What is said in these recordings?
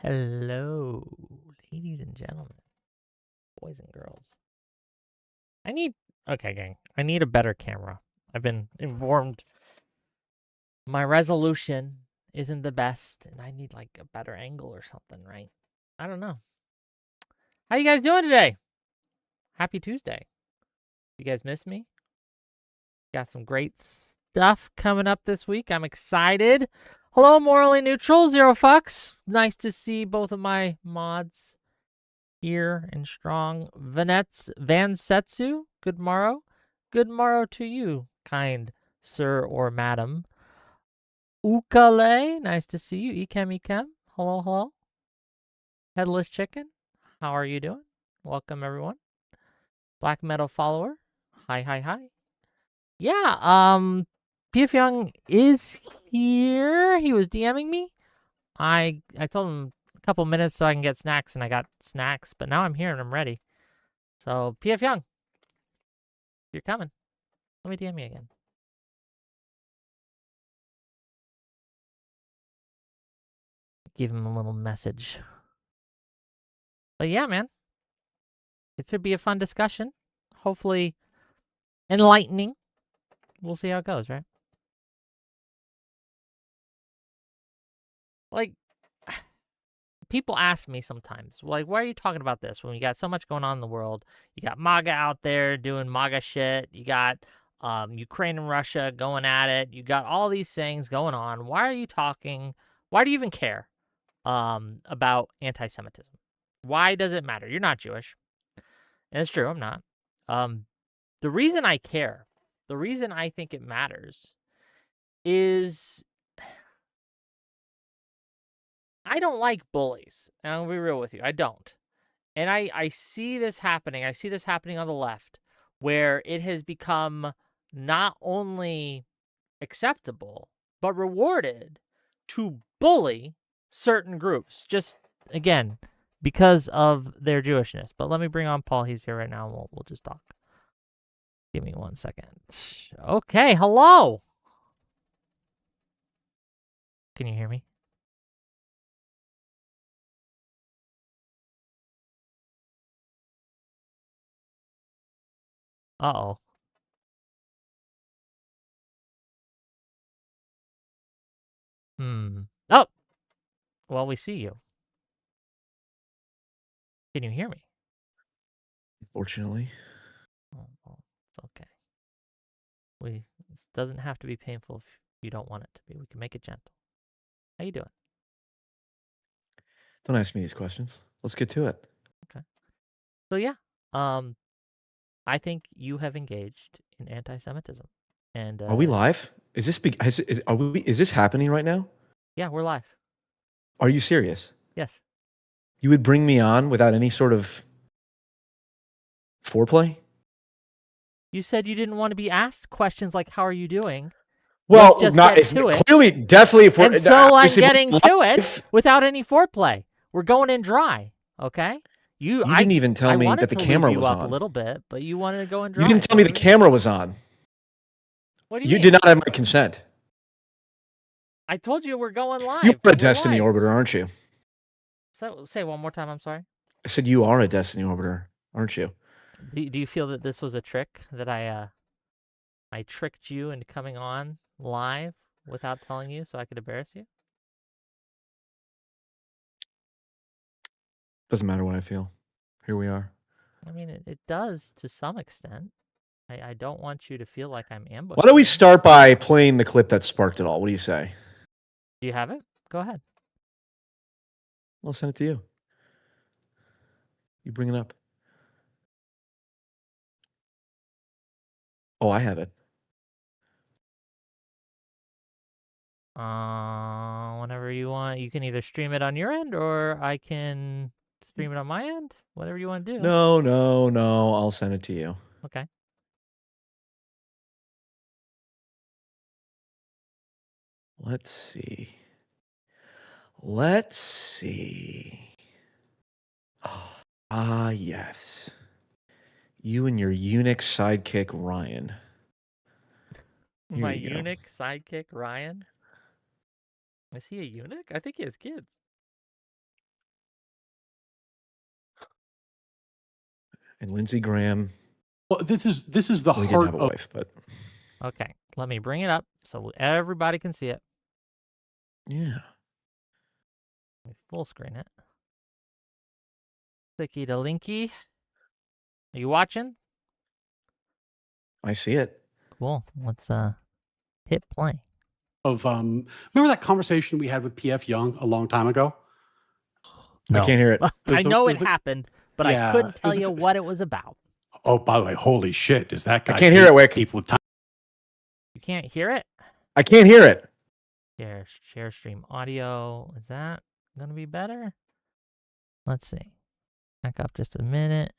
Hello, ladies and gentlemen, boys and girls. Okay, gang. I need a better camera. I've been informed my resolution isn't the best, and I need like a better angle or something, right? I don't know. How you guys doing today? Happy Tuesday. You guys miss me? Got some great stuff coming up this week. I'm excited. Hello, Morally Neutral, Zero Fucks. Nice to see both of my mods here and strong. Vansetsu, good morrow. Good morrow to you, kind sir or madam. Ukale, nice to see you. Ikem. Hello, hello. Headless Chicken, how are you doing? Welcome, everyone. Black Metal Follower, hi. Yeah, PFJung is here. He was DMing me. I told him a couple minutes so I can get snacks, and I got snacks, but now I'm here and I'm ready. So, PFJung, you're coming. Let me DM you again. Give him a little message. But yeah, man. It should be a fun discussion. Hopefully enlightening. We'll see how it goes, right? Like, people ask me sometimes, like, why are you talking about this when you got so much going on in the world? You got MAGA out there doing MAGA shit. You got Ukraine and Russia going at it. You got all these things going on. Why are you talking? Why do you even care about anti-Semitism? Why does it matter? You're not Jewish. And it's true, I'm not. The reason I care, the reason I think it matters is I don't like bullies. And I'll be real with you. I don't. And I see this happening. I see this happening on the left where it has become not only acceptable, but rewarded to bully certain groups. Just, again, because of their Jewishness. But let me bring on Paul. He's here right now, and we'll just talk. Give me 1 second. Okay, hello. Can you hear me? Uh-oh. Oh! Well, we see you. Can you hear me? Fortunately. Oh, well, it's okay. It doesn't have to be painful if you don't want it to be. We can make it gentle. How you doing? Don't ask me these questions. Let's get to it. Okay. So yeah, I think you have engaged in anti-Semitism, and Are we live? Is this is this happening right now? Yeah, we're live. Are you serious? Yes. You would bring me on without any sort of foreplay? You said you didn't want to be asked questions like "How are you doing?" Well, Let's just not get if to it. clearly, definitely if we're And so I'm obviously getting to it without any foreplay. We're going in dry, okay? You didn't even tell me that the camera was up a on. little bit, but you wanted to go in dry. You didn't tell me the camera was on. What do you You mean? did not have my consent. I told you we're going live. You're a Destiny Orbiter, aren't you? So say one more time. I'm sorry. I said you are a Destiny Orbiter, aren't you? Do you feel that this was a trick that I tricked you into coming on live without telling you so I could embarrass you? Doesn't matter what I feel. Here we are. I mean, it does to some extent. I don't want you to feel like I'm ambushing. Why don't we start by playing the clip that sparked it all? What do you say? Do you have it? Go ahead. I'll send it to you. You bring it up. Oh, I have it. Whenever you want, you can either stream it on your end or I can stream it on my end. Whatever you want to do. No. I'll send it to you. Okay. Let's see. Ah, yes. You and your eunuch sidekick, Ryan. My eunuch sidekick, Ryan? Is he a eunuch? I think he has kids. And Lindsey Graham. Well, this is the Well, he didn't heart have a of wife, but Okay, let me bring it up so everybody can see it. yeah. Let me full screen it. Clicky to linky. Are you watching? I see it. Cool. Let's hit play. remember that conversation we had with PFJung a long time ago? No. I can't hear it. I know it happened, but I couldn't tell you what it was about. Oh, by the way, holy shit! Does that guy? I can't hear it, Whick. People with You can't hear it? I can't hear it. Share stream audio. Is that going to be better? Let's see. Back up just a minute.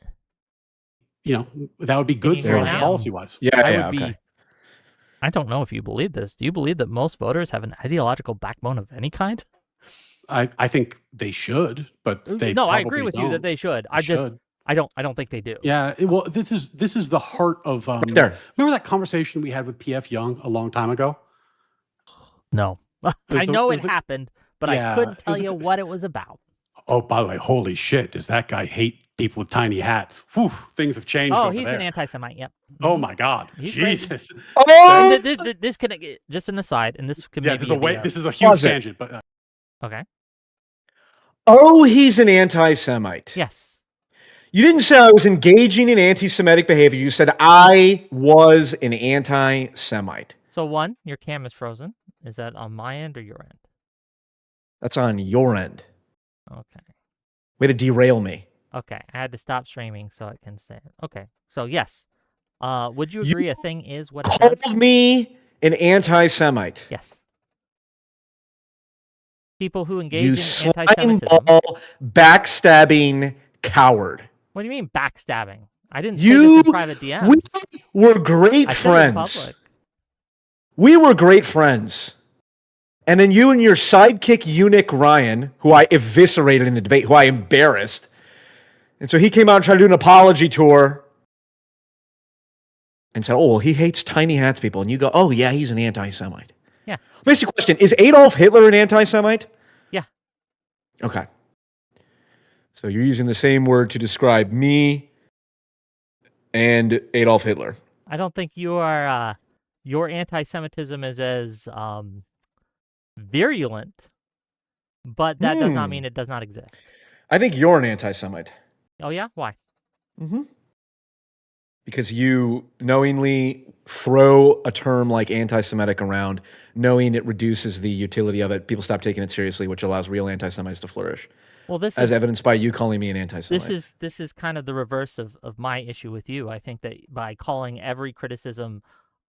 That would be good for us policy-wise. Yeah, okay. I don't know if you believe this. Do you believe that most voters have an ideological backbone of any kind? I think they should, but they no. I agree with you that they should. I don't think they do. Yeah. Well, this is the heart of. Right there. Remember that conversation we had with PFJung a long time ago? No, I know it happened, but I couldn't tell you what it was about. Oh, by the way, holy shit! Does that guy hate people with tiny hats? Whew, things have changed. Oh, he's an anti-Semite. Yep. Oh my God, He's Jesus! Oh, this can just an aside, and this could Yeah, maybe this is a huge tangent, but okay. Oh, he's an anti-Semite. Yes. You didn't say I was engaging in anti-Semitic behavior. You said I was an anti-Semite. So one, your cam is frozen. Is that on my end or your end? That's on your end. Okay. Way to derail me. Okay, I had to stop streaming so I can say it. Okay, so yes. Would you agree a thing is what it says? Called me an anti-Semite. Yes. People who engage You in anti-Semitism. slimeball, backstabbing coward. What do you mean backstabbing? I didn't say this in private DMs. We were great I said it in friends. public. We were great friends. And then you and your sidekick eunuch Ryan, who I eviscerated in a debate, who I embarrassed. And so he came out and tried to do an apology tour and said, oh, well, he hates tiny hats people. And you go, oh, yeah, he's an anti-Semite. Yeah. Let me ask you a question. Is Adolf Hitler an anti-Semite? Yeah. Okay. So you're using the same word to describe me and Adolf Hitler. I don't think you are, your anti-Semitism is as virulent, but that does not mean it does not exist. I think you're an anti-Semite. Oh, yeah? Why? Because you knowingly throw a term like anti-Semitic around, knowing it reduces the utility of it. People stop taking it seriously, which allows real anti-Semites to flourish. Well, this as is evidenced by you calling me an anti-Semite. This is kind of the reverse of my issue with you. I think that by calling every criticism,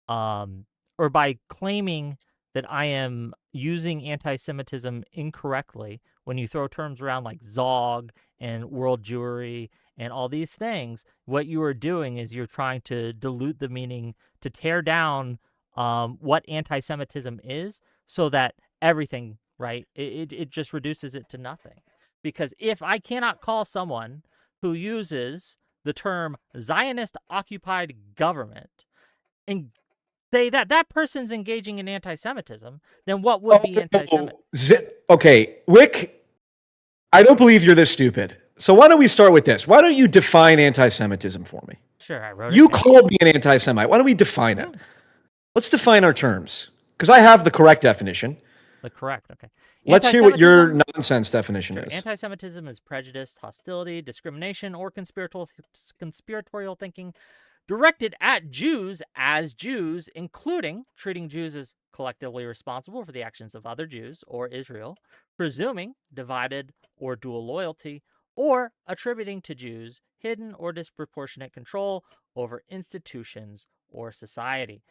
or by claiming that I am using anti-Semitism incorrectly, when you throw terms around like Zog and world Jewry and all these things, what you are doing is you're trying to dilute the meaning, to tear down what anti-Semitism is, so that everything, right, it just reduces it to nothing. Because if I cannot call someone who uses the term Zionist-occupied government and say that that person's engaging in anti-Semitism, then what would be anti-Semitism? Okay, Whick, I don't believe you're this stupid. So why don't we start with this? Why don't you define anti-Semitism for me? Sure, I wrote it. You called me an anti-Semite. Why don't we define it? Let's define our terms, because I have the correct definition. The correct, okay. Let's hear what your nonsense definition is. Anti-Semitism is prejudice, hostility, discrimination, or conspiratorial thinking directed at Jews as Jews, including treating Jews as collectively responsible for the actions of other Jews or Israel, presuming divided or dual loyalty, or attributing to Jews hidden or disproportionate control over institutions or society.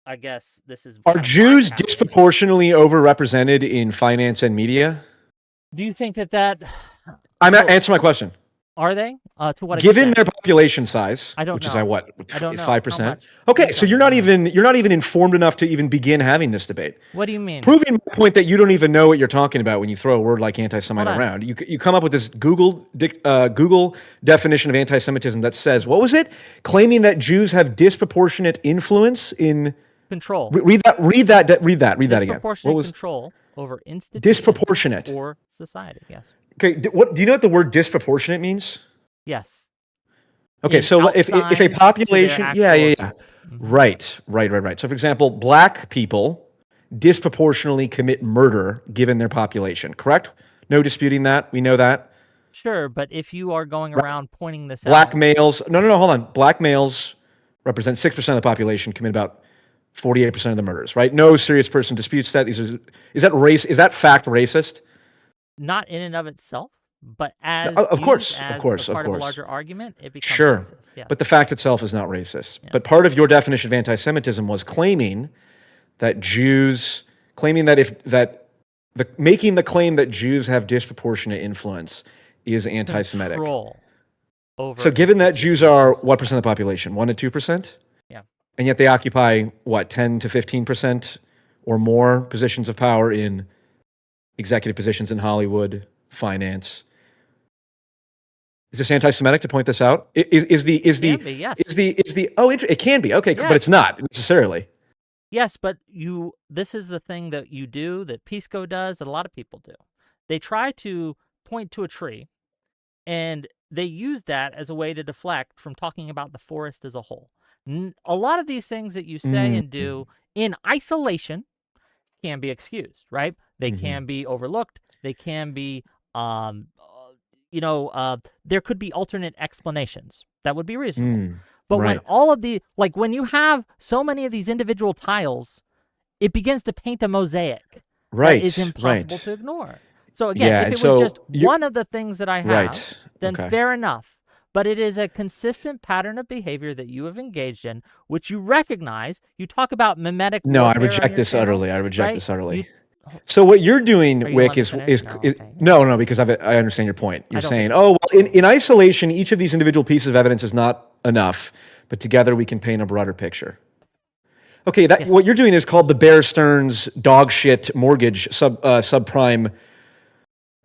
I guess this is... Are Jews disproportionately overrepresented in finance and media? Do you think that... Answer my question. Are they? To what Given extent? their population size, I don't which know. is what, I don't know. 5%? Okay, so you're not even informed enough to even begin having this debate. What do you mean? Proving my point that you don't even know what you're talking about when you throw a word like anti-Semite around. You come up with this Google definition of anti-Semitism that says, what was it? Claiming that Jews have disproportionate influence in control. Read that again. Disproportionate control over institutions disproportionate or society. Yes. Okay, do you know what the word disproportionate means? Yes. Okay, so if a outside to their population, yeah, actual yeah, yeah, effect. Mhm. right. So, for example, black people disproportionately commit murder given their population. Correct? No disputing that. We know that. Sure, but if you are going Right. around pointing this Black out, males. No. Hold on. Black males represent 6% of the population, commit about 48% of the murders. Right? No serious person disputes that. Is that race? Is that fact racist? not in and of itself, but as Of used course, as a part of a of course. larger argument, it becomes Sure. racist. Yes. But the fact itself is not racist. Yes. But part of your definition of anti-Semitism was claiming that Jews, claiming that making the claim that Jews have disproportionate influence is anti-Semitic. Control over So given that Jews are institutions what percent of the population? 1 to 2%? Yeah. And yet they occupy what, 10 to 15% or more positions of power in executive positions in Hollywood, finance. Is this anti-Semitic to point this out? It can be. Okay, but Yes. it's not necessarily. Yes, but this is the thing that you do, that Pisco does, that a lot of people do. They try to point to a tree, and they use that as a way to deflect from talking about the forest as a whole. A lot of these things that you say and do in isolation can be excused, right? They can be overlooked. They can be, there could be alternate explanations that would be reasonable. But when all of when you have so many of these individual tiles, it begins to paint a mosaic that is impossible to ignore. So again, if it was just one of the things that I have, then fair enough. But it is a consistent pattern of behavior that you have engaged in, which you recognize. You talk about mimetic warfare. No, I reject this channel, utterly. I reject right? this utterly. So what you're doing, Whick, is no, because I understand your point. You're saying, oh, well, in isolation, each of these individual pieces of evidence is not enough, but together we can paint a broader picture. Okay, what you're doing is called the Bear Stearns dog shit mortgage subprime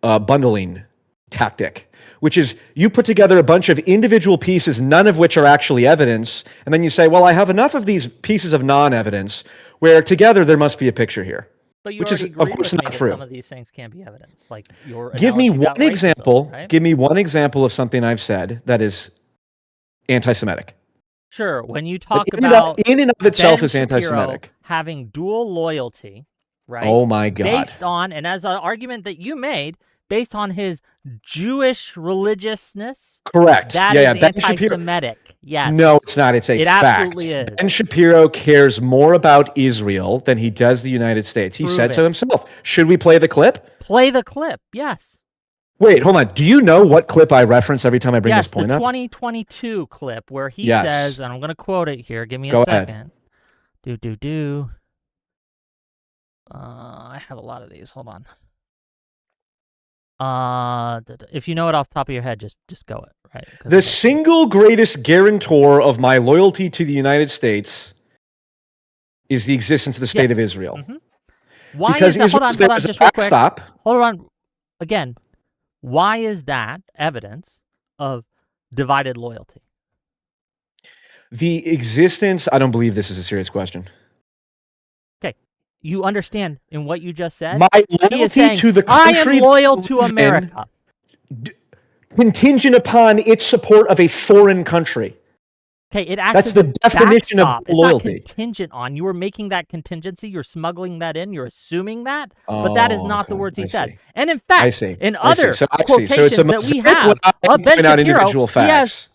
bundling tactic, which is you put together a bunch of individual pieces, none of which are actually evidence, and then you say, well, I have enough of these pieces of non-evidence where together there must be a picture here. But you which is, of course, not true. true. Some of these things can be evidence. Like your give me one example. Racism, right? Give me one example of something I've said that is anti-Semitic. Sure, when you talk about in and of itself Ben is anti-Semitic, Shapiro having dual loyalty, right? Oh my God! Based on, and as an argument that you made, based on his Jewish religiousness. Correct. That is anti-Semitic. Yes. No, it's not. It's a fact. It absolutely is. Ben Shapiro cares more about Israel than he does the United States. He said so himself. Should we play the clip? Play the clip. Yes. Wait, hold on. Do you know what clip I reference every time I bring this point up? Yes, the 2022 clip where he says, and I'm going to quote it here. Give me a second. Ahead. I have a lot of these. Hold on. If you know it off the top of your head, just go it, right? The single greatest guarantor of my loyalty to the United States is the existence of the state of Israel. Why because is that? Hold on, just real quick. Stop. Hold on. Again, why is that evidence of divided loyalty? The existence, I don't believe this is a serious question. Okay. You understand in what you just said? My loyalty to the country I am loyal to America. Contingent upon its support of a foreign country. Okay, it acts That's the definition of loyalty. It's not contingent on. You are making that contingency. You're smuggling that in. You're assuming that. But that is not the words he says. And in fact, in other quotations that we have, Ben Shapiro, he has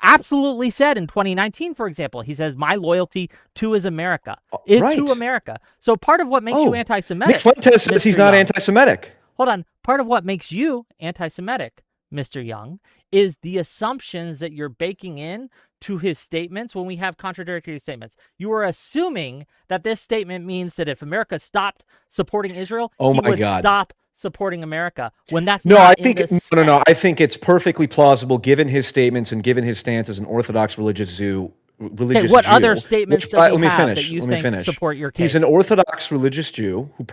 absolutely said in 2019, for example, he says, my loyalty to America is to America. So part of what makes you anti-Semitic. Nick Fuentes says he's not anti-Semitic. Hold on. Part of what makes you anti-Semitic, Mr. Young, is the assumptions that you're baking in to his statements when we have contradictory statements. You are assuming that this statement means that if America stopped supporting Israel, he would stop supporting America, when that's not I think I think it's perfectly plausible given his statements and given his stance as an Orthodox religious Jew. What other statements does he have that you think support your case? He's an Orthodox religious Jew who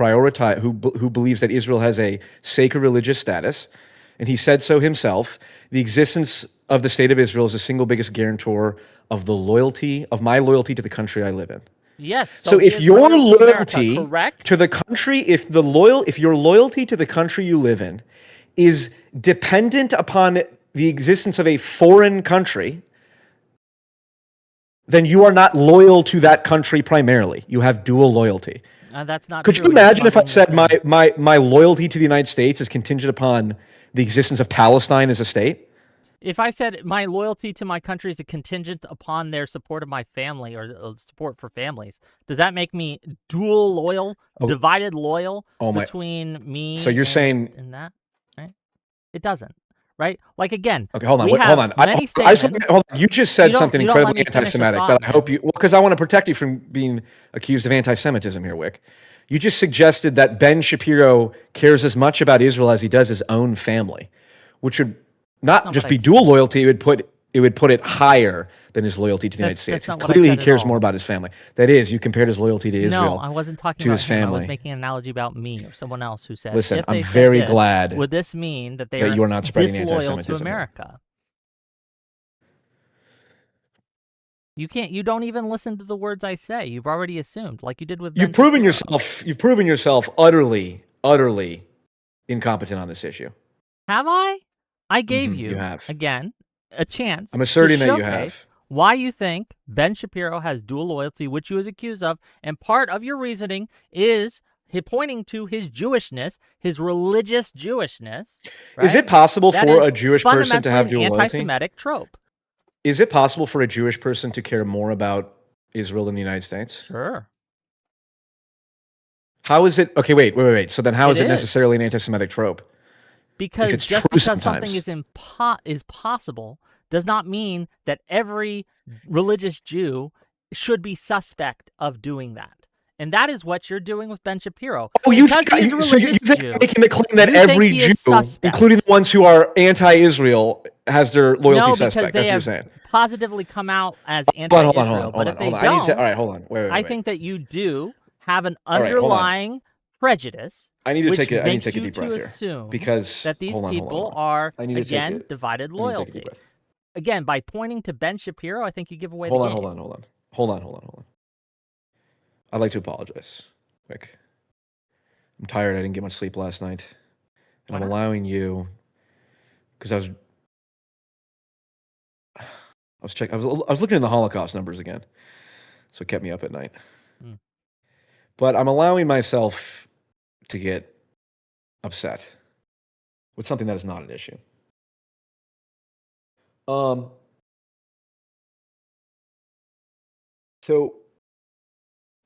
believes that Israel has a sacred religious status, and he said so himself. The existence of the state of Israel is the single biggest guarantor of my loyalty to the country I live in. Yes. So if your loyalty to the country, if your loyalty to the country you live in is dependent upon the existence of a foreign country, then you are not loyal to that country primarily. You have dual loyalty. That's not Could true. you You're imagine if I bugging said this in. my loyalty to the United States is contingent upon the existence of Palestine as a state? If I said my loyalty to my country is a contingent upon their support of my family or support for families, does that make me dual loyal, divided loyal between me So you're saying and that? Right? It doesn't. Right? Like, again, okay, hold on. we have Hold on. many statements. Hold on. You just said something you don't let incredibly me finish the anti-Semitic thought, that I hope man. you, because I want to protect you from being accused of anti-Semitism here, Wick. You just suggested that Ben Shapiro cares as much about Israel as he does his own family, which would not just be dual loyalty. It would put it higher than his loyalty to the United States. Clearly, he cares more about his family. That is, you compared his loyalty to Israel. No, I wasn't talking to about his him. family. I was making an analogy about me or someone else who said, Listen, if I'm they very said this, glad would this mean that they that are you are not spreading disloyal anti-Semitism to here. America? You don't even listen to the words I say. You've already assumed, like you did with Ben Shapiro. You've proven yourself utterly incompetent on this issue. Have I? I gave you have. again, a chance I'm asserting to that you showcase have. why you think Ben Shapiro has dual loyalty, which you was accused of, and part of your reasoning is pointing to his Jewishness, his religious Jewishness. Right? Is it possible that for is a Jewish person to have dual loyalty? Anti-Semitic trope. Is it possible for a Jewish person to care more about Israel than the United States? Sure. How is it? Okay, wait. So then how is it necessarily an anti-Semitic trope? Because just because something is possible does not mean that every religious Jew should be suspect of doing that. And that is what you're doing with Ben Shapiro. Oh, you're making the claim that every Jew, including the ones who are anti-Israel, has their loyalty suspect. That's what you're saying. Positively come out as anti-Israel. But if they don't, all right, hold on. Wait. I think that you do have an underlying prejudice. I need to take a deep breath here because that these people are again divided loyalty. Again, by pointing to Ben Shapiro, I think you give away the game. Hold on. I'd like to apologize, Wick. I'm tired. I didn't get much sleep last night, and I'm allowing you because I was looking at the Holocaust numbers again, so it kept me up at night. But I'm allowing myself to get upset with something that is not an issue. So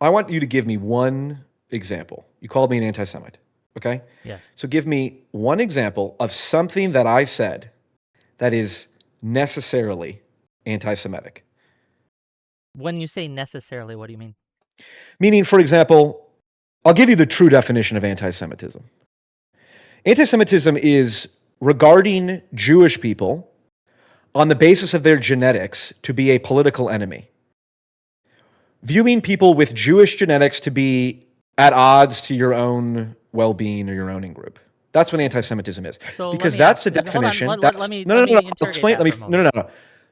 I want you to give me one example. You called me an anti-Semite, okay? Yes. So give me one example of something that I said that is necessarily anti-Semitic. When you say necessarily, what do you mean? Meaning, for example, I'll give you the true definition of anti-Semitism. Anti-Semitism is regarding Jewish people on the basis of their genetics to be a political enemy. Viewing people with Jewish genetics to be at odds to your own well-being or your own in-group. That's what anti-Semitism is. So because that's the definition. No.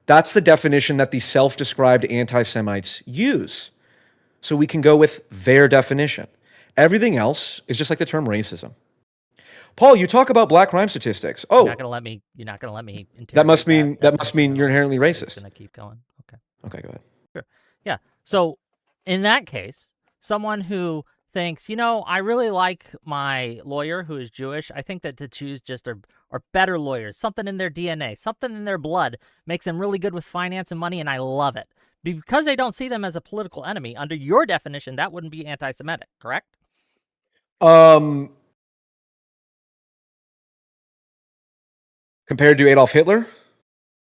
That's the definition that the self-described anti-Semites use. So we can go with their definition. Everything else is just like the term racism. Paul, you talk about black crime statistics. Oh, you're not gonna let me. That must mean you're inherently racist. I'm gonna keep going. Okay, go ahead. Sure. Yeah. So, in that case, someone who thinks, I really like my lawyer who is Jewish. I think that the Jews just are better lawyers. Something in their DNA, something in their blood makes them really good with finance and money, and I love it. Because they don't see them as a political enemy, under your definition, that wouldn't be anti-Semitic, correct? Compared to Adolf Hitler?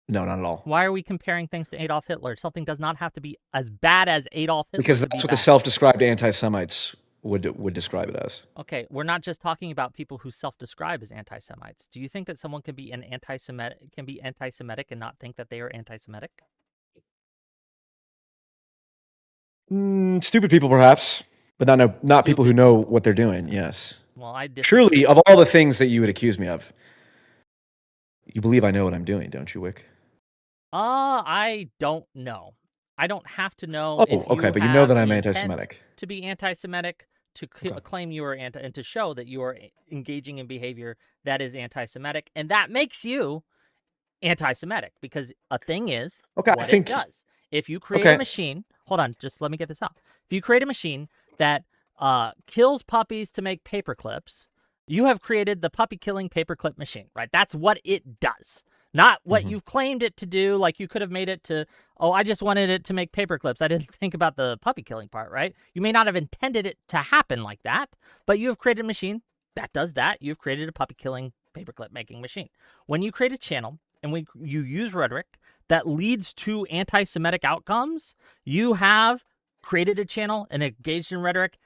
No, not at all. Why are we comparing things to Adolf Hitler? Something does not have to be as bad as Adolf Hitler. Because that's what the self-described anti-Semites would describe it as. Okay, we're not just talking about people who self-describe as anti-Semites. Do you think that someone can be anti-Semitic and not think that they are anti-Semitic? Stupid people, perhaps, but not people who know what they're doing. Yes. Well, I disagree. Surely, of all the things that you would accuse me of, you believe I know what I'm doing, don't you, Wick? I don't know. I don't have to know. Oh, okay, but you know that I'm anti-Semitic. To be anti-Semitic, to claim you are and to show that you are engaging in behavior that is anti-Semitic, and that makes you anti-Semitic, because a thing is Okay, what I think it does. If you create a okay. machine, hold on, just let me get this out. If you create a machine that kills puppies to make paper clips, you have created the puppy killing paperclip machine, right? That's what it does. Not what you've claimed it to do. Like you could have made it to, oh, I just wanted it to make paper clips. I didn't think about the puppy killing part, right? You may not have intended it to happen like that, but you have created a machine that does that. You've created a puppy killing paperclip making machine. When you create a channel and you use rhetoric that leads to anti-Semitic outcomes, you have created a channel and engaged in rhetoric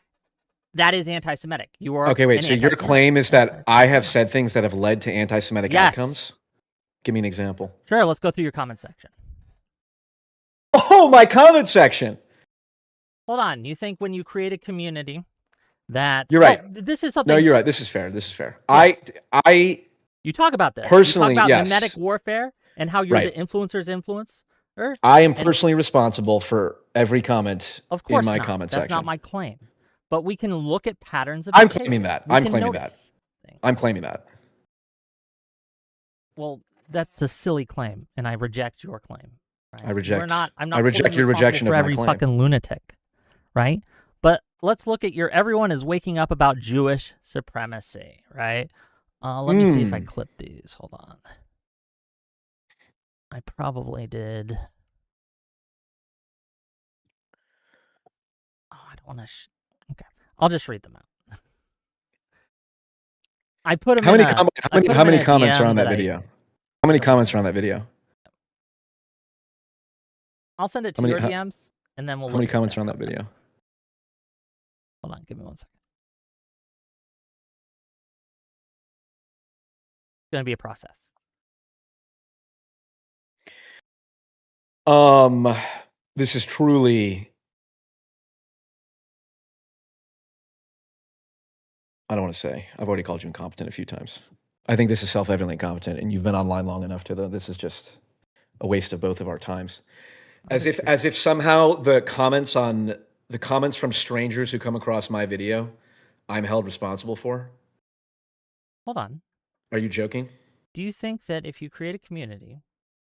that is anti-Semitic. You are Okay, wait. an So your anti-Semitic. claim is that I have said things that have led to anti-Semitic Yes. outcomes? Give me an example. Sure, let's go through your comment section. Oh, my comment section. Hold on. You think when you create a community that You're right. this is something. No, you're right. This is fair. This is fair. Yeah. I You talk about this. personally, you talk about yes. mimetic warfare and how you're Right. the influencer's influencer. I am personally responsible for every comment Of course in my not. comment That's section. not my claim. But we can look at patterns of I'm behavior. claiming that. We I'm can claiming that. notice things. I'm claiming that. Well, that's a silly claim, and I reject your claim. Right? I reject. I'm not I reject fully your responsible rejection for of my every claim. fucking lunatic, right? But let's look at everyone is waking up about Jewish supremacy, right? Let me see if I clip these. Hold on. I probably did. Oh, I don't want to. Okay, I'll just read them out. I put them. How many comments are on that video? How many comments are on that video? I'll send it to your DMs, and then we'll. How many comments are on that video? Hold on, give me 1 second. It's gonna be a process. This is truly. I don't want to say. I've already called you incompetent a few times. I think this is self-evidently incompetent, and you've been online long enough to know this is just a waste of both of our times. As if somehow the comments from strangers who come across my video, I'm held responsible for. Hold on. Are you joking? Do you think that if you create a community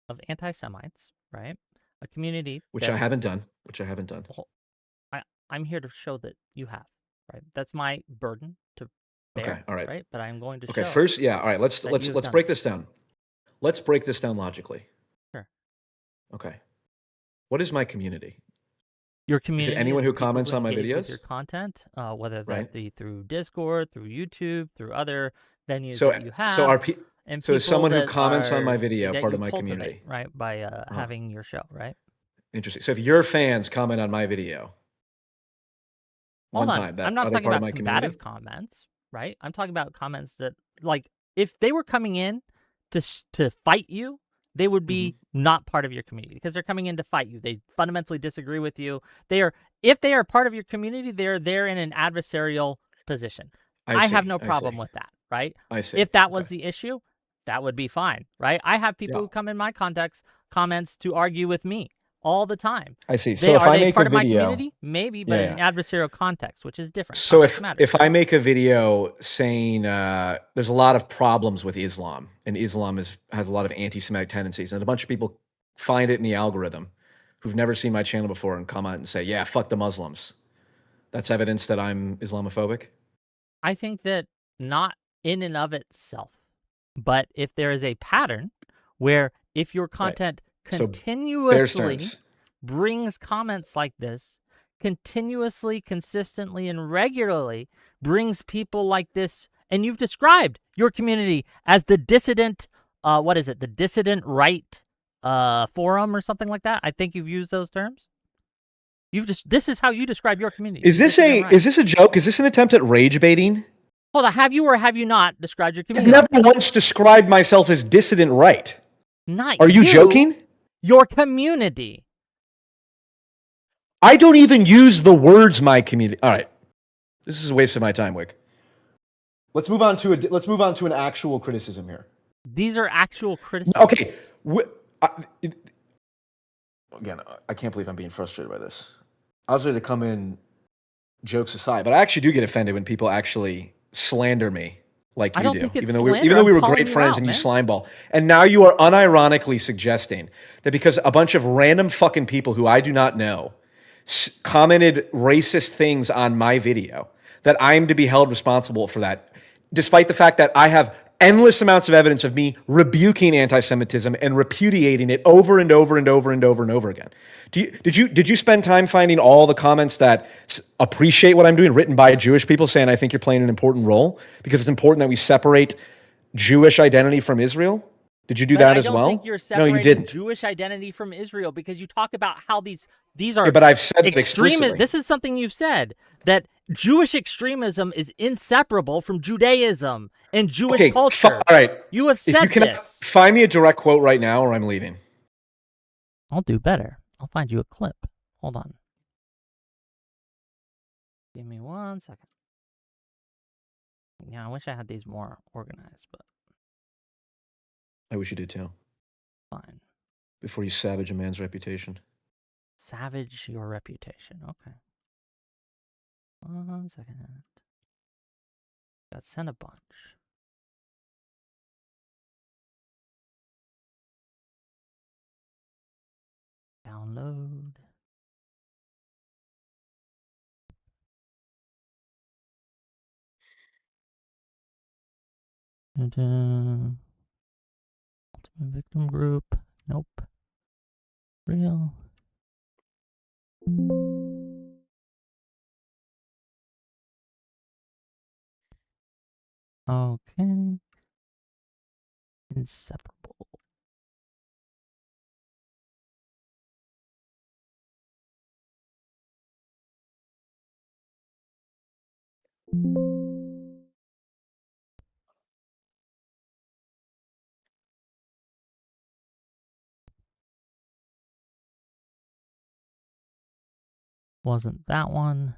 of anti-Semites, right, a community Which I haven't done. Well, I'm here to show that you have, right? That's my burden to bear. Okay, all right. Right, but I'm going to show. Okay, first, yeah, all right. Let's break this down. Let's break this down logically. Sure. Okay. What is my community? Your community. Is it anyone is who people comments on my engage with videos? your content, whether that Right. be through Discord, through YouTube, through other venues So that you have. so is someone who that comments on my are- video that part you of my cultivate, community? right? By having your show, right? Interesting. So if your fans comment on my video Hold on. time, I'm not are they talking part of about my community? combative comments, right? I'm talking about comments that, like, if they were coming in to fight you, they would be not part of your community because they're coming in to fight you. They fundamentally disagree with you. If they are part of your community, they're there in an adversarial position. I have no problem with that, right? I see. If that was the issue, that would be fine, right? I have people who come in my comments to argue with me all the time. I see. So if are I they make part a of my video, community? Maybe, but in an adversarial context, which is different. So Context matters. if I make a video saying there's a lot of problems with Islam and Islam has a lot of anti-Semitic tendencies, and a bunch of people find it in the algorithm who've never seen my channel before and comment and say, yeah, fuck the Muslims, that's evidence that I'm Islamophobic? I think that not in and of itself, but if there is a pattern where if your content continuously brings comments like this, continuously, consistently, and regularly brings people like this, and you've described your community as the dissident, the dissident right forum or something like that. I think you've used those terms. This is how you describe your community. Is this a joke? Is this an attempt at rage baiting? Hold on, have you or have you not described your community? I've never once described myself as dissident right. Not Are you joking? Your community. I don't even use the words my community. All right. This is a waste of my time, Whick. Let's move on to an actual criticism here. These are actual criticisms. Okay. Again, I can't believe I'm being frustrated by this. I was ready to come in, jokes aside, but I actually do get offended when people actually slander me like I you don't do, think it's even though slander. we I'm were calling great you friends out, and you man. slimeball. And now you are unironically suggesting that because a bunch of random fucking people who I do not know commented racist things on my video, that I am to be held responsible for that, despite the fact that I have endless amounts of evidence of me rebuking anti-Semitism and repudiating it over and over and over and over and over again. Did you spend time finding all the comments that appreciate what I'm doing, written by Jewish people, saying I think you're playing an important role because it's important that we separate Jewish identity from Israel? Did you do that as well? I don't think you're No, you separating didn't. Jewish identity from Israel because you talk about how these Yeah, are but I've said it extremist. explicitly. This is something you've said, that Jewish extremism is inseparable from Judaism and Jewish culture. All right. You have If said you cannot this. find me a direct quote right now, or I'm leaving. I'll do better. I'll find you a clip. Hold on. Give me 1 second. Yeah, I wish I had these more organized, but I wish you did too. fine. Before you savage a man's reputation. Savage your reputation. Okay. 1 second. Got sent a bunch. Download. Ultimate victim group. Nope. Real. Okay. Inseparable. Wasn't that one.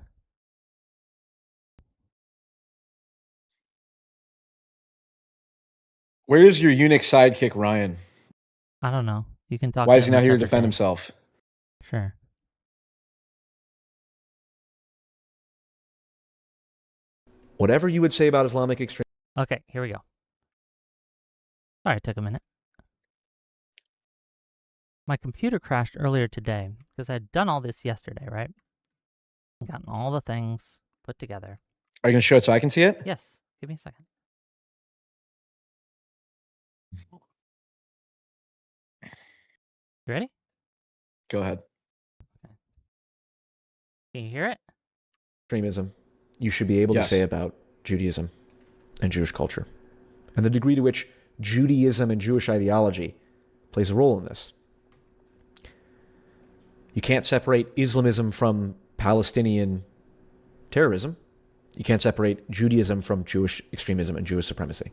Where is your eunuch sidekick, Ryan? I don't know. You can talk Why to is he him not a here to separate defend day. himself? Sure. Whatever you would say about Islamic extremism. Okay, here we go. Sorry, it took a minute. My computer crashed earlier today because I'd done all this yesterday, right? Gotten all the things put together. Are you going to show it so I can see it? Yes. Give me a second. You ready? Go ahead. Okay. Can you hear it? Extremism, you should be able to say about Judaism and Jewish culture, and the degree to which Judaism and Jewish ideology plays a role in this. You can't separate Islamism from Palestinian terrorism. You can't separate Judaism from Jewish extremism and Jewish supremacy.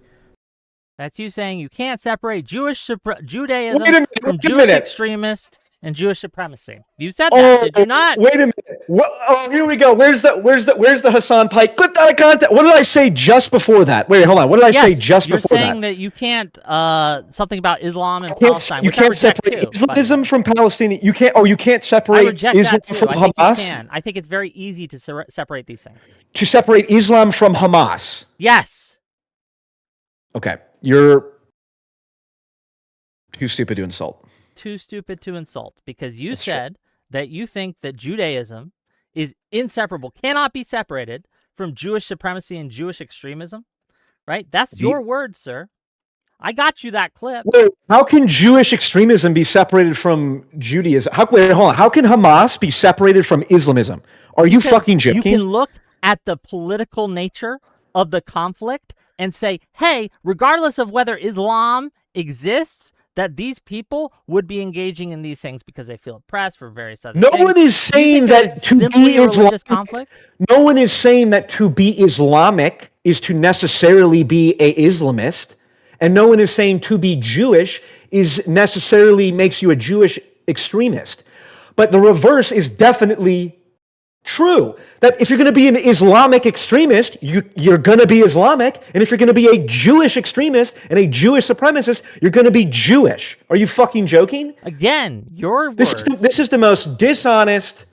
That's you saying you can't separate Judaism from Jewish extremist and Jewish supremacy. You said that, did you not? Wait a minute. Oh, here we go. Where's the Hassan Pike? Clipped out of context. What did I say just before that? Wait, hold on. What did I say just before that? You're saying that you can't something about Islam and Palestine. You can't separate Islamism from Palestinian. You can't separate Islam from Hamas. I think it's very easy to separate these things. To separate Islam from Hamas. Yes. Okay. You're too stupid to insult. Too stupid to insult because you said that you think that Judaism is inseparable, cannot be separated from Jewish supremacy and Jewish extremism, right? That's your words, sir. I got you that clip. Wait, how can Jewish extremism be separated from Judaism? Hold on. How can Hamas be separated from Islamism? Are you fucking joking? You can look at the political nature of the conflict and say, hey, regardless of whether Islam exists, that these people would be engaging in these things because they feel oppressed for various other things. No one is saying that to be Islamic. No one is saying that to be Islamic is to necessarily be a Islamist, and no one is saying to be Jewish is necessarily makes you a Jewish extremist. But the reverse is definitely true. That if you're going to be an Islamic extremist, you're going to be Islamic. And if you're going to be a Jewish extremist and a Jewish supremacist, you're going to be Jewish. Are you fucking joking? Again, your words. This is the most dishonest,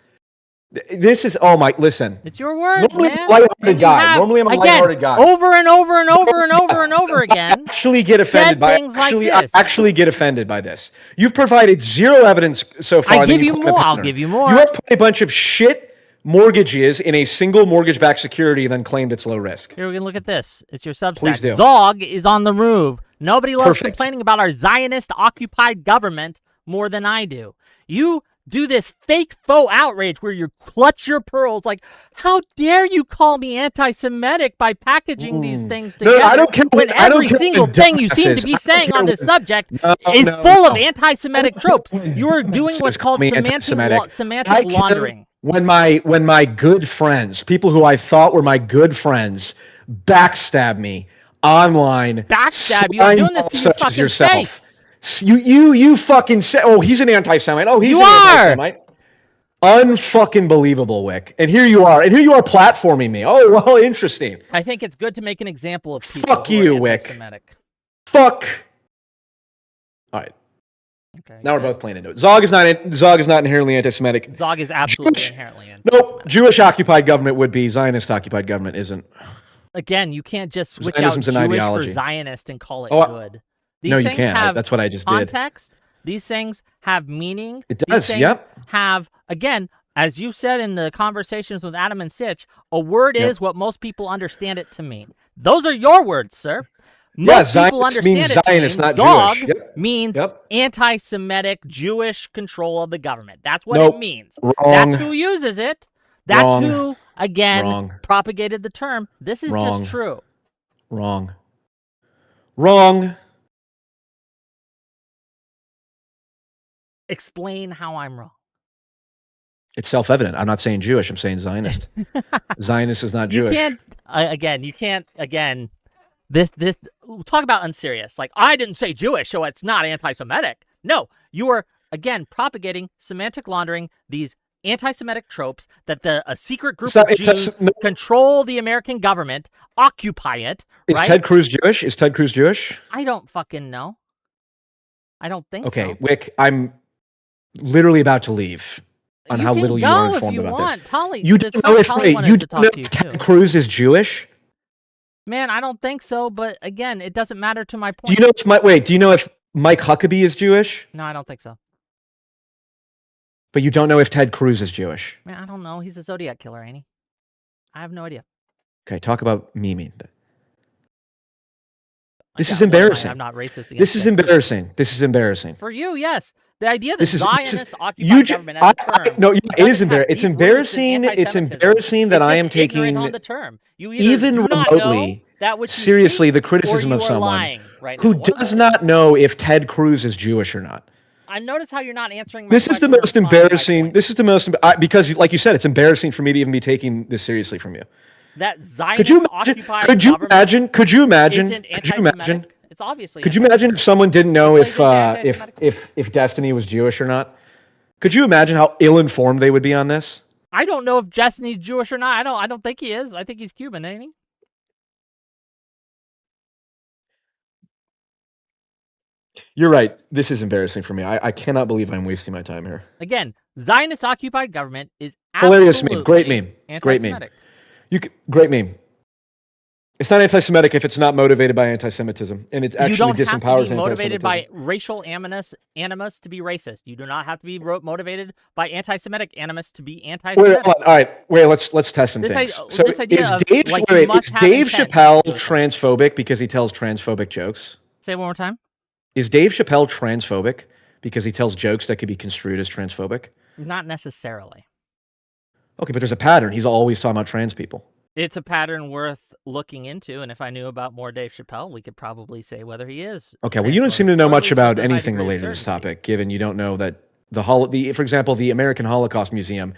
This is, oh my, listen. It's your words, Normally man. I'm a lighthearted And you guy. have, Normally I'm a again, lighthearted guy. over and over and over and over and over again. Actually get offended by things like I this. actually get offended by this. You've provided zero evidence so far. I give you claim a more. I'll pattern. give you more. You have put a bunch of shit mortgages in a single mortgage-backed security and then claimed it's low risk. Here, we can look at this. It's your Substack. Please do. Zog is on the move. Nobody loves Perfect. complaining about our Zionist-occupied government more than I do. You do this fake faux outrage where you clutch your pearls like, how dare you call me anti-Semitic by packaging these things together I don't care. when I don't every care single what thing you seem dumbasses. to be I saying don't on care this subject No, is no, full of no. anti-Semitic tropes. You are doing what's called Me semantic anti-Semitic. laundering. When my good friends, people who I thought were my good friends, backstab me online. Backstab you? I'm doing this to your such as fucking yourself. face. You fucking say, oh, he's an anti-Semite. Oh, he's You an are. anti-Semite. Unfucking believable, Whick. And here you are platforming me. Oh, well, interesting. I think it's good to make an example of people Fuck who are you, Whick. anti-Semitic. Fuck. All right. Okay. Now we're both playing into it. Zog is not inherently anti-Semitic. Zog is absolutely Jewish- inherently anti-Semitic. Nope. Jewish occupied government would be. Zionist occupied government isn't. Again, you can't just switch Zionism's out an Jewish ideology. for Zionist and call it Oh, good. These No, you things can't. have That's what I just did. context. These things have meaning. It These does, things yep. have, again, as you said in the conversations with Adam and Sitch, a word Yep. is what most people understand it to mean. Those are your words, sir. Yeah, Most people Zionist understand means it to Zionist, mean not Zog Jewish. Yep. means Yep. anti-Semitic Jewish control of the government. That's what Nope. it means. Wrong. That's who uses it. That's Wrong. who, again, Wrong. propagated the term. This is Wrong. just true. Wrong. Wrong. Explain how I'm wrong. It's self-evident. I'm not saying Jewish. I'm saying Zionist. Zionist is not Jewish. You can't, this, we'll talk about unserious. Like, I didn't say Jewish, so it's not anti-Semitic. No, you are, again, propagating semantic laundering, these anti-Semitic tropes that a secret group of Jews control the American government, occupy it. Is right? Ted Cruz Jewish? Is Ted Cruz Jewish? I don't fucking know. I don't think so. Okay, Whick, I'm literally about to leave on how little you are informed about this. Tully, You don't know if Ted Cruz is Jewish? Man, I don't think so, but again, it doesn't matter to my point. Do you know if Mike Huckabee is Jewish? No, I don't think so. But you don't know if Ted Cruz is Jewish. Man, I don't know. He's a Zodiac killer, ain't he? I have no idea. Okay, talk about memeing. This is Again, embarrassing. I'm not racist against This is Ted Cruz. embarrassing. This is embarrassing. For you, yes. The idea that This is Zionists occupy government as a term. No, it is doesn't have embarrassing. It's deep roots in embarrassing. It's anti-Semitism. embarrassing that It's I just am taking ignorant on the term. You either even do not remotely know that which you seriously speak, the criticism or of you are someone lying right who now. What does is it? not know if Ted Cruz is Jewish or not. I notice how you're not answering my This is the question or most responding to my embarrassing. point. This is the most because, like you said, it's embarrassing for me to even be taking this seriously from you. That Could Zionist you imagine? occupied Could you government imagine? Could you imagine? isn't Could you imagine? anti-Semitic. It's obviously Could you imagine if someone didn't know It's if anti-Semitic. if Destiny was Jewish or not? Could you imagine how ill-informed they would be on this? I don't know if Destiny's Jewish or not. I don't think he is. I think he's Cuban, ain't he? You're right. This is embarrassing for me. I cannot believe I'm wasting my time here. Again, Zionist occupied government is Hilarious meme. absolutely Great meme. Great meme. anti-Semitic. Great meme. It's not anti-Semitic if it's not motivated by anti-Semitism, and it actually You don't disempowers have to be motivated by anti-Semitism. racial animus to be racist. You do not have to be motivated by anti-Semitic animus to be Wait, anti-Semitic. hold on. All right, wait. Let's test some This things. idea- So this idea is of, Dave like, you must is have Dave intent. Chappelle transphobic because he tells transphobic jokes? Say it one more time. Is Dave Chappelle transphobic because he tells jokes that could be construed as transphobic? Not necessarily. Okay, but there's a pattern. He's always talking about trans people. It's a pattern worth looking into, and if I knew about more Dave Chappelle, we could probably say whether he is. Okay, well, you don't transphobic, seem to know or at much least about with a high anything degree of related to this certainty. topic, given you don't know that for example, the American Holocaust Museum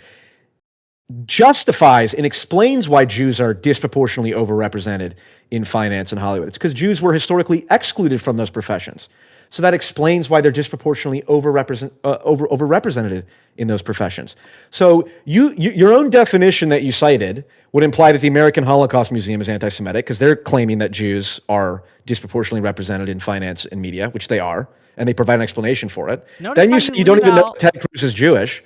justifies and explains why Jews are disproportionately overrepresented in finance in Hollywood. It's because Jews were historically excluded from those professions. So that explains why they're disproportionately overrepresented in those professions. So your own definition that you cited would imply that the American Holocaust Museum is anti-Semitic because they're claiming that Jews are disproportionately represented in finance and media, which they are, and they provide an explanation for it. Notice Then how you you say you don't leave even know out- Ted Cruz is Jewish.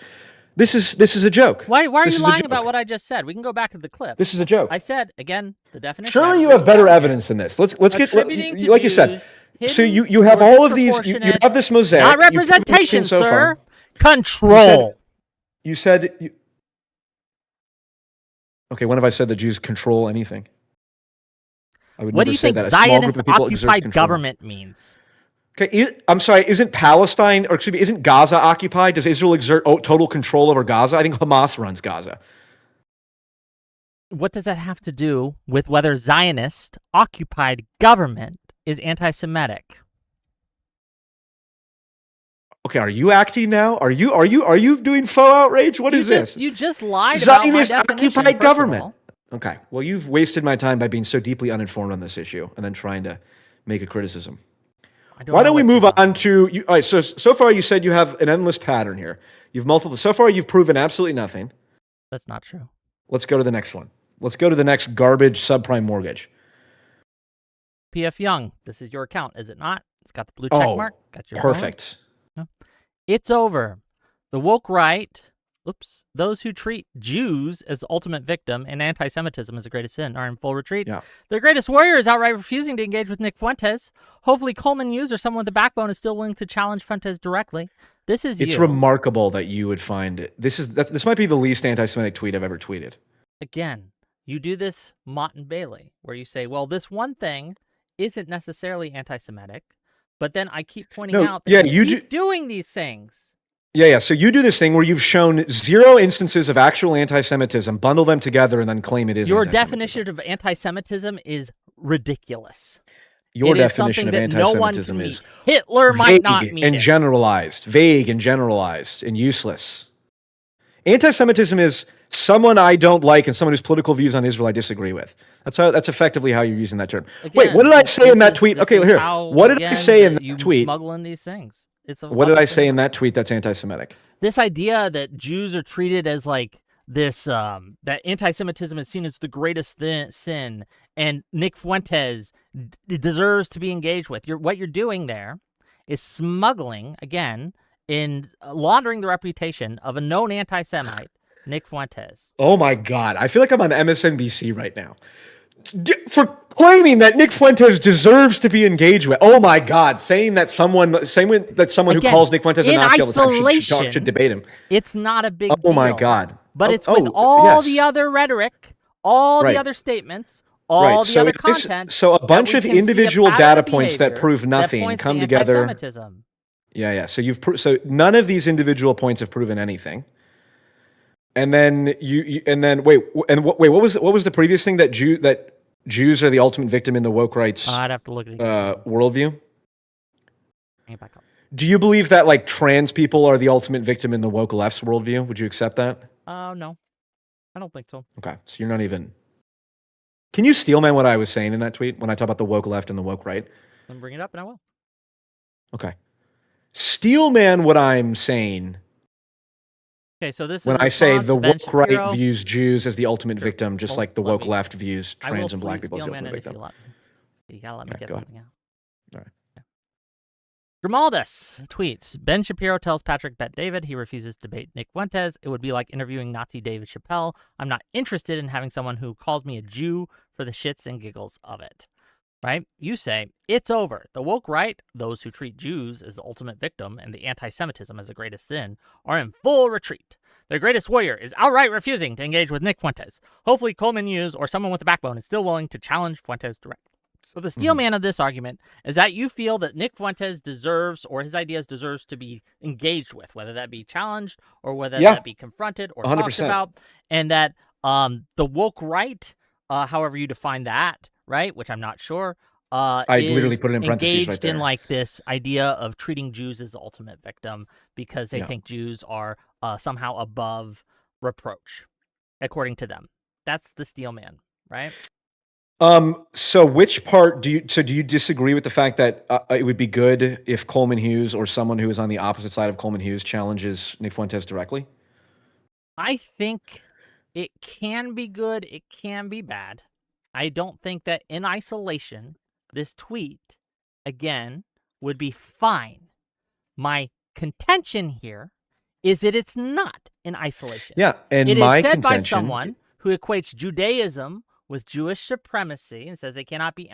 This is a joke. Why are This you is a lying joke. about what I just said? We can go back to the clip. This is a joke. I said, again, the definition. Surely you have better evidence than this. Let's get Attributing to like you said. Jews, So hidden you have or all of these. You disproportionate, have this mosaic. not You've proven representation, everything so sir. far. Control. You said. Okay, when have I said the Jews control anything? I would What never do you say think that. A small Zionist group of people exert occupied control. government means? Okay, I'm sorry. Isn't Palestine, or excuse me, isn't Gaza occupied? Does Israel exert total control over Gaza? I think Hamas runs Gaza. What does that have to do with whether Zionist occupied government is anti-Semitic? Okay, are you acting now? Are you doing faux outrage? What is this? You just lied about my Zionist definition, occupied first of government. all. Okay, well, you've wasted my time by being so deeply uninformed on this issue and then trying to make a criticism. Why don't we move on to you? All right, so far you said you have an endless pattern here. You've multiple. So far you've proven absolutely nothing. That's not true. Let's go to the next one. Let's go to the next garbage subprime mortgage. PFJung, this is your account, is it not? It's got the blue check mark. Got your perfect. phone. It's over. The woke right, those who treat Jews as the ultimate victim and anti-Semitism as the greatest sin are in full retreat. Yeah. Their greatest warrior is outright refusing to engage with Nick Fuentes. Hopefully Coleman Hughes or someone with a backbone is still willing to challenge Fuentes directly. This is It's remarkable that you would find it. This might be the least anti-Semitic tweet I've ever tweeted. Again, you do this Mott and Bailey, where you say, well, this one thing isn't necessarily anti-Semitic, but then I keep pointing out that you keep doing these things. Yeah. So you do this thing where you've shown 0 instances of actual anti-Semitism, bundle them together, and then claim it is Your definition of anti-Semitism is ridiculous. Your definition of anti-Semitism is Hitler might not mean and generalized, vague and generalized and useless. Anti-Semitism is someone I don't like and someone whose political views on Israel I disagree with. That's effectively how you're using that term. Again, wait, what did I say in that tweet? Okay, here. What did I say in that tweet? Smuggling these things. What did I say in that tweet that's anti-Semitic? This idea that Jews are treated as like this, that anti-Semitism is seen as the greatest sin, and Nick Fuentes deserves to be engaged with. What you're doing there is smuggling, again, in laundering the reputation of a known anti-Semite, Nick Fuentes. Oh my God. I feel like I'm on MSNBC right now. For claiming that Nick Fuentes deserves to be engaged with. Oh my God. Saying that someone who calls Nick Fuentes a Nazi all the time should debate him. It's not a big deal. Oh my God. But it's with all the other rhetoric, all the other statements, all the other content. So a bunch of individual data points that prove nothing come together. Yeah. So none of these individual points have proven anything. And then what was the previous thing that Jews are the ultimate victim in the woke rights I'd have to look at worldview? Hang it back up. Do you believe that like trans people are the ultimate victim in the woke left's worldview? Would you accept that? No, I don't think so. Okay, so you're not even. Can you steelman what I was saying in that tweet when I talk about the woke left and the woke right? Then bring it up, and I will. Okay, steelman what I'm saying. Okay, so this is when I say the woke right views Jews as the ultimate victim, just like the woke left views trans and black people as the ultimate victim. You gotta let me get something out. All right. Grimaldus tweets, Ben Shapiro tells Patrick Bet-David he refuses to debate Nick Fuentes. It would be like interviewing Nazi David Chappelle. I'm not interested in having someone who calls me a Jew for the shits and giggles of it. Right? You say, it's over. The woke right, those who treat Jews as the ultimate victim and the anti-Semitism as the greatest sin, are in full retreat. Their greatest warrior is outright refusing to engage with Nick Fuentes. Hopefully Coleman Hughes or someone with a backbone is still willing to challenge Fuentes directly. So the steelman of this argument is that you feel that Nick Fuentes deserves, or his ideas deserves to be engaged with, whether that be challenged or whether that be confronted or 100%. Talked about, and that the woke right, however you define that, right, which I'm not sure, I literally put it in parentheses right there. In like this idea of treating Jews as the ultimate victim because they think Jews are somehow above reproach, according to them. That's the steelman, right? So which part do you disagree with the fact that it would be good if Coleman Hughes or someone who is on the opposite side of Coleman Hughes challenges Nick Fuentes directly? I think it can be good. It can be bad. I don't think that in isolation, this tweet, again, would be fine. My contention here is that it's not in isolation. Yeah, and it my is said by contention, someone who equates Judaism with Jewish supremacy and says they cannot be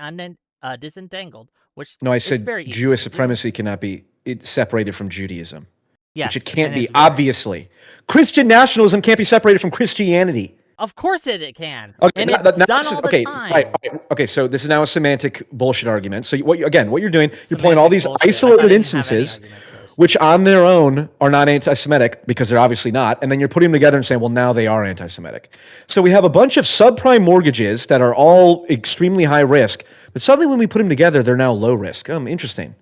disentangled, which no, I is said very easy Jewish to do. supremacy cannot be separated from Judaism, Yes, which it can't and be. it's very- Obviously, Christian nationalism can't be separated from Christianity. Of course it can. Okay, And now- it's now done this is- all the okay, time. right. Okay, so this is now a semantic bullshit argument. So what you're doing, you're pulling Semantic all these bullshit. I thought I isolated didn't have any instances, arguments first. which on their own are not anti-Semitic because they're obviously not, and then you're putting them together and saying, well, now they are anti-Semitic. So we have a bunch of subprime mortgages that are all extremely high risk, but suddenly when we put them together, they're now low risk. Interesting.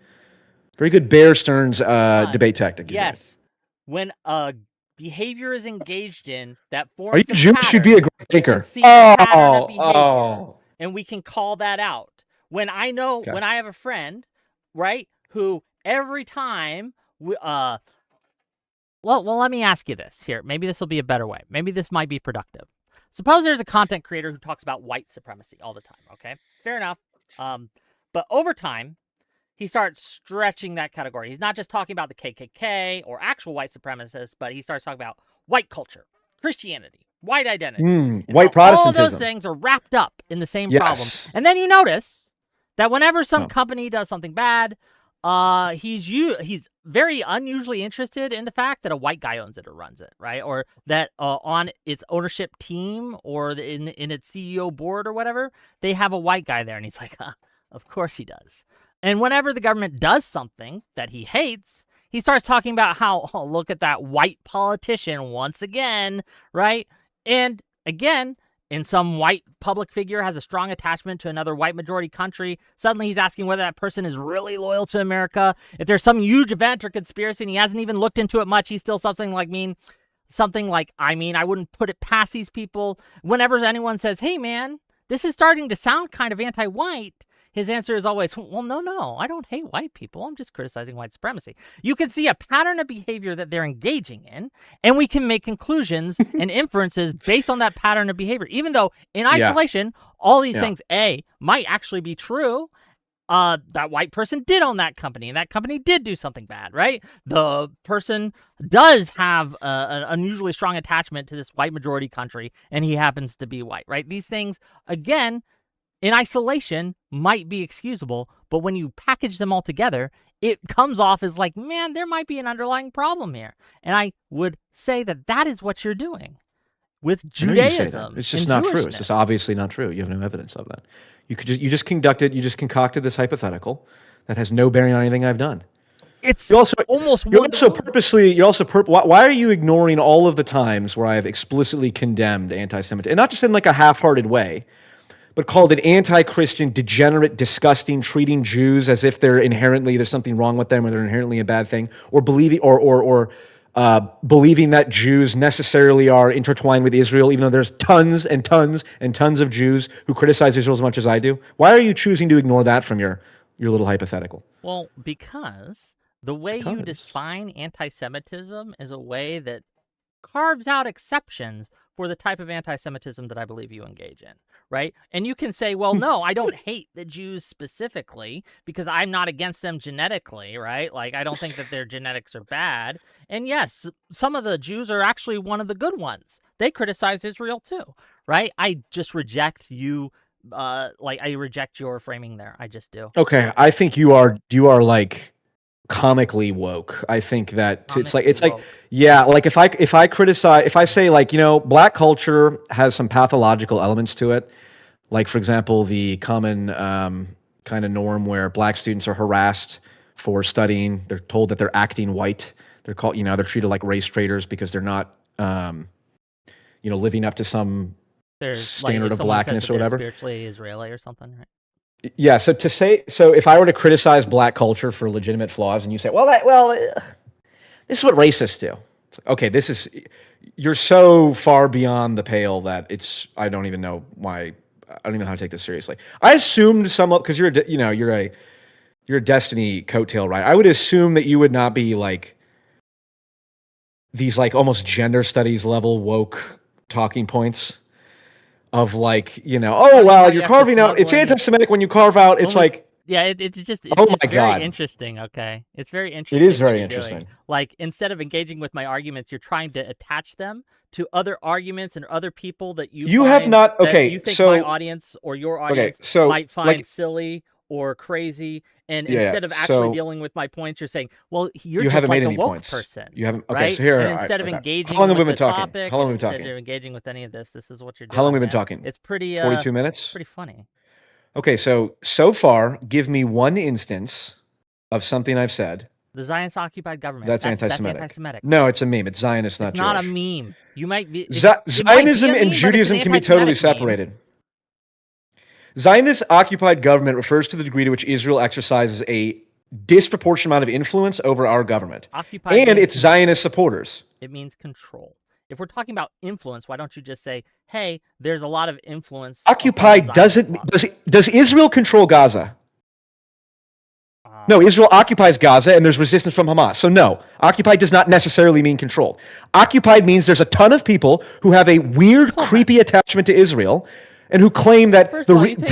Very good Bear Stearns debate tactic. Yes. When behavior is engaged in that forms Are you a Jewish? You'd be a pattern, great thinker. see the pattern of behavior, Oh. and we can call that out. When I know, Okay. when I have a friend, right, who every time well, let me ask you this here. Maybe this will be a better way. Maybe this might be productive. Suppose there's a content creator who talks about white supremacy all the time. Okay, fair enough. But over time, he starts stretching that category. He's not just talking about the KKK or actual white supremacists, but he starts talking about white culture, Christianity, white identity. And White how Protestantism. all those things are wrapped up in the same Yes. problem. And then you notice that whenever some No. company does something bad, he's very unusually interested in the fact that a white guy owns it or runs it, right? Or that on its ownership team or in its CEO board or whatever, they have a white guy there. And he's like, of course he does. And whenever the government does something that he hates, he starts talking about how, oh, look at that white politician once again, right? And again, and some white public figure has a strong attachment to another white majority country, suddenly he's asking whether that person is really loyal to America. If there's some huge event or conspiracy and he hasn't even looked into it much, he's still something like, I wouldn't put it past these people. Whenever anyone says, hey, man, this is starting to sound kind of anti-white, his answer is always, well, no, I don't hate white people. I'm just criticizing white supremacy. You can see a pattern of behavior that they're engaging in, and we can make conclusions and inferences based on that pattern of behavior. Even though in isolation, all these things, might actually be true. That white person did own that company, and that company did do something bad, right? The person does have an unusually strong attachment to this white majority country, and he happens to be white, right? These things, again, in isolation might be excusable, but when you package them all together, it comes off as like, man, there might be an underlying problem here. And I would say that that is what you're doing with Judaism. It's just not true. It's just obviously not true. You have no evidence of that. You just concocted this hypothetical that has no bearing on anything I've done. It's You're also almost why are you ignoring all of the times where I've explicitly condemned anti-Semitism, and not just in like a half-hearted way, but called it anti-Christian, degenerate, disgusting, treating Jews as if there's something wrong with them or they're inherently a bad thing, or believing believing that Jews necessarily are intertwined with Israel, even though there's tons and tons and tons of Jews who criticize Israel as much as I do. Why are you choosing to ignore that from your little hypothetical? Well, because the way you define anti-Semitism is a way that carves out exceptions for the type of anti-Semitism that I believe you engage in, right? And you can say, well, no, I don't hate the Jews specifically because I'm not against them genetically, right? Like, I don't think that their genetics are bad. And yes, some of the Jews are actually one of the good ones. They criticize Israel too, right? I just reject you, I reject your framing there. I just do. Okay, I think you are like comically woke. I think that it's like like if I say like, black culture has some pathological elements to it, like for example the common kind of norm where black students are harassed for studying. They're told that they're acting white. They're called, they're treated like race traitors because they're not living up to some standard of blackness or whatever. Spiritually Israeli or something, right? Yeah, so if I were to criticize black culture for legitimate flaws, and you say, this is what racists do. It's like, okay, you're so far beyond the pale that I don't even know why. I don't even know how to take this seriously. I assumed because you're a Destiny coattail, right? I would assume that you would not be like these like almost gender studies level woke talking points. Of like, you're carving out, it's anti-Semitic when you carve out, it's like... Yeah, it's just Oh just my very God. interesting. Okay, it's very It interesting. is very what you're doing. interesting. Like instead of engaging with my arguments, you're trying to attach them to other arguments and other people that you You find have not. that Okay, you think my so audience or your okay, audience so might find like silly or crazy. And yeah, instead of actually so dealing with my points, you're saying, "Well, you're you just haven't like made a any woke points. person." You haven't. Okay, Right? so here. And All right, instead of okay. How engaging long have we with been the talking? topic, How long and have we been instead talking? of engaging with any of this, this is what you're How long doing, have we been man. talking? It's pretty 42 minutes. pretty funny. Okay, so far, give me one instance of something I've said The Zionist occupied government. that's That's anti-Semitic. anti-Semitic. No, it's a meme. It's Zionist, not It's not a Jewish. meme. You might be. It might be Zionism a and meme, but it's an Judaism can be totally anti-Semitic meme. separated. Zionist occupied government refers to the degree to which Israel exercises a disproportionate amount of influence over our government Occupied and means its Zionist supporters. It means control. If we're talking about influence, why don't you just say, "Hey, there's a lot of influence." Occupied does Israel control Gaza? No, Israel occupies Gaza and there's resistance from Hamas. So no, occupied does not necessarily mean controlled. Occupied means there's a ton of people who have a weird, creepy attachment to Israel and who claim that First of all, you think-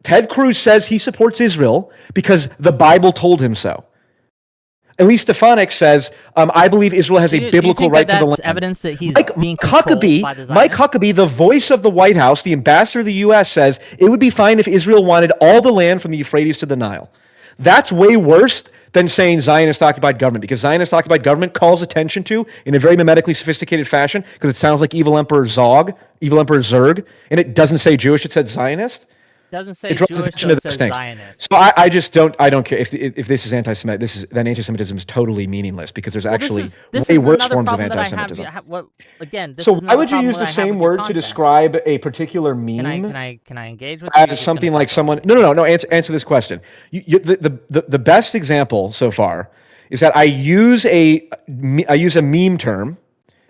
Ted Cruz says he supports Israel because the Bible told him so. Elise Stefanik says, I believe Israel has a biblical right to the land. That's evidence that he's being controlled by the Zionists? Mike Huckabee, the voice of the White House, the ambassador of the U.S., says it would be fine if Israel wanted all the land from the Euphrates to the Nile. That's way worse than saying Zionist-occupied government, because Zionist-occupied government calls attention to, in a very mimetically sophisticated fashion, because it sounds like Evil Emperor Zerg, and it doesn't say Jewish, it said Zionist. Doesn't say It draws Jewish, attention so to it those says things. Zionist. So I just don't care if this is anti-Semitic. Then anti-Semitism is totally meaningless because there's actually way worse forms of anti-Semitism. So why would you use the same word to describe a particular meme? Can I engage with as something like someone? No. Answer this question. The best example so far is that I use a meme term,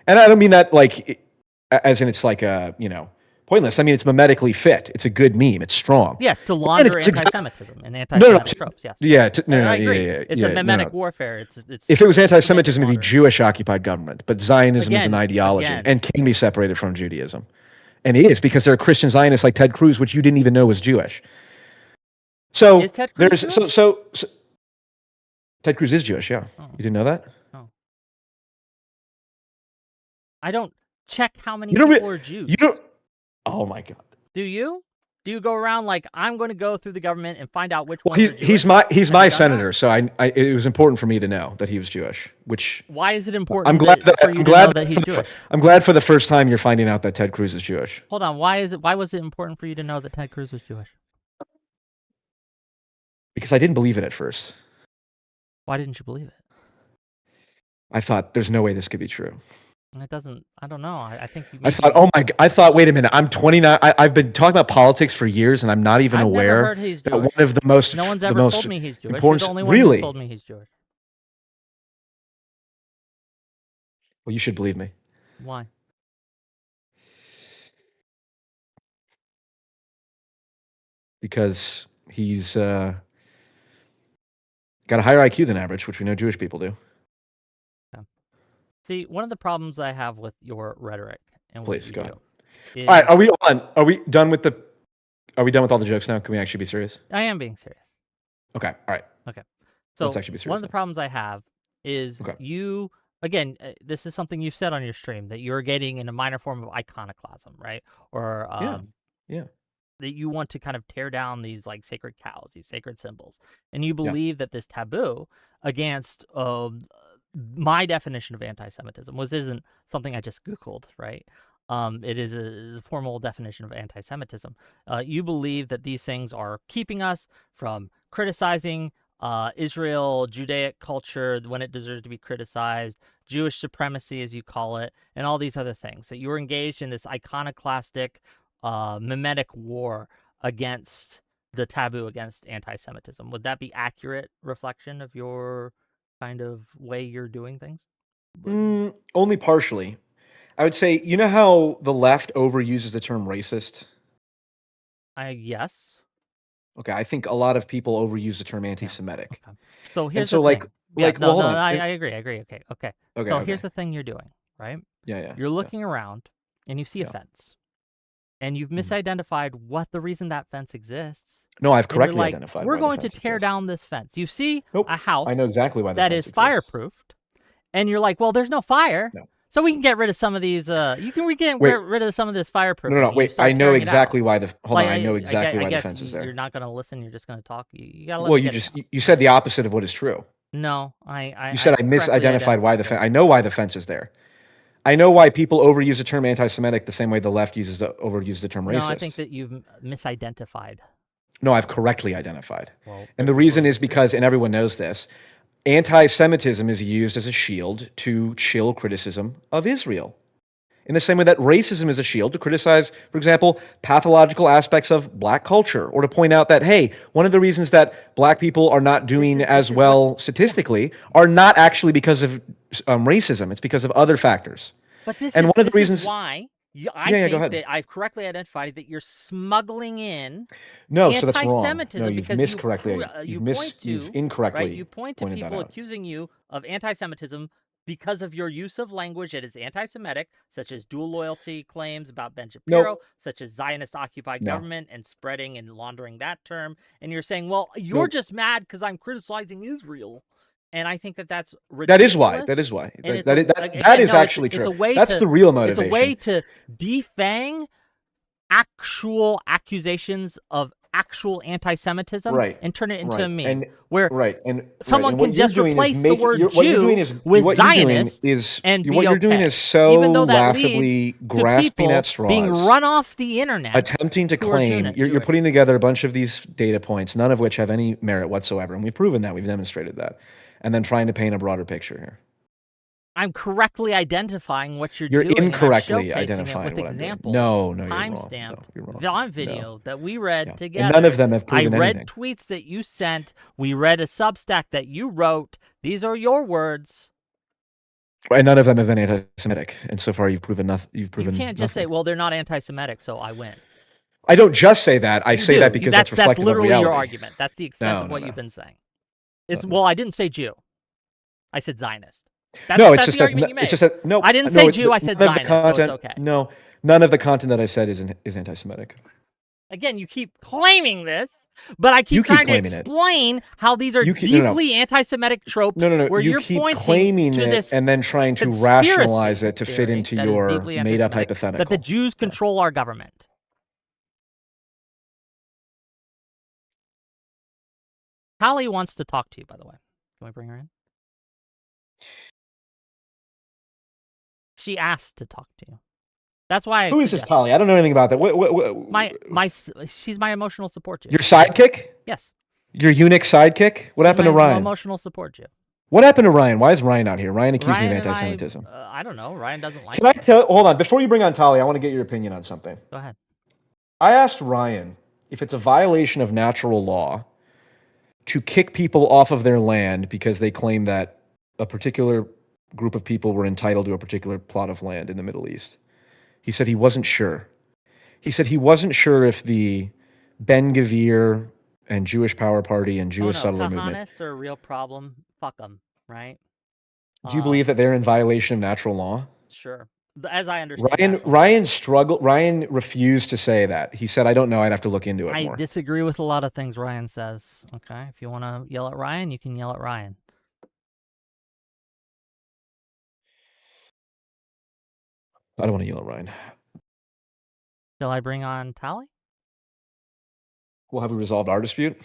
and I don't mean that like as in it's like a pointless. I mean, it's mimetically fit. It's a good meme. It's strong. Yes, to launder anti-Semitism and anti-Semitic tropes. Yes. Yeah. I agree. It's a mimetic warfare. It's. If it was anti-Semitism, it'd be Jewish-occupied government. But Zionism is an ideology again. and can be separated from Judaism, and it is because there are Christian Zionists like Ted Cruz, which you didn't even know was Jewish. So is Ted Cruz Jewish? So Ted Cruz is Jewish. Yeah, you didn't know that? Oh. I don't check how many people are Jews. You don't. Oh my God. Do you? Do you go around like, I'm going to go through the government and find out which ones are Jewish? He's my senator, so it was important for me to know that he was Jewish. Which why is it important? I'm glad that he's Jewish. I'm glad for the first time you're finding out that Ted Cruz is Jewish. Hold on, why was it important for you to know that Ted Cruz was Jewish? Because I didn't believe it at first. Why didn't you believe it? I thought there's no way this could be true. It doesn't. I don't know. I think. I thought. Wait a minute. I'm 29. I've been talking about politics for years, and I'm not even aware never heard he's Jewish. that one of the most. No one's ever told me he's Jewish. You're the only one who told me he's Jewish. Well, you should believe me. Why? Because he's got a higher IQ than average, which we know Jewish people do. See, one of the problems I have with your rhetoric and please go ahead. Is... All right, are we done with all the jokes now? Can we actually be serious? I am being serious. Okay, all right. Okay. So let's actually be serious. One of the problems I have is you again, this is something you've said on your stream that you're getting in a minor form of iconoclasm, right? Or yeah. That you want to kind of tear down these like sacred cows, these sacred symbols, and you believe that this taboo against my definition of anti-Semitism, which isn't something I just Googled, right? It is a formal definition of anti-Semitism. You believe that these things are keeping us from criticizing Israel, Judaic culture when it deserves to be criticized, Jewish supremacy, as you call it, and all these other things. That you're engaged in this iconoclastic, mimetic war against the taboo against anti-Semitism. Would that be accurate reflection of your kind of way you're doing things? Only partially. I would say, you know how the left overuses the term racist? Yes. Okay, I think a lot of people overuse the term anti-Semitic. Okay. So here's the thing. I agree. Okay. So here's the thing you're doing, right? Yeah. You're looking around and you see a fence. and you've misidentified what the reason that fence exists. No, I've And you're correctly like, identified. we're why the going to fence tear exists. down this fence. You see Nope. a house I know exactly why the that fence is exists. fireproofed, and you're like, well, there's no fire. No. So we can get rid of some of these. We can get rid of some of this fireproofing. No, Wait. I know exactly why the. Hold on, I know I exactly why the guess fence is there. You're not going to listen. You're just going to talk. You got to let Well, me get you said the opposite of what is true. No, You said I misidentified why the fence. I know why the fence is there. I know why people overuse the term anti-Semitic the same way the left overuse the term racist. No, I think that you've misidentified. No, I've correctly identified. Well, and the reason is because, and everyone knows this, anti-Semitism is used as a shield to chill criticism of Israel. In the same way that racism is a shield to criticize, for example, pathological aspects of black culture, or to point out that, hey, one of the reasons that black people are not doing as well statistically are not actually because of racism. It's because of other factors. But this and is, one of the this reasons is why I go think ahead. that I've correctly identified that you're smuggling in so that's wrong. anti-Semitism No, you've because you've incorrectly you point to people accusing you of anti-Semitism because of your use of language that is anti-Semitic, such as dual loyalty claims about Ben Shapiro, such as Zionist-occupied government and spreading and laundering that term. And you're saying, well, you're just mad because I'm criticizing Israel. And I think that that's ridiculous. That is why. And that is actually true. That's the real motivation. It's a way to defang actual accusations of actual anti-Semitism and turn it into a meme where someone can just replace the word Jew with Zionist and be what you're doing is so even though that laughably leads grasping to at straws, being run off the internet, attempting to claim you're putting together a bunch of these data points, none of which have any merit whatsoever, and we've proven that, we've demonstrated that, and then trying to paint a broader picture here. I'm correctly identifying what you're doing. You're incorrectly identifying with what examples, I'm doing. No, timestamped on video that we read together. And none of them have proven anything. I read anything. tweets that you sent. We read a Substack that you wrote. These are your words. And none of them have been anti-Semitic. And so far, you've proven nothing. You can't just say, "Well, they're not anti-Semitic, so I win." I don't just say that. I say that because that's reflective That's literally of reality. your argument. That's the extent of what you've been saying. Well, I didn't say Jew. I said Zionist. That's just the argument you made. It's just that I didn't say Jew. I said Zionist. So it's okay. No, none of the content that I said is anti-Semitic. Again, you keep claiming this, but I keep trying to explain how these are deeply anti-Semitic tropes. Where you keep claiming it and then trying to rationalize it to fit into your made-up hypothetical. That the Jews control our government. Holly wants to talk to you, by the way. Can we bring her in? She asked to talk to you. That's why. Who is this Tali? I don't know anything about that. She's my emotional support Jew. Your sidekick? Yes. Your eunuch sidekick? What happened to Ryan? Emotional support Jew. What happened to Ryan? Why is Ryan out here? Ryan accused me of anti-Semitism. I don't know. Ryan doesn't like. Can I tell? Hold on. Before you bring on Tali, I want to get your opinion on something. Go ahead. I asked Ryan if it's a violation of natural law to kick people off of their land because they claim that a particular group of people were entitled to a particular plot of land in the Middle East. He said he wasn't sure. He said he wasn't sure if the Ben Gvir and Jewish Power Party and Jewish settler movement are a real problem. Fuck them, right? Do you believe that they're in violation of natural law? Sure. As I understand, Ryan refused to say that. He said, "I don't know. I'd have to look into it more." I disagree with a lot of things Ryan says. Okay, if you want to yell at Ryan, you can yell at Ryan. I don't want to yell at Ryan. Shall I bring on Tali? Well, have we resolved our dispute?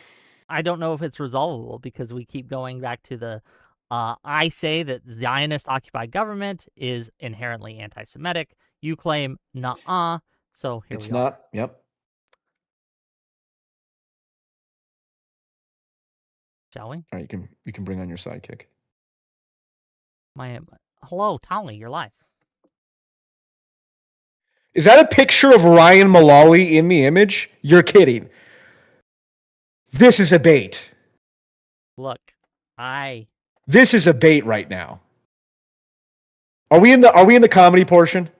I don't know if it's resolvable because we keep going back to the. I say that Zionist-occupied government is inherently anti-Semitic. You claim, nuh-uh. So here we go. It's not. Yep. Shall we? All right, you can bring on your sidekick. Hello, Tali, you're live. Is that a picture of Ryan Mullally in the image? You're kidding. This is a bait. Look, This is a bait right now. Are we in the comedy portion?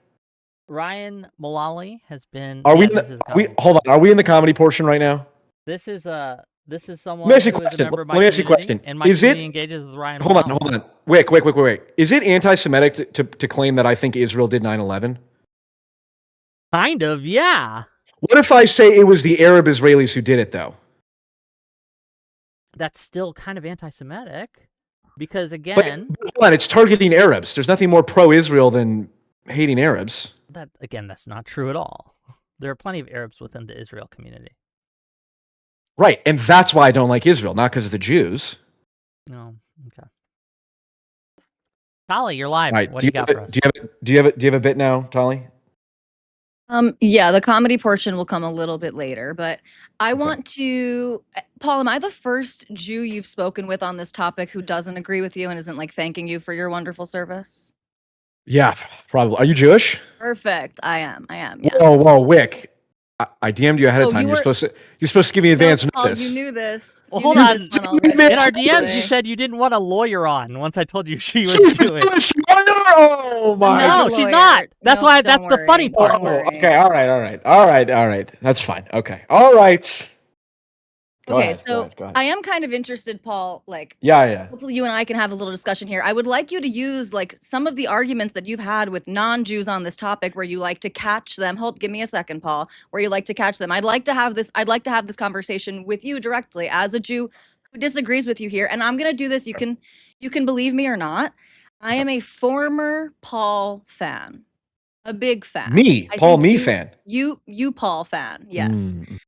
Ryan Mullally has been. Hold on. Are we in the comedy portion right now? This is someone. Let me ask you a question. And my community engages with Ryan. Hold on. Wait. Is it anti-Semitic to claim that I think Israel did 9/11? Kind of, yeah. What if I say it was the Arab Israelis who did it, though? That's still kind of anti-Semitic. Because, But again... hold on, it's targeting Arabs. There's nothing more pro-Israel than hating Arabs. That's not true at all. There are plenty of Arabs within the Israel community. Right, and that's why I don't like Israel, not because of the Jews. No, okay. Tali, you're live. Right. What do you got for us? Do you have a bit now, Tali? Yeah, the comedy portion will come a little bit later, but I want to, Paul, am I the first Jew you've spoken with on this topic who doesn't agree with you and isn't like thanking you for your wonderful service? Yeah, probably. Are you Jewish? Perfect. I am. Yes. Whoa, Whick. I DM'd you ahead of Oh, time. you You're supposed to give me advance No, Paul, notice. you knew this. Well, You hold knew on. this one already. In our DMs, you Actually. said you didn't want a lawyer on once I told you she was She's Jewish. Jewish. Oh my No, No, God. she's not. That's No, why. don't That's the funny worry. part. Don't worry. Okay. All right. That's fine. Okay. All right. Go Okay, ahead, so go ahead. I am kind of interested, Paul, like Yeah. hopefully you and I can have a little discussion here. I would like you to use like some of the arguments that you've had with non-Jews on this topic where you like to catch them. Give me a second, Paul, where you like to catch them. I'd like to have this conversation with you directly as a Jew who disagrees with you here. And I'm going to do this. You can believe me or not. I am a former Paul fan. A big fan. Me, Paul, fan. You Paul fan. Yes. Mm.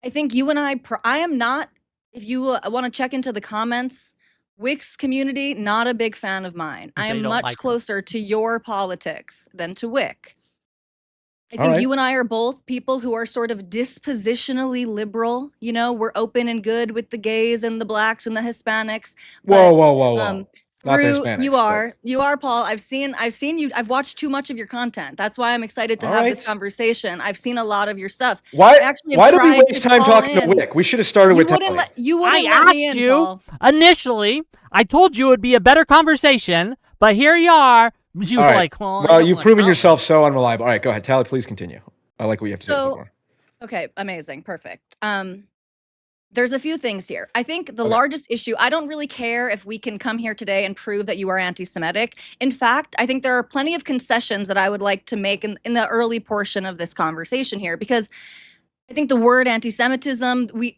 I think you and I am not, if you want to check into the comments, Wick's community, not a big fan of mine. I am much closer to your politics than to Wick. I think you and I are both people who are sort of dispositionally liberal. You know, we're open and good with the gays and the blacks and the Hispanics. Whoa. Not the Hispanics. You are, Paul. I've seen you. I've watched too much of your content. That's why I'm excited to have this conversation. I've seen a lot of your stuff. Why did we waste time talking to Wick? We should have started with Tali. I asked you initially. I told you it would be a better conversation, but here you are. You were like, well, you've proven yourself so unreliable. All right, go ahead, Tali. Please continue. I like what you have to say so far. Okay, amazing, perfect. There's a few things here. I think the largest issue, I don't really care if we can come here today and prove that you are anti-Semitic. In fact, I think there are plenty of concessions that I would like to make in the early portion of this conversation here, because I think the word anti-Semitism, you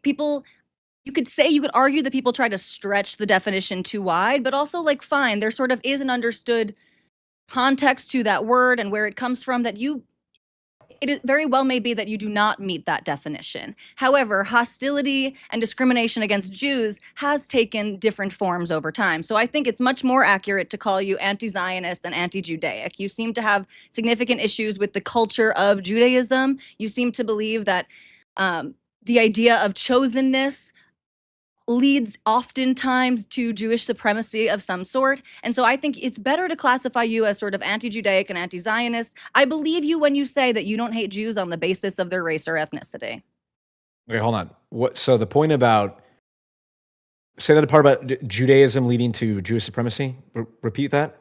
could argue that people try to stretch the definition too wide, but also like, fine, there sort of is an understood context to that word and where it comes from it very well may be that you do not meet that definition. However, hostility and discrimination against Jews has taken different forms over time. So I think it's much more accurate to call you anti-Zionist and anti-Judaic. You seem to have significant issues with the culture of Judaism. You seem to believe that the idea of chosenness leads oftentimes to Jewish supremacy of some sort. And so I think it's better to classify you as sort of anti-Judaic and anti-Zionist. I believe you when you say that you don't hate Jews on the basis of their race or ethnicity. Okay, hold on. So the point about, say that part about Judaism leading to Jewish supremacy? Repeat that.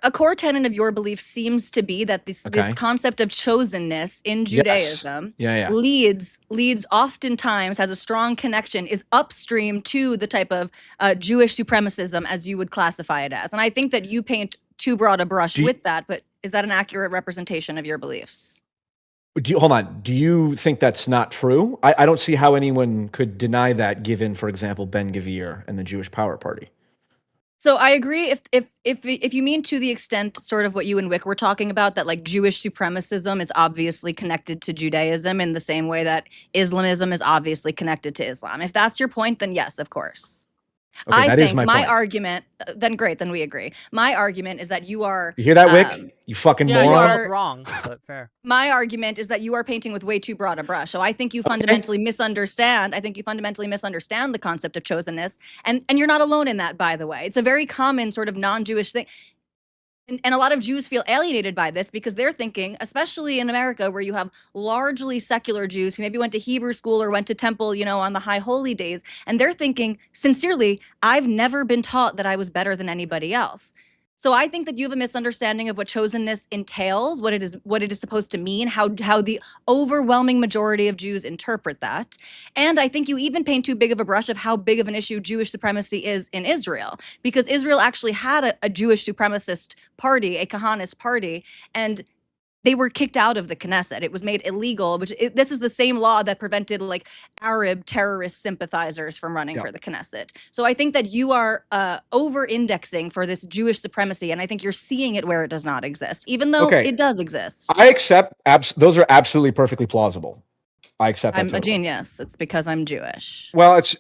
A core tenet of your belief seems to be that this concept of chosenness in Judaism leads oftentimes, has a strong connection, is upstream to the type of Jewish supremacism as you would classify it as. And I think that you paint too broad a brush with that, but is that an accurate representation of your beliefs? Hold on. Do you think that's not true? I don't see how anyone could deny that, given, for example, Ben-Gvir and the Jewish Power Party. So I agree if you mean to the extent sort of what you and Wick were talking about, that like Jewish supremacism is obviously connected to Judaism in the same way that Islamism is obviously connected to Islam. If that's your point, then yes, of course. Okay, I think my point. Argument, then great, then we agree. My argument is that you are... You hear that, Wick? You fucking moron. You are wrong, but fair. My argument is that you are painting with way too broad a brush. So I think you fundamentally misunderstand. I think you fundamentally misunderstand the concept of chosenness. And you're not alone in that, by the way. It's a very common sort of non-Jewish thing. And a lot of Jews feel alienated by this because they're thinking, especially in America, where you have largely secular Jews who maybe went to Hebrew school or went to temple, you know, on the high holy days. And they're thinking, sincerely, I've never been taught that I was better than anybody else. So I think that you have a misunderstanding of what chosenness entails, what it is supposed to mean, how the overwhelming majority of Jews interpret that. And I think you even paint too big of a brush of how big of an issue Jewish supremacy is in Israel, because Israel actually had a Jewish supremacist party, a Kahanist party, and they were kicked out of the Knesset. It was made illegal, this is the same law that prevented like Arab terrorist sympathizers from running Yeah. for the Knesset. So I think that you are over-indexing for this Jewish supremacy, and I think you're seeing it where it does not exist, even though Okay. it does exist. I accept. Those are absolutely perfectly plausible. I accept that I'm a totally. genius. It's because I'm Jewish. Well, it's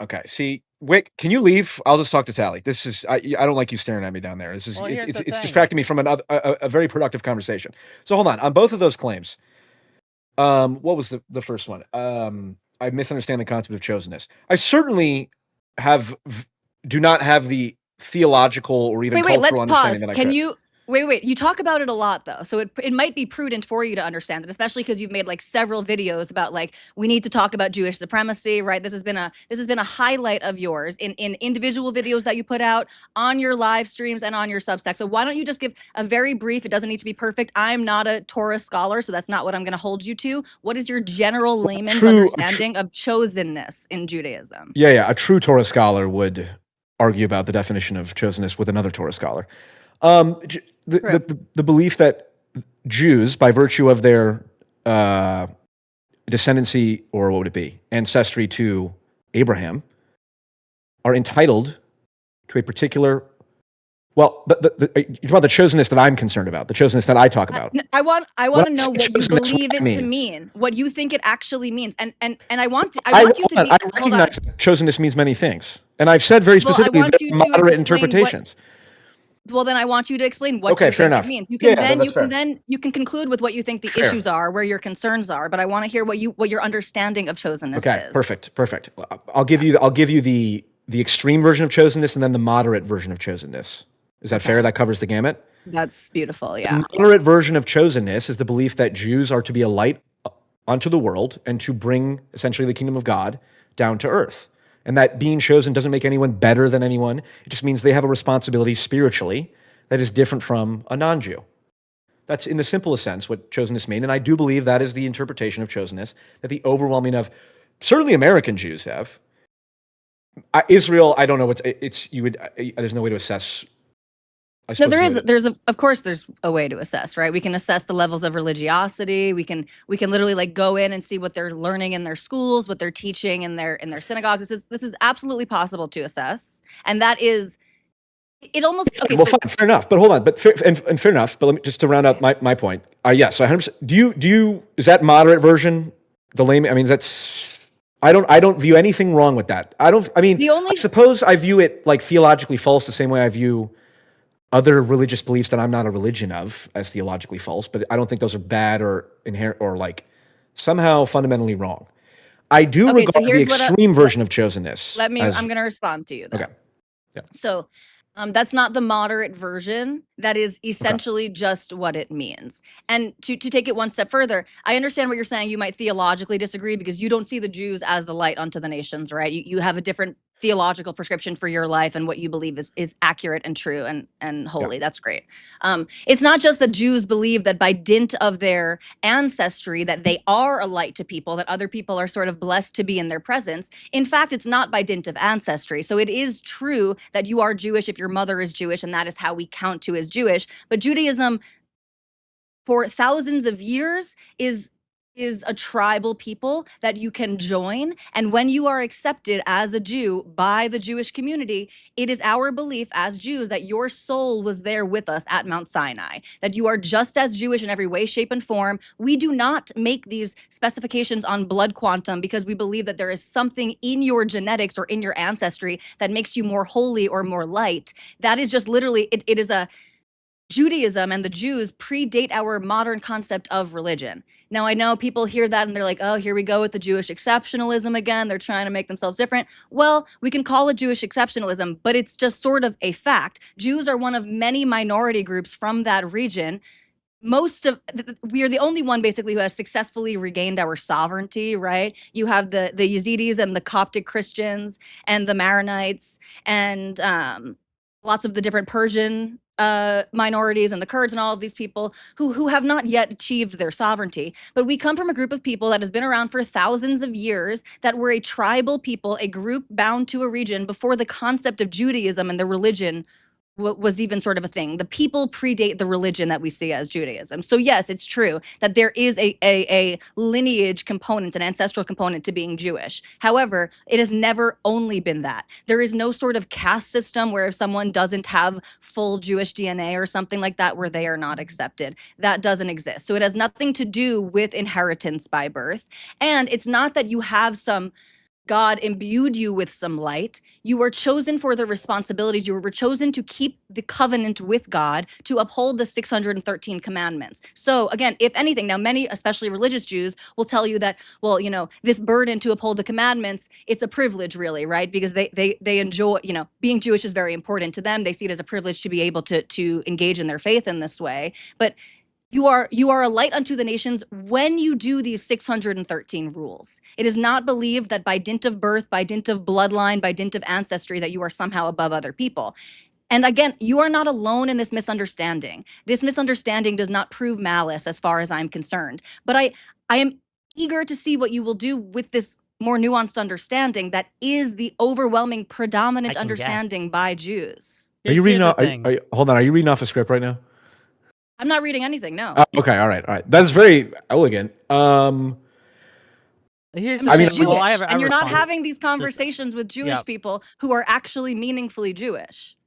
okay. See, Whick, can you leave? I'll just talk to Tally. This is I don't like you staring at me down there. This is Well, here's the it's thing. distracting me from a very productive conversation. So hold on both of those claims. What was the first one? I misunderstand the concept of chosenness. I certainly do not have the theological or even Wait, cultural let's pause. understanding that I Can could. you wait? You talk about it a lot though, so it might be prudent for you to understand it, especially because you've made like several videos about like we need to talk about Jewish supremacy, right? This has been a highlight of yours in individual videos that you put out on your live streams and on your Substack. So why don't you just give a very brief? It doesn't need to be perfect. I'm not a Torah scholar, so that's not what I'm going to hold you to. What is your general layman's understanding of chosenness in Judaism? Yeah. A true Torah scholar would argue about the definition of chosenness with another Torah scholar. The belief that Jews, by virtue of their descendancy, or what would it be, ancestry to Abraham, are entitled to a particular. Well, you're talking about the chosenness that I'm concerned about, the chosenness that I talk about. I want to know what you believe it to mean. mean, what you think it actually means, and I want you to be. I recognize that chosenness means many things, and I've said very specifically that moderate interpretations. Well, then I want you to explain what you think it means. You can conclude with what you think the issues are, where your concerns are. But I want to hear what your understanding of chosenness is. Okay, perfect. I'll give you the extreme version of chosenness and then the moderate version of chosenness. Is that fair? That covers the gamut. That's beautiful. Yeah. The moderate version of chosenness is the belief that Jews are to be a light unto the world and to bring essentially the kingdom of God down to earth. And that being chosen doesn't make anyone better than anyone. It just means they have a responsibility spiritually that is different from a non-Jew. That's in the simplest sense what chosenness means. And I do believe that is the interpretation of chosenness that the overwhelming of certainly American Jews have. Israel, I don't know there's no way to assess. No, of course there's a way to assess, right? We can assess the levels of religiosity. We can literally like go in and see what they're learning in their schools, what they're teaching in their synagogues. This is absolutely possible to assess, and that is it. Almost okay. Well, fine, fair enough. But hold on. But fair enough. But let me just to round out my point. Yes, 100%. Do you is that moderate version the layman? I mean, I don't view anything wrong with that. I suppose I view it like theologically false the same way I view other religious beliefs that I'm not a religion of as theologically false, but I don't think those are bad or inherent or like somehow fundamentally wrong. I do regard the extreme version of chosenness. I'm going to respond to you then. Okay. Yeah. So that's not the moderate version. That is essentially just what it means. And to take it one step further, I understand what you're saying. You might theologically disagree because you don't see the Jews as the light unto the nations, right? You have a different theological prescription for your life and what you believe is accurate and true and holy. Yeah. That's great. It's not just that Jews believe that by dint of their ancestry that they are a light to people, that other people are sort of blessed to be in their presence. In fact, it's not by dint of ancestry. So it is true that you are Jewish if your mother is Jewish, and that is how we count you as Jewish. But Judaism for thousands of years is a tribal people that you can join. And when you are accepted as a Jew by the Jewish community, it is our belief as Jews that your soul was there with us at Mount Sinai, that you are just as Jewish in every way, shape, and form. We do not make these specifications on blood quantum because we believe that there is something in your genetics or in your ancestry that makes you more holy or more light. That is just literally, it is a Judaism and the Jews predate our modern concept of religion. Now, I know people hear that and they're like, oh, here we go with the Jewish exceptionalism again. They're trying to make themselves different. Well, we can call it Jewish exceptionalism, but it's just sort of a fact. Jews are one of many minority groups from that region. We are the only one basically who has successfully regained our sovereignty, right? You have the Yazidis and the Coptic Christians and the Maronites and lots of the different Persian minorities and the Kurds and all of these people who have not yet achieved their sovereignty. But we come from a group of people that has been around for thousands of years, that were a tribal people, a group bound to a region before the concept of Judaism and the religion was even sort of a thing. The people predate the religion that we see as Judaism. So yes, it's true that there is a lineage component, an ancestral component to being Jewish. However, it has never only been that. There is no sort of caste system where if someone doesn't have full Jewish DNA or something like that, where they are not accepted. That doesn't exist. So it has nothing to do with inheritance by birth. And it's not that you have some God imbued you with some light. You were chosen for the responsibilities. You were chosen to keep the covenant with God, to uphold the 613 commandments. So again, if anything, now many, especially religious Jews, will tell you that, well, this burden to uphold the commandments, it's a privilege really, right? Because they enjoy, being Jewish is very important to them. They see it as a privilege to be able to engage in their faith in this way. But you are a light unto the nations when you do these 613 rules. It is not believed that by dint of birth, by dint of bloodline, by dint of ancestry, that you are somehow above other people. And again, you are not alone in this misunderstanding. This misunderstanding does not prove malice as far as I'm concerned. But I am eager to see what you will do with this more nuanced understanding that is the overwhelming predominant understanding by Jews. Are you reading off? Hold on. Are you reading off a script right now? I'm not reading anything, no. Okay, all right. That's very elegant. Here's Jewish, I and you're not having these conversations with Jewish people who are actually meaningfully Jewish.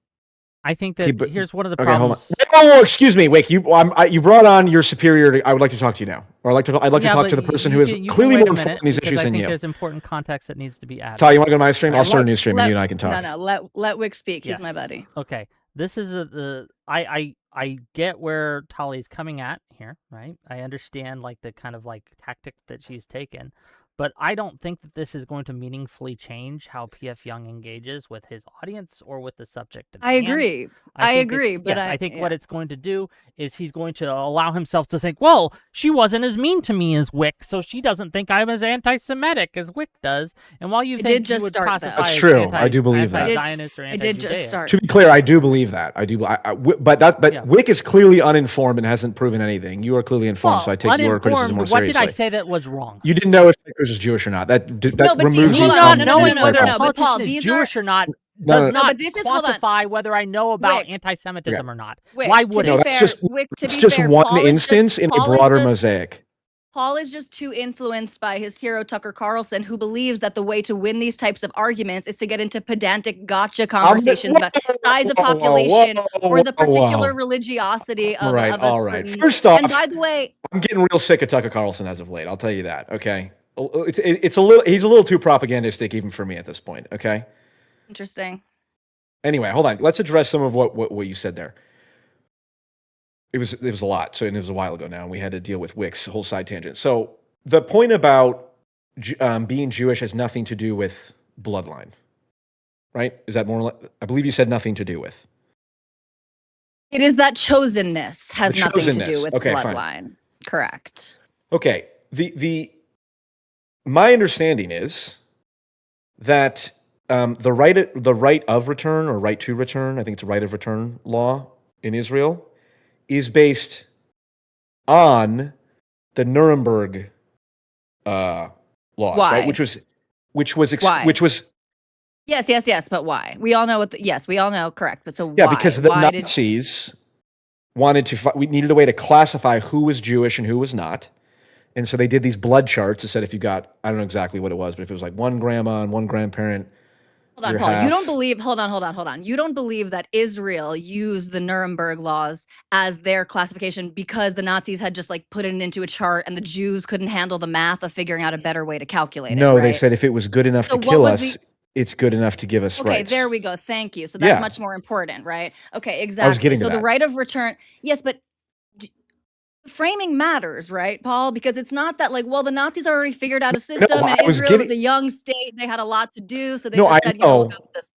I think that here's one of the problems. Hold on. Oh, excuse me, Whick. You brought on your superior. I would like to talk to you now, or I'd like to talk to the person who is clearly more informed on these issues than you. I think there's important context that needs to be added. Ty, you want to go to my stream? I'll start a new stream, and you and I can talk. No, let Whick speak. He's my buddy. Okay, this is I get where Tali's coming at here, right? I understand the kind of tactic that she's taken, but I don't think that this is going to meaningfully change how PFJung engages with his audience or with the subject. I agree. I agree, but I think what it's going to do is he's going to allow himself to think, well, she wasn't as mean to me as Whick, so she doesn't think I'm as anti-Semitic as Whick does. And while you think you would classify that's true, I do believe that. Zionist or it did just start. To be clear, I do believe that. I do, but Whick is clearly uninformed and hasn't proven anything. You are clearly informed, so I take your criticism more seriously. What did I say that was wrong? You didn't know if Whick was Jewish or not. That removes you from knowing whether a Paul, politician is Jewish or not. Does not but this is, quantify whether I know about anti-Semitism or not. Whick, Why would it? It's just one instance in a broader mosaic. Paul is just too influenced by his hero Tucker Carlson, who believes that the way to win these types of arguments is to get into pedantic gotcha conversations about size of population or the particular religiosity of a certain. First off, and by the way, I'm getting real sick of Tucker Carlson as of late. I'll tell you that. Okay, he's a little too propagandistic even for me at this point. Okay. Interesting. Anyway, hold on. Let's address some of what you said there. It was a lot. So, and it was a while ago now, and we had to deal with Whick's whole side tangent. So the point about being Jewish has nothing to do with bloodline, right? Is that more? I believe you said nothing to do with. It is that chosenness has nothing to do with bloodline. Fine. Correct. Okay. My understanding is that the right of return or right to return, I think it's a right of return law in Israel, is based on the Nuremberg laws, right? Which was yes, but why? We all know we all know, correct. But so yeah, because the Nazis we needed a way to classify who was Jewish and who was not. And so they did these blood charts that said if you got, I don't know exactly what it was, but if it was like one grandma and one grandparent. Hold on, Paul. You don't believe, hold on. You don't believe that Israel used the Nuremberg laws as their classification because the Nazis had just put it into a chart and the Jews couldn't handle the math of figuring out a better way to calculate it, No, right? They said if it was good enough to kill us, it's good enough to give us rights. Okay, there we go. Thank you. So that's much more important, right? Okay, exactly. I was getting to that. The right of return, yes, but framing matters, right, Paul? Because it's not that the Nazis already figured out a system and Israel was a young state. They had a lot to do. So they just said, look up this.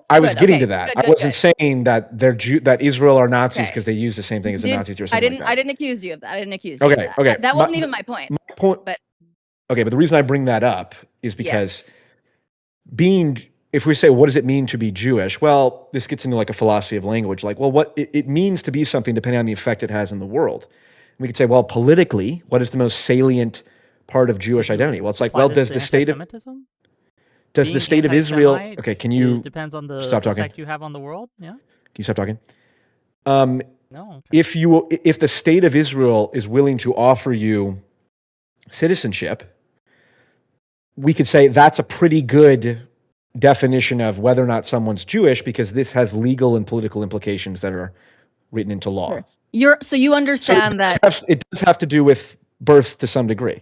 I was getting to that. I wasn't saying that that Israel are Nazis because they use the same thing as the Nazis or something I didn't accuse you of that. I didn't accuse you of that. Okay. That wasn't even my point. But the reason I bring that up is because if we say, what does it mean to be Jewish? Well, this gets into a philosophy of language. What it means to be something depending on the effect it has in the world. And we could say, well, politically, what is the most salient part of Jewish identity? Well, it's does the state of... Does Being the state of Israel? anti-Semite, Okay, can it you depends on the stop talking? effect you have on the world. Yeah. Can you stop talking? No. Okay. If the state of Israel is willing to offer you citizenship, we could say that's a pretty good definition of whether or not someone's Jewish, because this has legal and political implications that are written into law. Sure. So you So understand that. it does have to do with birth to some degree.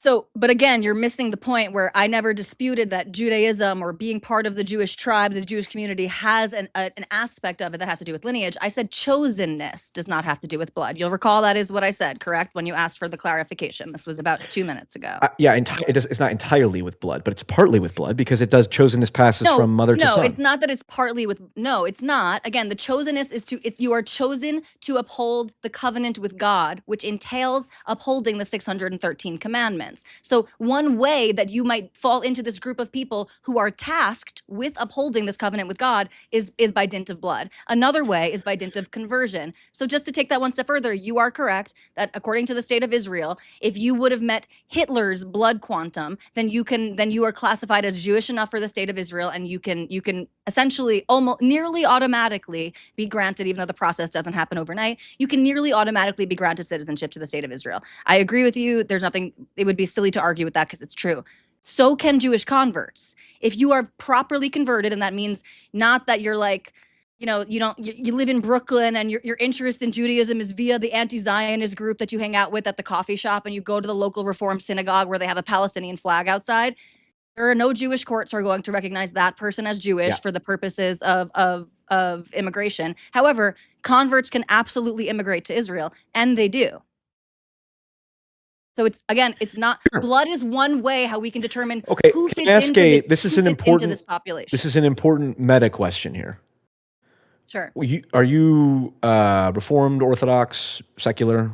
So, but again, you're missing the point where I never disputed that Judaism or being part of the Jewish tribe, the Jewish community has an aspect of it that has to do with lineage. I said chosenness does not have to do with blood. You'll recall that is what I said, correct? When you asked for the clarification. This was about 2 minutes ago. Yeah, it's not entirely with blood, but it's partly with blood, because it does chosenness passes from mother to son. No, it's not that it's partly with, no, it's not. Again, the chosenness is if you are chosen to uphold the covenant with God, which entails upholding the 613 commandments. So one way that you might fall into this group of people who are tasked with upholding this covenant with God is by dint of blood. Another way is by dint of conversion. So just to take that one step further, you are correct that according to the state of Israel, if you would have met Hitler's blood quantum, then you are classified as Jewish enough for the state of Israel, and you can essentially almost nearly automatically be granted, even though the process doesn't happen overnight, you can nearly automatically be granted citizenship to the state of Israel. I agree with you. There's nothing, it would be silly to argue with that because it's true. So can Jewish converts. If you are properly converted, and that means not that you're like, you live in Brooklyn and your interest in Judaism is via the anti-Zionist group that you hang out with at the coffee shop, and you go to the local Reform synagogue where they have a Palestinian flag outside. There are no Jewish courts are going to recognize that person as Jewish for the purposes of immigration. However, converts can absolutely immigrate to Israel, and they do. So it's not blood is one way how we can determine who fits into this population. This is an important meta question here. Sure. Are you Reformed, Orthodox, secular?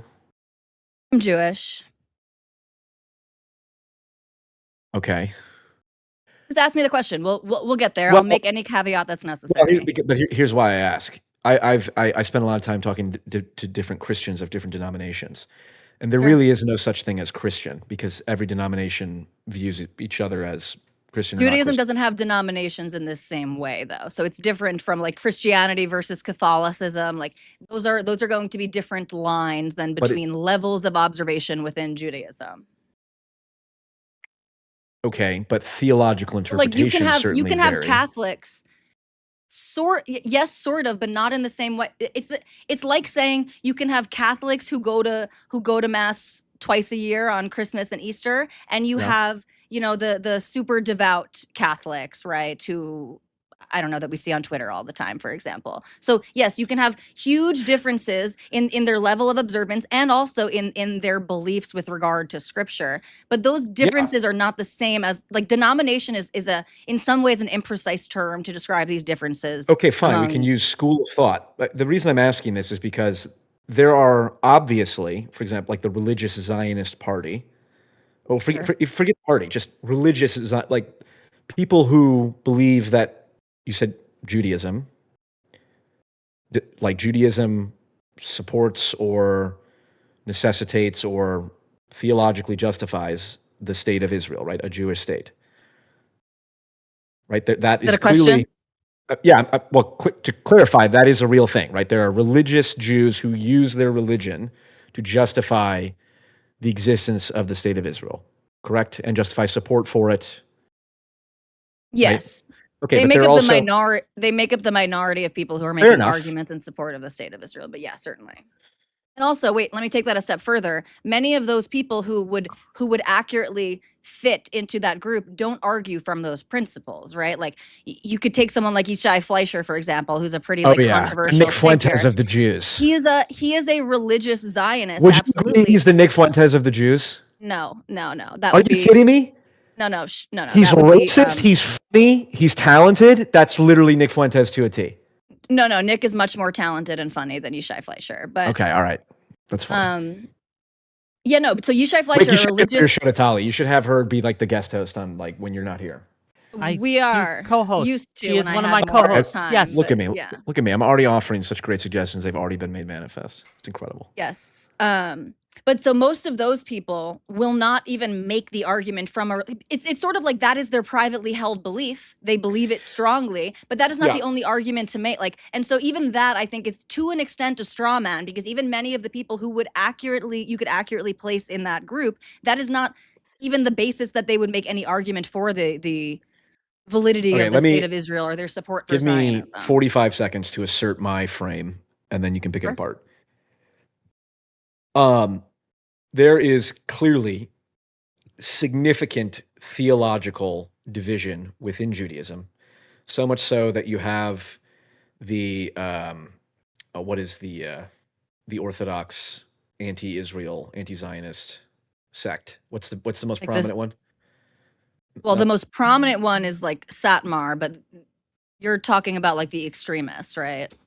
I'm Jewish. Okay. Just ask me the question. We'll get there. I'll make any caveat that's necessary. But here's why I ask. I spent a lot of time talking to different Christians of different denominations, and there really is no such thing as Christian, because every denomination views each other as Christian. Judaism doesn't have denominations in this same way, though. So it's different from like Christianity versus Catholicism. Like those are going to be different lines than between levels of observation within Judaism. Okay, but theological interpretation you can have vary. Catholics, yes, sort of, but not in the same way. It's like saying you can have Catholics who go to mass twice a year on Christmas and Easter, and you have the super devout Catholics, right? Who I don't know, that we see on Twitter all the time, for example. So yes, you can have huge differences in their level of observance and also in their beliefs with regard to scripture. But those differences are not the same as, like, denomination is in some ways an imprecise term to describe these differences. Okay, fine. We can use school of thought. But the reason I'm asking this is because there are obviously, for example, like the religious Zionist party. Oh, forget party, just religious, like people who believe that, you said Judaism, like Judaism supports or necessitates or theologically justifies the state of Israel, right? A Jewish state, right? That is a question? Clearly, well, to clarify, that is a real thing, right? There are religious Jews who use their religion to justify the existence of the state of Israel, correct? And justify support for it. Yes. Right? Okay, they make up the minority. They make up the minority of people who are making arguments in support of the state of Israel. But yeah, certainly. And also, wait, let me take that a step further. Many of those people who would accurately fit into that group don't argue from those principles, right? Like you could take someone like Yishai Fleischer, for example, who's a pretty controversial Nick Fuentes figure. of the Jews. He is a religious Zionist. Would absolutely. you agree he's the Nick Fuentes of the Jews? No. Are you kidding me? No. He's racist. He's funny. He's talented. That's literally Nick Fuentes to a T. No. Nick is much more talented and funny than Yishai Fleischer. But okay, all right, that's fine. Yeah, no. So Yishai Fleischer, you should have her be like the guest host on, like, when you're not here. We are co-host. Used to. She is one of my co-hosts. Yes. Look at me. Yeah. Look at me. I'm already offering such great suggestions. They've already been made manifest. It's incredible. Yes. But so most of those people will not even make the argument from a it's sort of like that is their privately held belief. They believe it strongly, but that is not Yeah. the only argument to make. Like, and so even that I think is to an extent a straw man, because even many of the people who would you could accurately place in that group, that is not even the basis that they would make any argument for the validity Okay, of the let state me of Israel or their support for give me Zionism. 45 seconds to assert my frame, and then you can pick it Sure. apart. There is clearly significant theological division within Judaism, so much so that you have the what is the Orthodox anti-Israel, anti-Zionist sect? What's the most Like this, prominent one? well, No. the most prominent one is like Satmar, but you're talking about like the extremists, right? I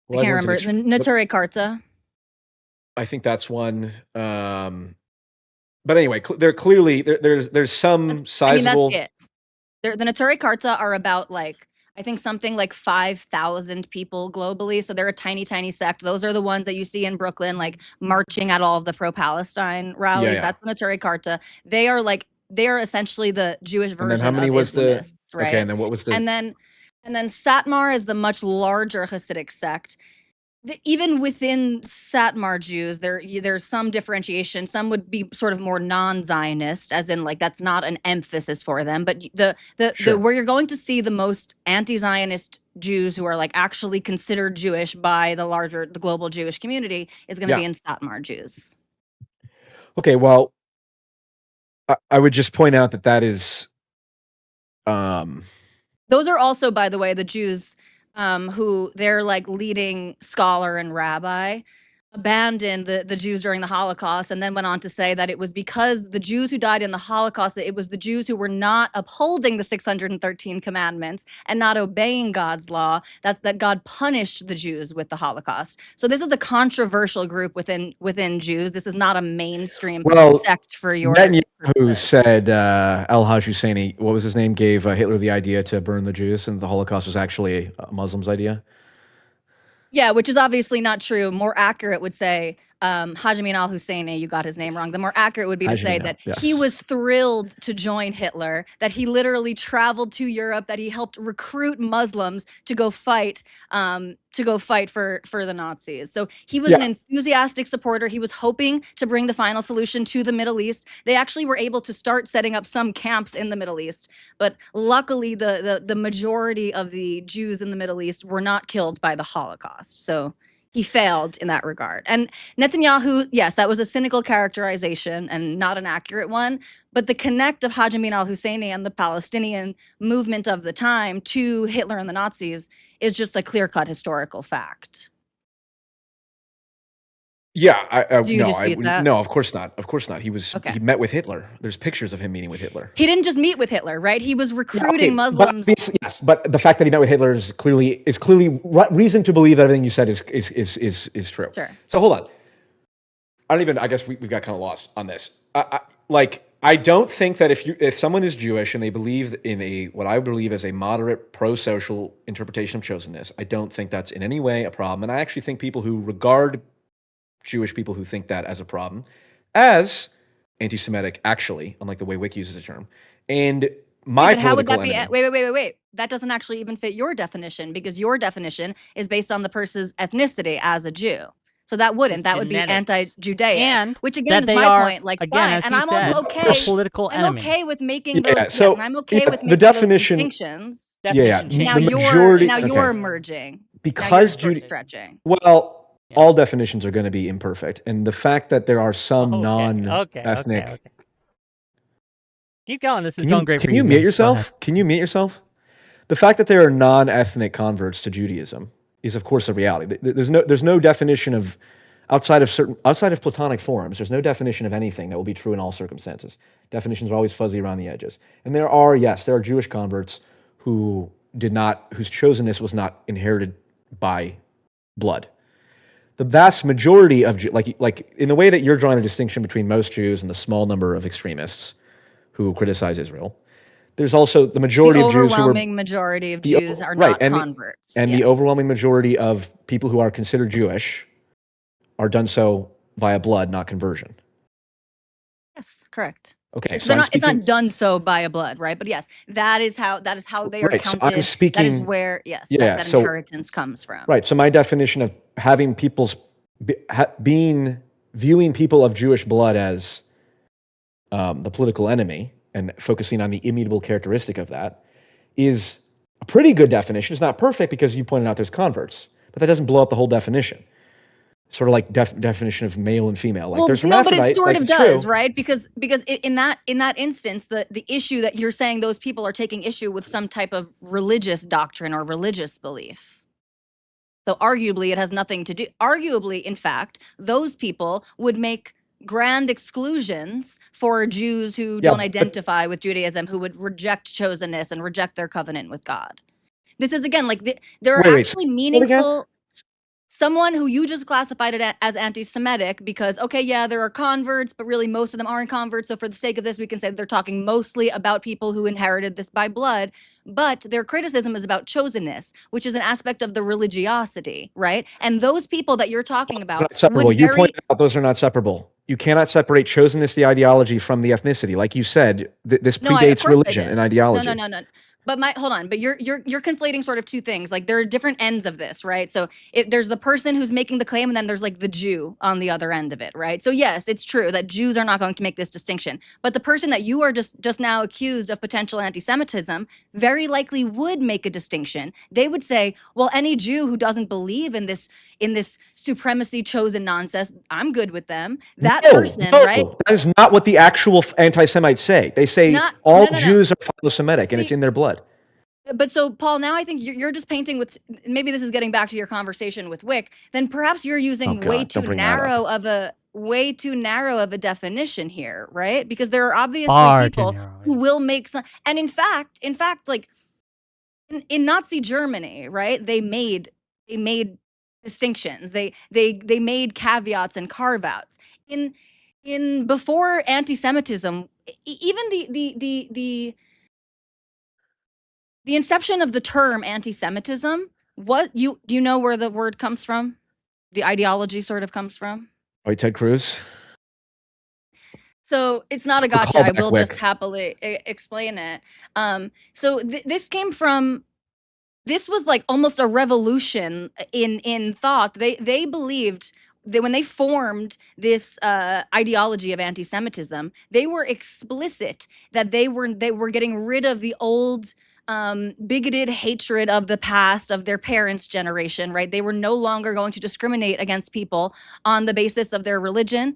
Well, can't everyone's an remember. The Neturei Karta. I think that's one. But anyway, there clearly there's some I mean, that's sizable. it. The Neturei Karta are about like, I think something like 5,000 people globally. So they're a tiny, tiny sect. Those are the ones that you see in Brooklyn, like marching at all of the pro-Palestine rallies. Yeah. That's the Neturei Karta. They are essentially the Jewish And then how version many of was the? Islamists, Okay, right? and then what was the? And then Satmar is the much larger Hasidic sect. Even within Satmar Jews, there's some differentiation. Some would be sort of more non-Zionist, as in like that's not an emphasis for them. But Sure. where you're going to see the most anti-Zionist Jews who are like actually considered Jewish by the global Jewish community is going to be in Satmar Jews. Okay, well, I would just point out that is. Those are also, by the way, the Jews who their like leading scholar and rabbi abandoned the Jews during the Holocaust, and then went on to say that it was because the Jews who died in the Holocaust, that it was the Jews who were not upholding the 613 commandments and not obeying God's law, that God punished the Jews with the Holocaust. So this is a controversial group within Jews. This is not a mainstream sect for your Netanyahu purposes. said Al-Haj Husseini, what was his name, gave Hitler the idea to burn the Jews, and the Holocaust was actually a Muslim's idea. Yeah, which is obviously not true. More accurate would say Hajj al-Husseini, you got his name wrong. The more accurate would be to say that he was thrilled to join Hitler, that he literally traveled to Europe, that he helped recruit Muslims to go fight for the Nazis. So he was an enthusiastic supporter. He was hoping to bring the final solution to the Middle East. They actually were able to start setting up some camps in the Middle East, but luckily the majority of the Jews in the Middle East were not killed by the Holocaust. So he failed in that regard. And Netanyahu, yes, that was a cynical characterization and not an accurate one. But the connect of Hajj al-Husseini and the Palestinian movement of the time to Hitler and the Nazis is just a clear-cut historical fact. Yeah, Do you dispute that? No, of course not. Of course not. He met with Hitler. There's pictures of him meeting with Hitler. He didn't just meet with Hitler, right? He was recruiting Muslims. Yes, but the fact that he met with Hitler is clearly reason to believe that everything you said is true. Sure. So hold on. I guess we've got kind of lost on this. I don't think that if someone is Jewish and they believe in what I believe is a moderate pro-social interpretation of chosenness, I don't think that's in any way a problem. And I actually think people who regard Jewish people who think that as a problem as anti-Semitic, actually, unlike the way Whick uses the term. And my how would that be? enemy, Wait. That doesn't actually even fit your definition, because your definition is based on the person's ethnicity as a Jew. So that wouldn't. That would be anti-Judaic, which again is my point. Like, fine, and I'm also okay. Political I'm enemy. okay with making those. And I'm okay with making the definition, those distinctions. Now you're merging because stretching. Well, all definitions are going to be imperfect, and the fact that there are some non-ethnic. Okay. Keep going. This is going great for you. Can you mute yourself? Can you mute yourself? The fact that there are non-ethnic converts to Judaism is, of course, a reality. There's no definition of outside of Platonic forums. There's no definition of anything that will be true in all circumstances. Definitions are always fuzzy around the edges, and there are Jewish converts whose chosenness was not inherited by blood. The vast majority of like in the way that you're drawing a distinction between most Jews and the small number of extremists who criticize Israel, there's also the majority of Jews who are overwhelming majority of Jews are not converts, and the overwhelming majority of people who are considered Jewish are done so via blood, not conversion. Yes, correct. Okay, It's, so I'm it's speaking. not done so by a blood, right? But yes, that is how they are Right, so I'm counted. That is speaking. where Yeah, that so inheritance comes from. right. So my definition of having people's viewing people of Jewish blood as the political enemy and focusing on the immutable characteristic of that is a pretty good definition. It's not perfect because you pointed out there's converts, but that doesn't blow up the whole definition. Sort of like definition of male and female. Like there's no, but it hermaphrodite. sort Like of it's does, true. right? Because in that instance, the issue that you're saying those people are taking issue with some type of religious doctrine or religious belief. So arguably, it has nothing to do. Arguably, in fact, those people would make grand exclusions for Jews who don't identify with Judaism, who would reject chosenness and reject their covenant with God. This is again like there are actually meaningful. Someone who you just classified it as anti-Semitic because, okay, yeah, there are converts, but really most of them aren't converts. So for the sake of this, we can say that they're talking mostly about people who inherited this by blood. But their criticism is about chosenness, which is an aspect of the religiosity, right? And those people that you're talking about not separable. You pointed out those are not separable. You cannot separate chosenness, the ideology, from the ethnicity. Like you said, this predates religion and ideology. No. But hold on. But you're conflating sort of two things. Like there are different ends of this, right? So there's the person who's making the claim, and then there's like the Jew on the other end of it, right? So yes, it's true that Jews are not going to make this distinction. But the person that you are just now accused of potential anti-Semitism very likely would make a distinction. They would say, well, any Jew who doesn't believe in this supremacy chosen nonsense, I'm good with them. That person, right? That is not what the actual anti-Semites say. They say all Jews are philo-Semitic, and it's in their blood. But so, Paul, now I think you're just painting with, maybe this is getting back to your conversation with Whick, then perhaps you're using way too narrow of a definition here, right? Because there are obviously people who will make some, and in fact, like in Nazi Germany, right? They made distinctions. They made caveats and carve-outs. In before anti-Semitism, even the inception of the term anti-Semitism, do you know where the word comes from? The ideology sort of comes from? Right, Ted Cruz? So it's not a gotcha. I will just happily explain it. So this was like almost a revolution in thought. They believed that when they formed this ideology of anti-Semitism, they were explicit that they were getting rid of the old bigoted hatred of the past, of their parents' generation, right? They were no longer going to discriminate against people on the basis of their religion.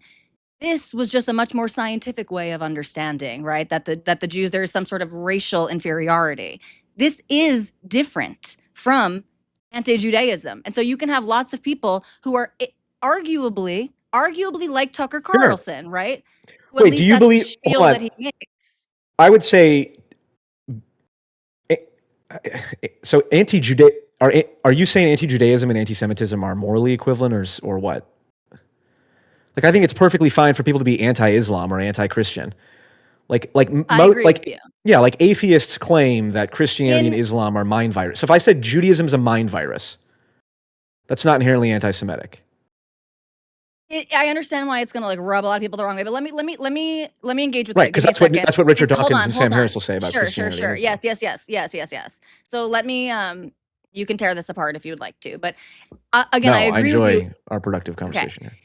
This was just a much more scientific way of understanding, right? That the Jews, there is some sort of racial inferiority. This is different from anti-Judaism. And so you can have lots of people who are arguably like Tucker Carlson, right? Wait, do you believe that he makes? I would say so are you saying anti-Judaism and anti-Semitism are morally equivalent or what? Like I think it's perfectly fine for people to be anti-Islam or anti-Christian. I agree with you. Yeah, like atheists claim that Christianity and Islam are mind virus. So if I said Judaism is a mind virus, that's not inherently anti-Semitic. I understand why it's going to like rub a lot of people the wrong way, but let me engage with right, because that's what Richard Dawkins and Sam Harris will say about Christianity. Sure. Yes. So let me you can tear this apart if you would like to, but again, I agree with you. Our productive conversation here.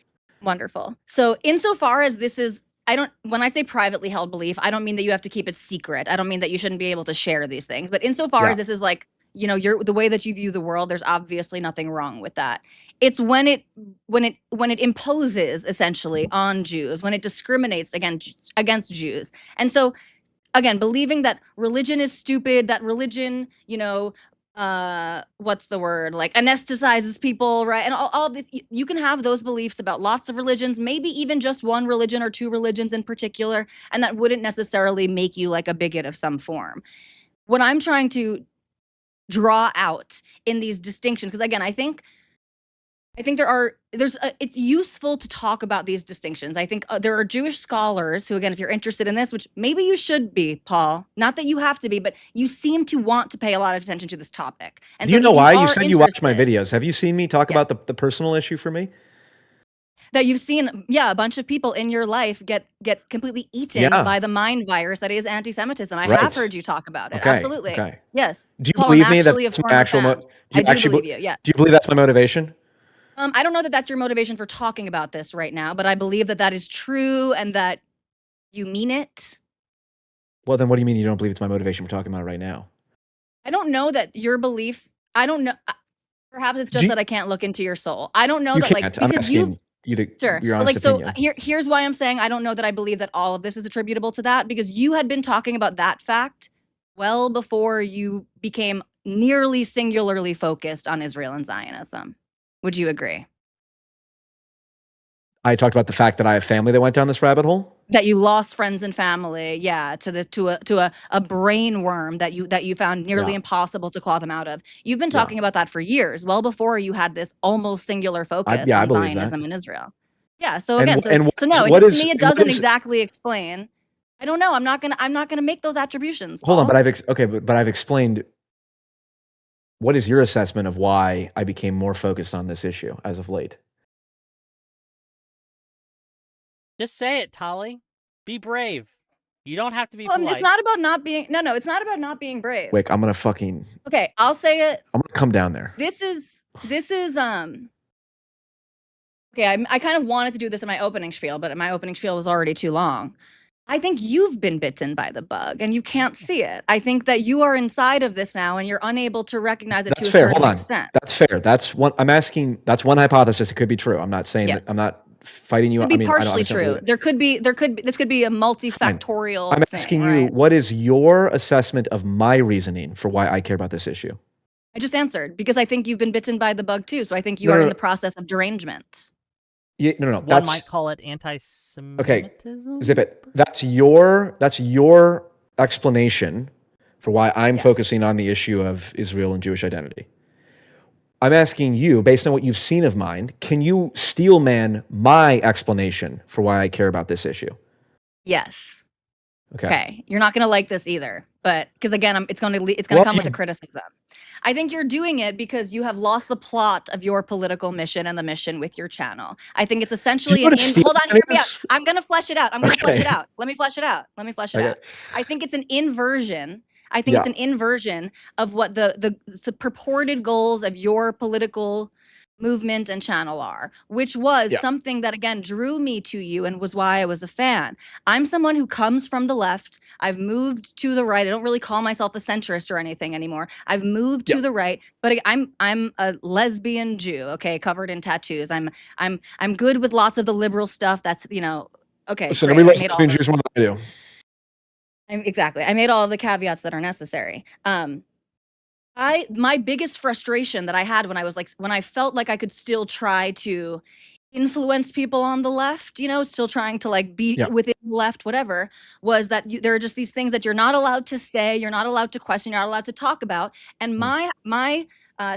Wonderful. So insofar as this is, when I say privately held belief, I don't mean that you have to keep it secret. I don't mean that you shouldn't be able to share these things. But insofar as this is like, the way that you view the world, there's obviously nothing wrong with that. It's when it imposes essentially on Jews, when it discriminates against Jews. And so again, believing that religion is stupid, that religion, what's the word, like anesthetizes people, right? And all of this, you can have those beliefs about lots of religions, maybe even just one religion or two religions in particular, and that wouldn't necessarily make you like a bigot of some form. What I'm trying to draw out in these distinctions, because again, I think it's useful to talk about these distinctions. I think there are Jewish scholars who, again, if you're interested in this, which maybe you should be, Paul, not that you have to be, but you seem to want to pay a lot of attention to this topic. And do you know why? You said you watched my videos. Have you seen me talk about the personal issue for me? That you've seen, a bunch of people in your life get completely eaten Yeah. by the mind virus that is anti-Semitism. I Right. have heard you talk about it. Okay. Absolutely. Okay. Yes. Do you Paul, I'm believe me that actually a that's my former actual? fan. Do I you do actually? believe you. Yes. Do you believe that's my motivation? I don't know that that's your motivation for talking about this right now, but I believe that that is true and that you mean it. Well, then what do you mean you don't believe it's my motivation for talking about it right now? I don't know that your belief. I don't know. Perhaps it's Do just you, that I can't look into your soul. I don't know you that, like, can't. I'm because you've asking you to sure, your but honest like, so opinion. here's why I'm saying I don't know that I believe that all of this is attributable to that, because you had been talking about that fact well before you became nearly singularly focused on Israel and Zionism. Would you agree? I talked about the fact that I have family that went down this rabbit hole. That you lost friends and family, to a brain worm that you found nearly Yeah. impossible to claw them out of. You've been Yeah. talking about that for years, well before you had this almost singular focus I on believe that. Zionism in Israel. Yeah. So And again, and no, what to is me it and what doesn't is? exactly explain. I don't know. I'm not gonna make those attributions. Hold on, Paul. but but I've explained. What is your assessment of why I became more focused on this issue as of late? Just say it, Tolly. Be brave. You don't have to be It's polite. not about not being. No, it's not about not being brave. Wick, I'm gonna fucking. Okay, I'll say it. I'm gonna come down there. This is okay, I kind of wanted to do this in my opening spiel, but my opening spiel was already too long. I think you've been bitten by the bug and you can't see it. I think that you are inside of this now and you're unable to recognize it That's to a fair. certain Hold on. extent. That's fair. That's one. I'm asking. That's one hypothesis. It could be true. I'm not saying that. I'm Yes. not fighting you. It I could be mean, I don't partially understand. true. This could be a Fine. multifactorial I'm thing, asking you, right? what is your assessment of my reasoning for why I care about this issue? I just answered because I think you've been bitten by the bug too. So I think you No, are no, in no. the process of derangement. Yeah, no. One might call it anti-Semitism. Okay. Zip it. That's your explanation for why I'm Yes. focusing on the issue of Israel and Jewish identity. I'm asking you, based on what you've seen of mine, can you steelman my explanation for why I care about this issue? Yes. Okay. Okay. You're not going to like this either, but because again, it's going to Well, come with a criticism. I think you're doing it because you have lost the plot of your political mission and the mission with your channel. I think it's Do you essentially know what a hold on, hear me out. steelman is? I'm going to flesh it out. I'm going to flesh Okay. it out. Let me flesh it out. Okay. I think it's an inversion. I think Yeah. it's an inversion of what the purported goals of your political movement and channel are, which was Yeah. something that again drew me to you and was why I was a fan. I'm someone who comes from the left. I've moved to the right. I don't really call myself a centrist or anything anymore. I've moved to the right, but I'm a lesbian Jew, okay, covered in tattoos. I'm good with lots of the liberal stuff. That's, okay. Listen, Great. nobody I loves made all lesbian those- Jews more than I do. Exactly. I made all of the caveats that are necessary. My biggest frustration that I had when I felt like I could still try to influence people on the left, still trying to like be Yeah. within the left, whatever, was that there are just these things that you're not allowed to say, you're not allowed to question, you're not allowed to talk about. And my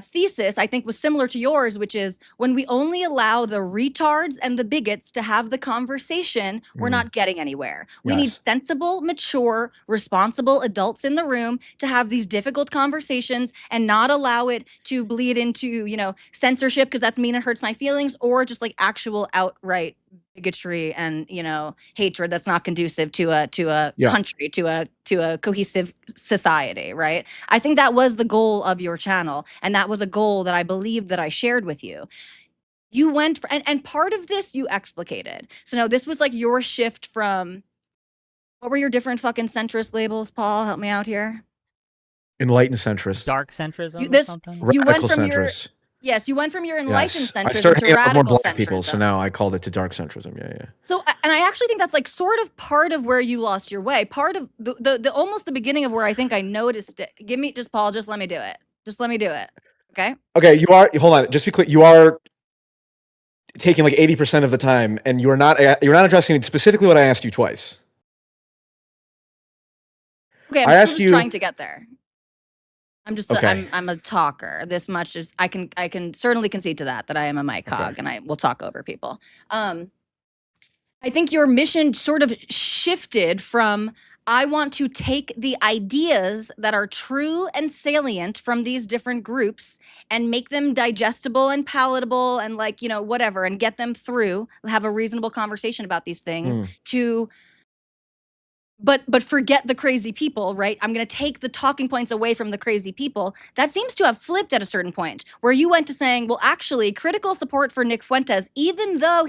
thesis, I think, was similar to yours, which is when we only allow the retards and the bigots to have the conversation, we're not getting anywhere. We need Yes. sensible, mature, responsible adults in the room to have these difficult conversations and not allow it to bleed into, censorship because that's mean and hurts my feelings, or just like actual outright bigotry and hatred that's not conducive to a Yeah. country, to a cohesive society, right? I think that was the goal of your channel, and that was a goal that I believed that I shared with you. You went for, and part of this you explicated. So no, this was like your shift from, what were your different fucking centrist labels, Paul? Help me out here. Enlightened centrist. Dark centrism You- or this- something? you went Radical from your centrist. Yes, you went from your enlightened Yes. I centrism started to hanging out with more radical black people, so centrism. now I called it to dark centrism. Yeah. So, and I actually think that's like sort of part of where you lost your way. Part of the almost the beginning of where I think I noticed it. Paul, just let me do it. Just let me do it. Okay. Okay, hold on, just to be clear, you are taking like 80% of the time, and you're not addressing specifically what I asked you twice. Okay, I I'm asked still just you- trying to get there. I'm just Okay. I'm a talker. This much is I can certainly concede to that I am a mic hog and I will talk over people. I think your mission sort of shifted from I want to take the ideas that are true and salient from these different groups and make them digestible and palatable and like, whatever, and get them through, have a reasonable conversation about these things to but forget the crazy people, right? I'm going to take the talking points away from the crazy people. That seems to have flipped at a certain point where you went to saying, well, actually, critical support for Nick Fuentes, even though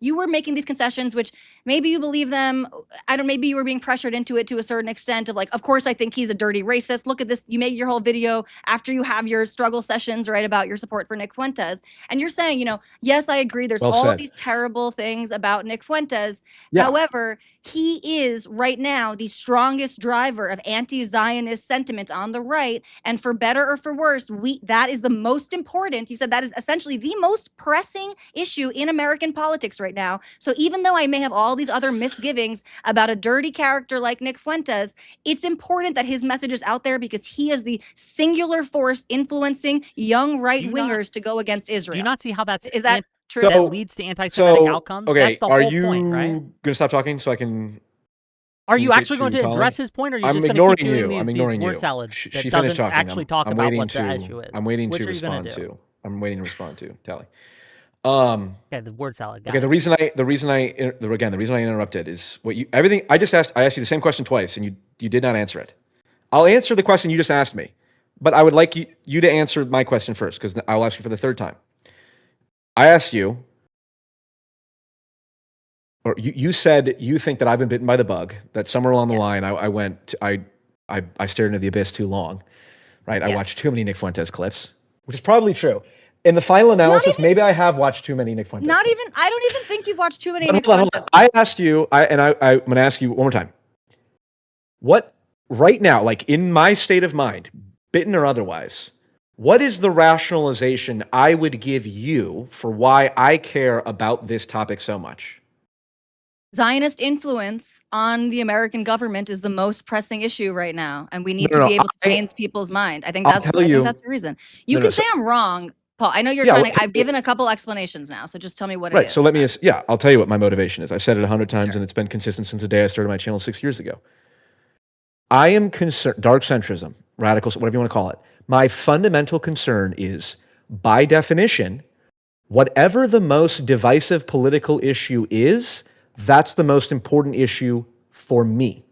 you were making these concessions, which maybe you believe them. Maybe you were being pressured into it to a certain extent of like, of course, I think he's a dirty racist. Look at this. You made your whole video after you have your struggle sessions, right, about your support for Nick Fuentes. And you're saying, yes, I agree. There's Well all said. of these terrible things about Nick Fuentes. Yeah. However, he is right now the strongest driver of anti-Zionist sentiment on the right. And for better or for worse, that is the most important. You said that is essentially the most pressing issue in American politics right now. So even though I may have all these other misgivings about a dirty character like Nick Fuentes, it's important that his message is out there because he is the singular force influencing young right-wingers to go against Israel. Do you not see how that's Is that true? that leads to anti-Semitic outcomes? Okay, That's the are whole you point, right? going to stop talking so I can? Are you communicate actually going to Tali? address his point, or are you I'm just going to keep ignoring doing you. I'm these ignoring word you. salads She that finished doesn't talking. actually talk I'm about waiting what the to. issue is? I'm waiting Which to are you gonna respond do? to. I'm waiting to respond to Tally. Okay, the word salad. Got Okay, it. the reason I interrupted is everything I just asked. I asked you the same question twice, and you did not answer it. I'll answer the question you just asked me, but I would like you to answer my question first because I'll ask you for the third time. I asked you, or you said you think that I've been bitten by the bug. That somewhere along the line, I stared into the abyss too long, right? I watched too many Nick Fuentes clips, which is probably true. In the final analysis, maybe I have watched too many Nick Fuentes. I don't even think you've watched too many Nick Hold on. Fuentes. I asked you, I'm going to ask you one more time. What, right now, like in my state of mind, bitten or otherwise, what is the rationalization I would give you for why I care about this topic so much? Zionist influence on the American government is the most pressing issue right now, and we need to be able to change people's mind. I think that's the reason. You can say I'm wrong, Paul. I know you're trying to. I've given a couple explanations now, so just tell me what it is. Right. So I'll tell you what my motivation is. I've said it 100 times, and it's been consistent since the day I started my channel 6 years ago. I am concerned. Dark centrism, radicals, whatever you want to call it. My fundamental concern is, by definition, whatever the most divisive political issue is, that's the most important issue for me.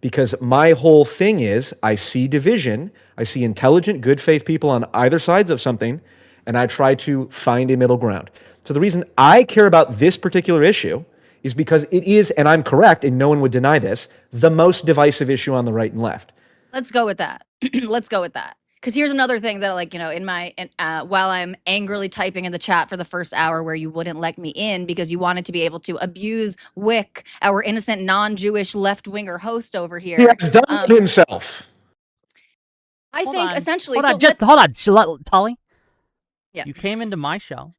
Because my whole thing is, I see division, I see intelligent, good faith people on either sides of something, and I try to find a middle ground. So the reason I care about this particular issue is because it is, and I'm correct, and no one would deny this, the most divisive issue on the right and left. Let's go with that. Let's go with that. Because here's another thing that, like, while I'm angrily typing in the chat for the first hour where you wouldn't let me in because you wanted to be able to abuse Whick, our innocent non-Jewish left-winger host over here. He has done it himself. I think essentially. Hold on, Tali. Yeah. You came into my show.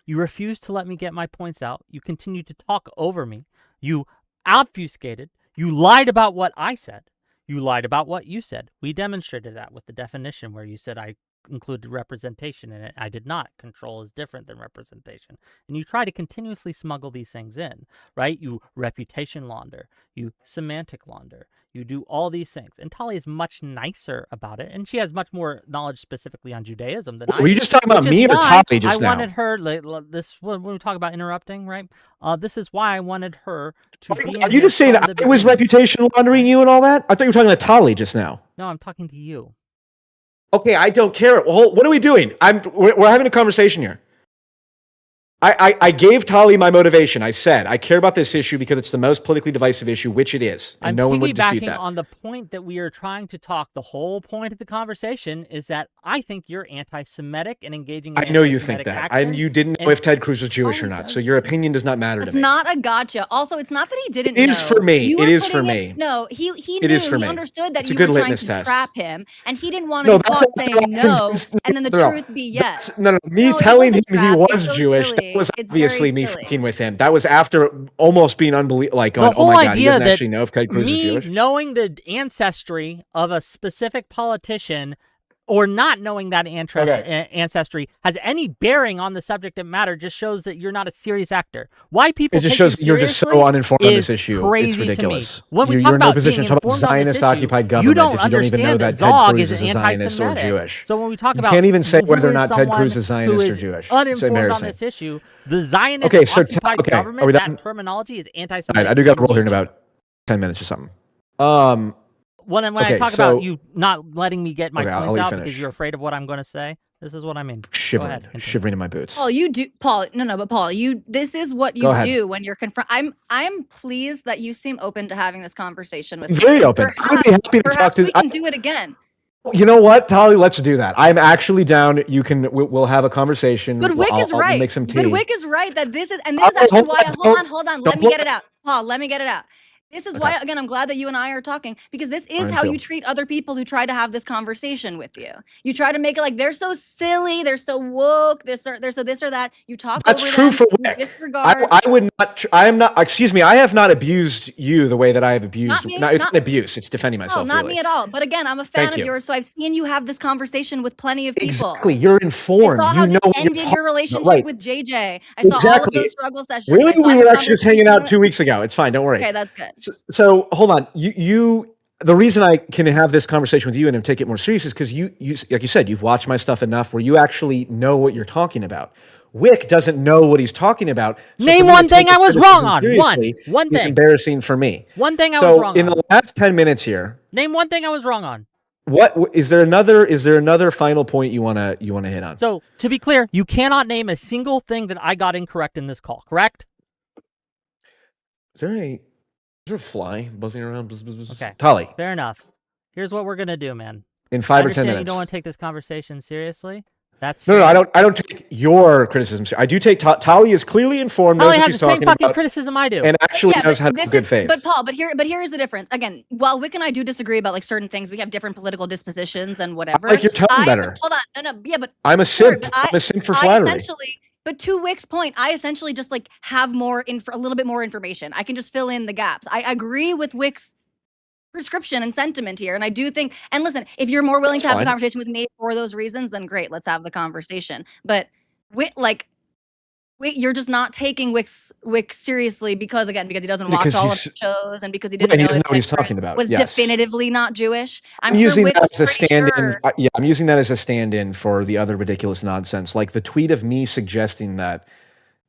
You refused to let me get my points out. You continued to talk over me. You obfuscated. You lied about what I said. You lied about what you said. We demonstrated that with the definition where you said I included representation in it. I did not. Control is different than representation. And you try to continuously smuggle these things in, right? You reputation launder. You semantic launder. You do all these things. And Tali is much nicer about it. And she has much more knowledge specifically on Judaism than I do. Were you just talking about me or Tali just now? I wanted her, when we talk about interrupting, right? This is why I wanted her to be. Are you just saying I was reputation laundering you and all that? I thought you were talking to Tali just now. No, I'm talking to you. Okay, I don't care. Well, what are we doing? We're having a conversation here. I gave Tali my motivation. I said, I care about this issue because it's the most politically divisive issue, which it is. And no one would dispute that. I'm piggybacking on the point that we are trying to talk. The whole point of the conversation is that I think you're anti-Semitic and engaging in I know you think that. And you didn't know if Ted Cruz was Jewish or not. So your opinion does not matter to me. It's not a gotcha. Also, it's not that he didn't know. It is for me. It is for me. No, he knew. It is for me. He understood that it's you a good were trying litmus to test. trap him. And he didn't want to be caught saying no, and then the truth be yes. Me telling him he was Jewish, that was obviously me fucking with him. That was after almost being unbelievable. Like, going, oh my God, he doesn't actually know if Ted Cruz is Jewish. Knowing the ancestry of a specific politician or not knowing that ancestry has any bearing on the subject matter just shows that you're not a serious actor. Why people It just take shows you you're just so uninformed on this is issue. crazy It's to me. ridiculous. When we You're talk in no about position being to talk about informed on this Zionist-occupied issue, government you don't if you don't even know understand that that Ted Zog Cruz is is a Zionist or anti-Semitic. Jewish. So when we talk You about can't even say who whether or is not Ted someone Cruz is Zionist who or is Jewish. It's uninformed on embarrassing. this issue, the Zionist Okay, so occupied okay, are we government, done? that terminology is All anti-Semitic. right, I do got to roll here in nature. about 10 minutes or something. When I Okay, talk so- about you not letting me get my Okay, I'll points let you out finish. because you're afraid of what I'm going to say, this is what I mean. Go Shivering, ahead, continue. shivering in my boots. Paul, but Paul, this is what Go you ahead. do when you're I'm pleased that you seem open to having this conversation with I'm me. very open. I would be happy to talk Perhaps to. we can do it again. You know what, Tali? Let's do that. I'm actually down. We'll have a conversation. But Wick is I'll right. make some tea. But Wick is right that this is actually why. Hold on. Let me get it out, Paul. Let me get it out. This is why, again, I'm glad that you and I are talking, because this is how you treat other people who try to have this conversation with you. You try to make it like they're so silly, they're so woke, they're so this or that. You talk That's over true them, for you Wick. disregard. I would not. I am not. Excuse me. I have not abused you the way that I have abused. Not me, No, it's not- not abuse. It's defending myself. No, not really. me at all. But again, I'm a fan Thank of you. yours, so I've seen you have this conversation with plenty of people. Exactly. You're I informed. saw how You this know what you're ended talking your about, relationship right. with JJ. I saw all of Exactly. those struggle sessions. Really, I saw we your were actually just hanging out conversation- 2 weeks ago. It's fine. Don't worry. Okay, that's good. So hold on. You. The reason I can have this conversation with you and take it more serious is because you, like you said, you've watched my stuff enough where you actually know what you're talking about. Wick doesn't know what he's talking about. So Name for me to one thing take I his was wrong criticism on. seriously One is thing. embarrassing for me. One thing I was So wrong in on. the last 10 minutes here, Name one thing I was wrong on. what is there another final point you wanna hit on? So to be clear, you cannot name a single thing that I got incorrect in this call, correct? Is there a fly buzzing around? Buzz, buzz, buzz. Okay. Tali, Fair enough. Here's what we're gonna do, man. in I 5 or 10 understand minutes. you don't want to take this conversation seriously. That's No, fair. I don't take your criticism. I do take Tali is clearly informed, knows Holly what has she's the same talking fucking about, criticism I do. and actually Yeah, knows but how to this have good is- faith. But Paul, but here is the difference. Again, while Wick and I do disagree about like certain things, we have different political dispositions and whatever. I like your tone better. Hold on, no, yeah, but I'm a sure, simp. but I'm a simp for I flattery. essentially, but to Wick's point, I essentially just like have more a little bit more information. I can just fill in the gaps. I agree with Wick's prescription and sentiment here, and I do think. And listen, if you're more willing That's to have fine. the conversation with me for those reasons, then great, let's have the conversation. But you're just not taking Wick seriously because he doesn't watch Because all of he's- the shows and because he Right, didn't he know doesn't if know what he's Ted Cruz talking about, was yes. definitively not Jewish. I'm I'm sure using Wick that was as a pretty stand-in. sure. Yeah, I'm using that as a stand-in for the other ridiculous nonsense, like the tweet of me suggesting that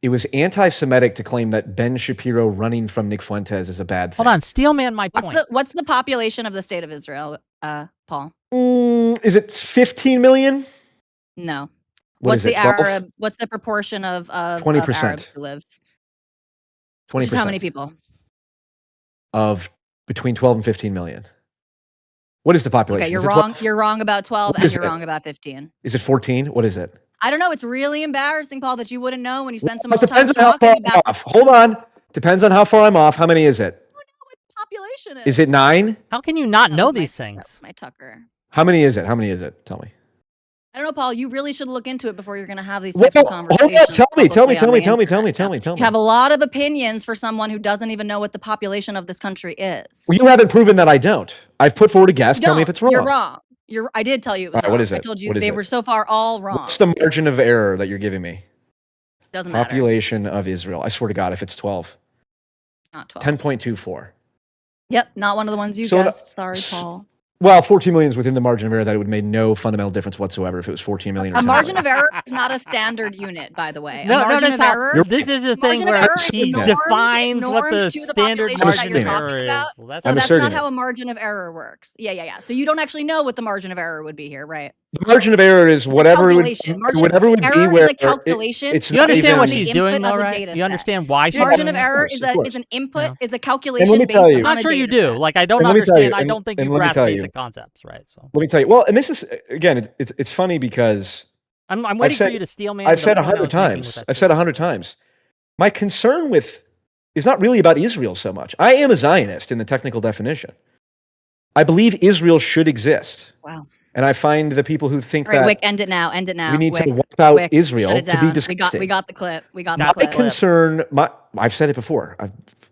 it was anti-Semitic to claim that Ben Shapiro running from Nick Fuentes is a bad thing. Hold on, Steelman, my point. What's the population of the state of Israel, Paul? Is it 15 million? No. What What's is it, the 12? Arab? What's the proportion of 20%. Arabs who live? 20%. Which is how many people? Of between 12 and 15 million. What is the population? Okay, you're Is it wrong. 12? You're wrong about 12, What and is you're it? wrong about 15. Is it 14? What is it? I don't know. It's really embarrassing, Paul, that you wouldn't know when you spend so Well, much it time depends on how far talking I'm about off. Hold on. Depends on how far I'm off. How many is it? population. Is it 9? How can you not That know was these That things? was my Tucker. How many is it? How many is it? Tell me. I don't know, Paul. You really should look into it before you're going to have these Well, types of hold conversations. on. Tell me. publicly on the Tell me. internet. You have a lot of opinions for someone who doesn't even know what the population of this country is. Well, you haven't proven that I don't. I've put forward a guess. Tell me if it's wrong. You're wrong. I did tell you it was All right, wrong. what is I it? told you What is they it? were so far all wrong. What's the margin of error that you're giving me? Doesn't matter. Population of Israel. I swear to God, if it's 12. Not 12. 10.24. Yep, not one of the ones you So- guessed. Sorry, Paul. Well, 14 million is within the margin of error that it would have made no fundamental difference whatsoever if it was 14 million or A 10 margin million. of error is not a standard unit, by the way. No, a margin notice of how error. this is the thing margin of where error is he normed- defines what the normed to the standard population that you're margin of talking error is. about. Well, that's So I'm that's asserting not it. how a margin of error works. Yeah. So you don't actually know what the margin of error would be here, right? The margin of error is whatever it would, calculation. Margin of whatever would be error where is a calculation. it's you not understand even, what the she's input doing, of though, the right? data You set. understand why she's Margin doing of that? error course, of course. is an input, Yeah. is a calculation let me based tell you- on I'm a not sure you data do. set. Like, I don't And let me tell understand. you, I and- don't think and you let me grasp tell you. basic concepts, right? So Let me tell you. Well, and this is again, it's funny because I'm waiting said- for you to steal man. I've the said point I 100 was making with times. that I've said tweet. 100 times. My concern with is not really about Israel so much. I am a Zionist in the technical definition. I believe Israel should exist. Wow. And I find the people who think All right, that Wick, end it now. End it now. we need Wick, to wipe out Wick, Israel shut it to down. be disgusting. We got the clip. We got Got the the clip. clip. I've said it before.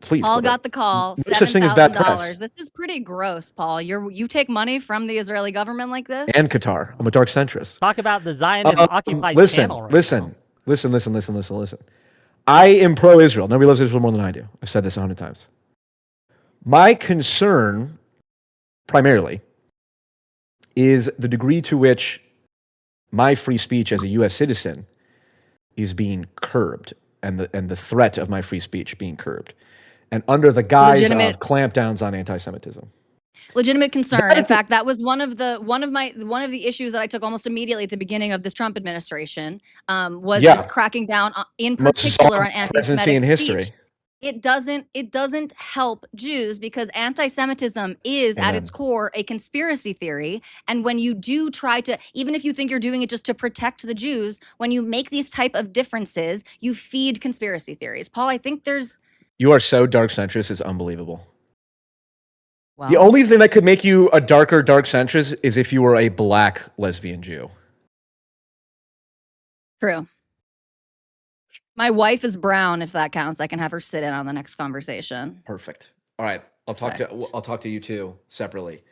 Please. Paul go ahead. got the call. No such thing as bad $7,000. press. This is pretty gross, Paul. You take money from the Israeli government like this? And Qatar. I'm a dark centrist. Talk about the Zionist occupied Listen, channel right listen, now. listen. I am pro-Israel. Nobody loves Israel more than I do. I've said this 100 times. My concern, primarily, is the degree to which my free speech as a U.S. citizen is being curbed, and the threat of my free speech being curbed, and under the guise of clampdowns on anti-Semitism. Legitimate concern. In fact, that was one of the issues that I took almost immediately at the beginning of this Trump administration. Was this cracking down in particular on anti-Semitic speech. It doesn't help Jews because anti-Semitism is at its core a conspiracy theory. And when you do try to, even if you think you're doing it just to protect the Jews, when you make these type of differences, you feed conspiracy theories. Paul, I think you are so dark centrist, it's unbelievable. Wow. The only thing that could make you a dark centrist is if you were a black lesbian Jew. True. My wife is brown, if that counts. I can have her sit in on the next conversation. Perfect. All right. I'll talk to you two separately.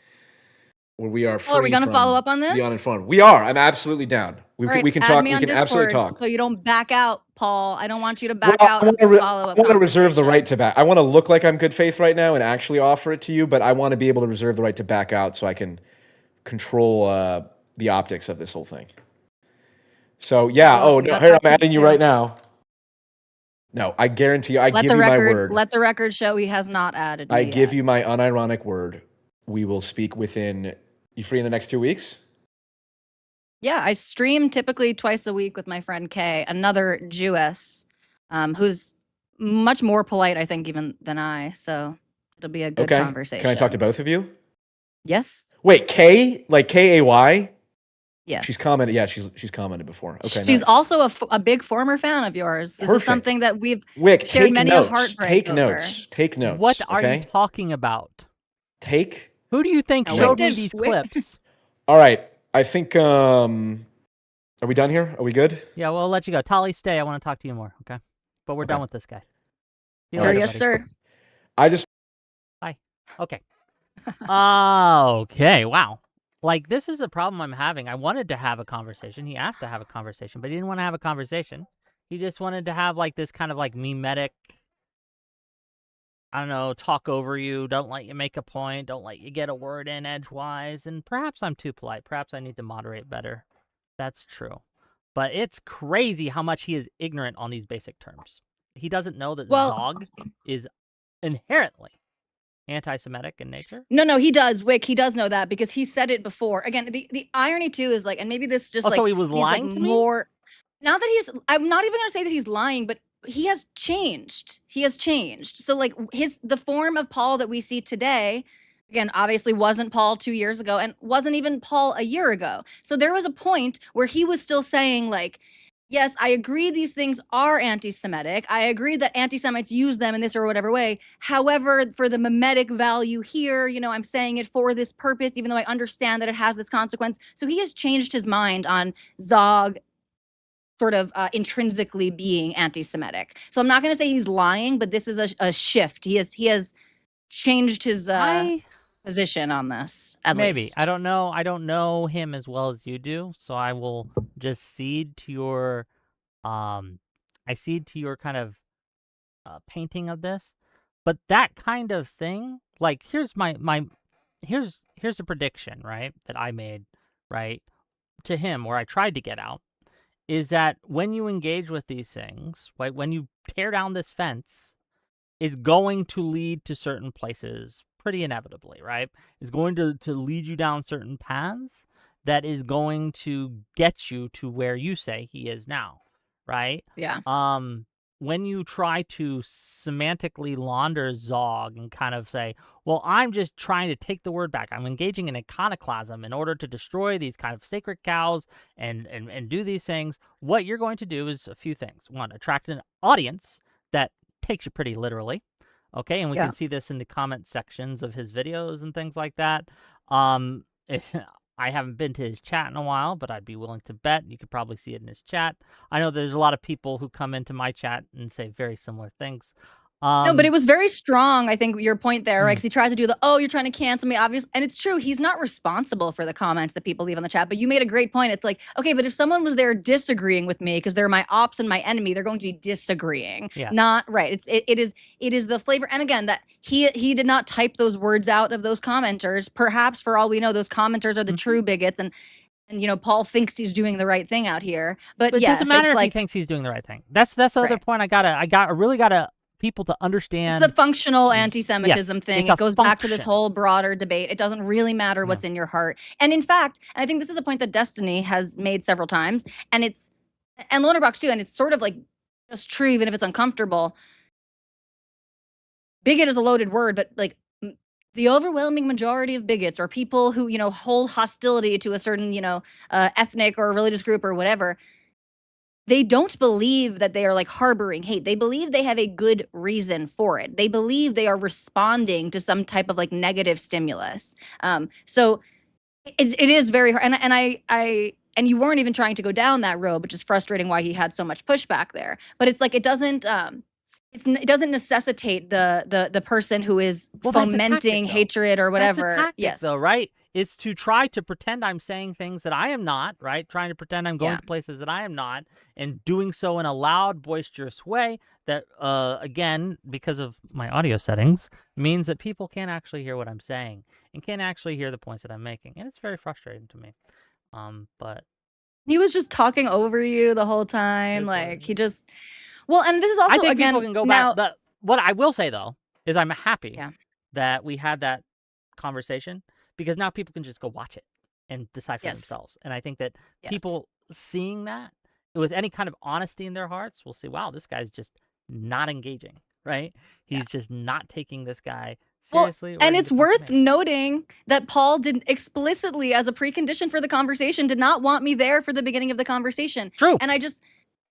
Where we are free. Are we going to follow up on this? The uninformed. We are. I'm absolutely down. We can talk. We can absolutely talk. So you don't back out, Paul. I don't want you to back out of this follow-up. I want to reserve the right to back. I want to look like I'm good faith right now and actually offer it to you, but I want to be able to reserve the right to back out so I can control the optics of this whole thing. So yeah. Well, no, here I'm adding you right now. No, I guarantee you. I give you my word. Let the record show he has not added. I give you my unironic word. We will speak within. You free in the next 2 weeks? Yeah, I stream typically twice a week with my friend Kay, another Jewess, who's much more polite, I think, even than I. So it'll be a good conversation. Can I talk to both of you? Yes. Wait, Kay, like Kay? Yes. She's commented. Yeah, she's commented before. Okay. She's also a big former fan of yours. This is something that we've shared many a heartbreak over. Take notes. What are you talking about? Who do you think showed me these clips? All right. I think, are we done here? Are we good? Yeah, well, I'll let you go. Tali, stay. I want to talk to you more, okay? But we're done with this guy. Yes, sir. Bye. Okay. Okay, wow. Like, this is a problem I'm having. I wanted to have a conversation. He asked to have a conversation, but he didn't want to have a conversation. He just wanted to have, like, this kind of, like, mimetic, I don't know, talk over you, don't let you make a point, don't let you get a word in edgewise, and perhaps I'm too polite. Perhaps I need to moderate better. That's true. But it's crazy how much he is ignorant on these basic terms. He doesn't know that Zog is inherently anti-Semitic in nature. No, he does. Whick, he does know that because he said it before. Again, the irony too is like, and maybe this just so he was lying to me? Not that I'm not even going to say that he's lying, but he has changed. He has changed. So like the form of Paul that we see today, again, obviously wasn't Paul 2 years ago and wasn't even Paul a year ago. So there was a point where he was still saying like, yes, I agree these things are anti-Semitic. I agree that anti-Semites use them in this or whatever way. However, for the mimetic value here, I'm saying it for this purpose, even though I understand that it has this consequence. So he has changed his mind on Zog sort of intrinsically being anti-Semitic. So I'm not going to say he's lying, but this is a shift. He has changed his position on this, at least. I don't know. I don't know him as well as you do, so I will just cede to your kind of painting of this. But that kind of thing, like here's here's a prediction, right, that I made, right, to him where I tried to get out, is that when you engage with these things, right, when you tear down this fence, is going to lead to certain places pretty inevitably, right? It's going to lead you down certain paths that is going to get you to where you say he is now, right? Yeah. When you try to semantically launder Zog and kind of say, well, I'm just trying to take the word back. I'm engaging in iconoclasm in order to destroy these kind of sacred cows and do these things. What you're going to do is a few things. One, attract an audience that takes you pretty literally. Okay, and we can see this in the comment sections of his videos and things like that. I haven't been to his chat in a while, but I'd be willing to bet you could probably see it in his chat. I know there's a lot of people who come into my chat and say very similar things. No, but it was very strong, I think, your point there, right? Because he tries to do you're trying to cancel me, obviously. And it's true, he's not responsible for the comments that people leave on the chat. But you made a great point. It's like, okay, but if someone was there disagreeing with me because they're my ops and my enemy, they're going to be disagreeing. Yes. Not right. It is the flavor. And again, that he did not type those words out of those commenters. Perhaps for all we know, those commenters are the true bigots, and Paul thinks he's doing the right thing out here. But it yes, doesn't matter it's if he thinks he's doing the right thing. That's the other point. I really gotta people to understand. It's the functional anti-Semitism thing. It goes back to this function. whole broader debate. It doesn't really matter what's in your heart. And in fact, and I think this is a point that Destiny has made several times, and Lonerbrox too, and it's sort of like just true, even if it's uncomfortable. Bigot is a loaded word, but like the overwhelming majority of bigots or people who, hold hostility to a certain, ethnic or religious group or whatever, they don't believe that they are like harboring hate. They believe they have a good reason for it. They believe they are responding to some type of like negative stimulus. So it is very hard. And you weren't even trying to go down that road, which is frustrating why he had so much pushback there. But it's like, it doesn't necessitate the person who is fomenting hatred or whatever. That's a tactic, though, right? It's to try to pretend I'm saying things that I am not, right? Trying to pretend I'm going to places that I am not, and doing so in a loud, boisterous way that, again, because of my audio settings, means that people can't actually hear what I'm saying and can't actually hear the points that I'm making. And it's very frustrating to me. But he was just talking over you the whole time. Like, he just... Well, and this is also, I think again, people can go back. What I will say, though, is I'm happy that we had that conversation, because now people can just go watch it and decide for themselves. And I think that people seeing that with any kind of honesty in their hearts will see, wow, this guy's just not engaging, right? He's just not taking this guy seriously. Well, and it's worth noting that Paul did explicitly, as a precondition for the conversation, did not want me there for the beginning of the conversation. True.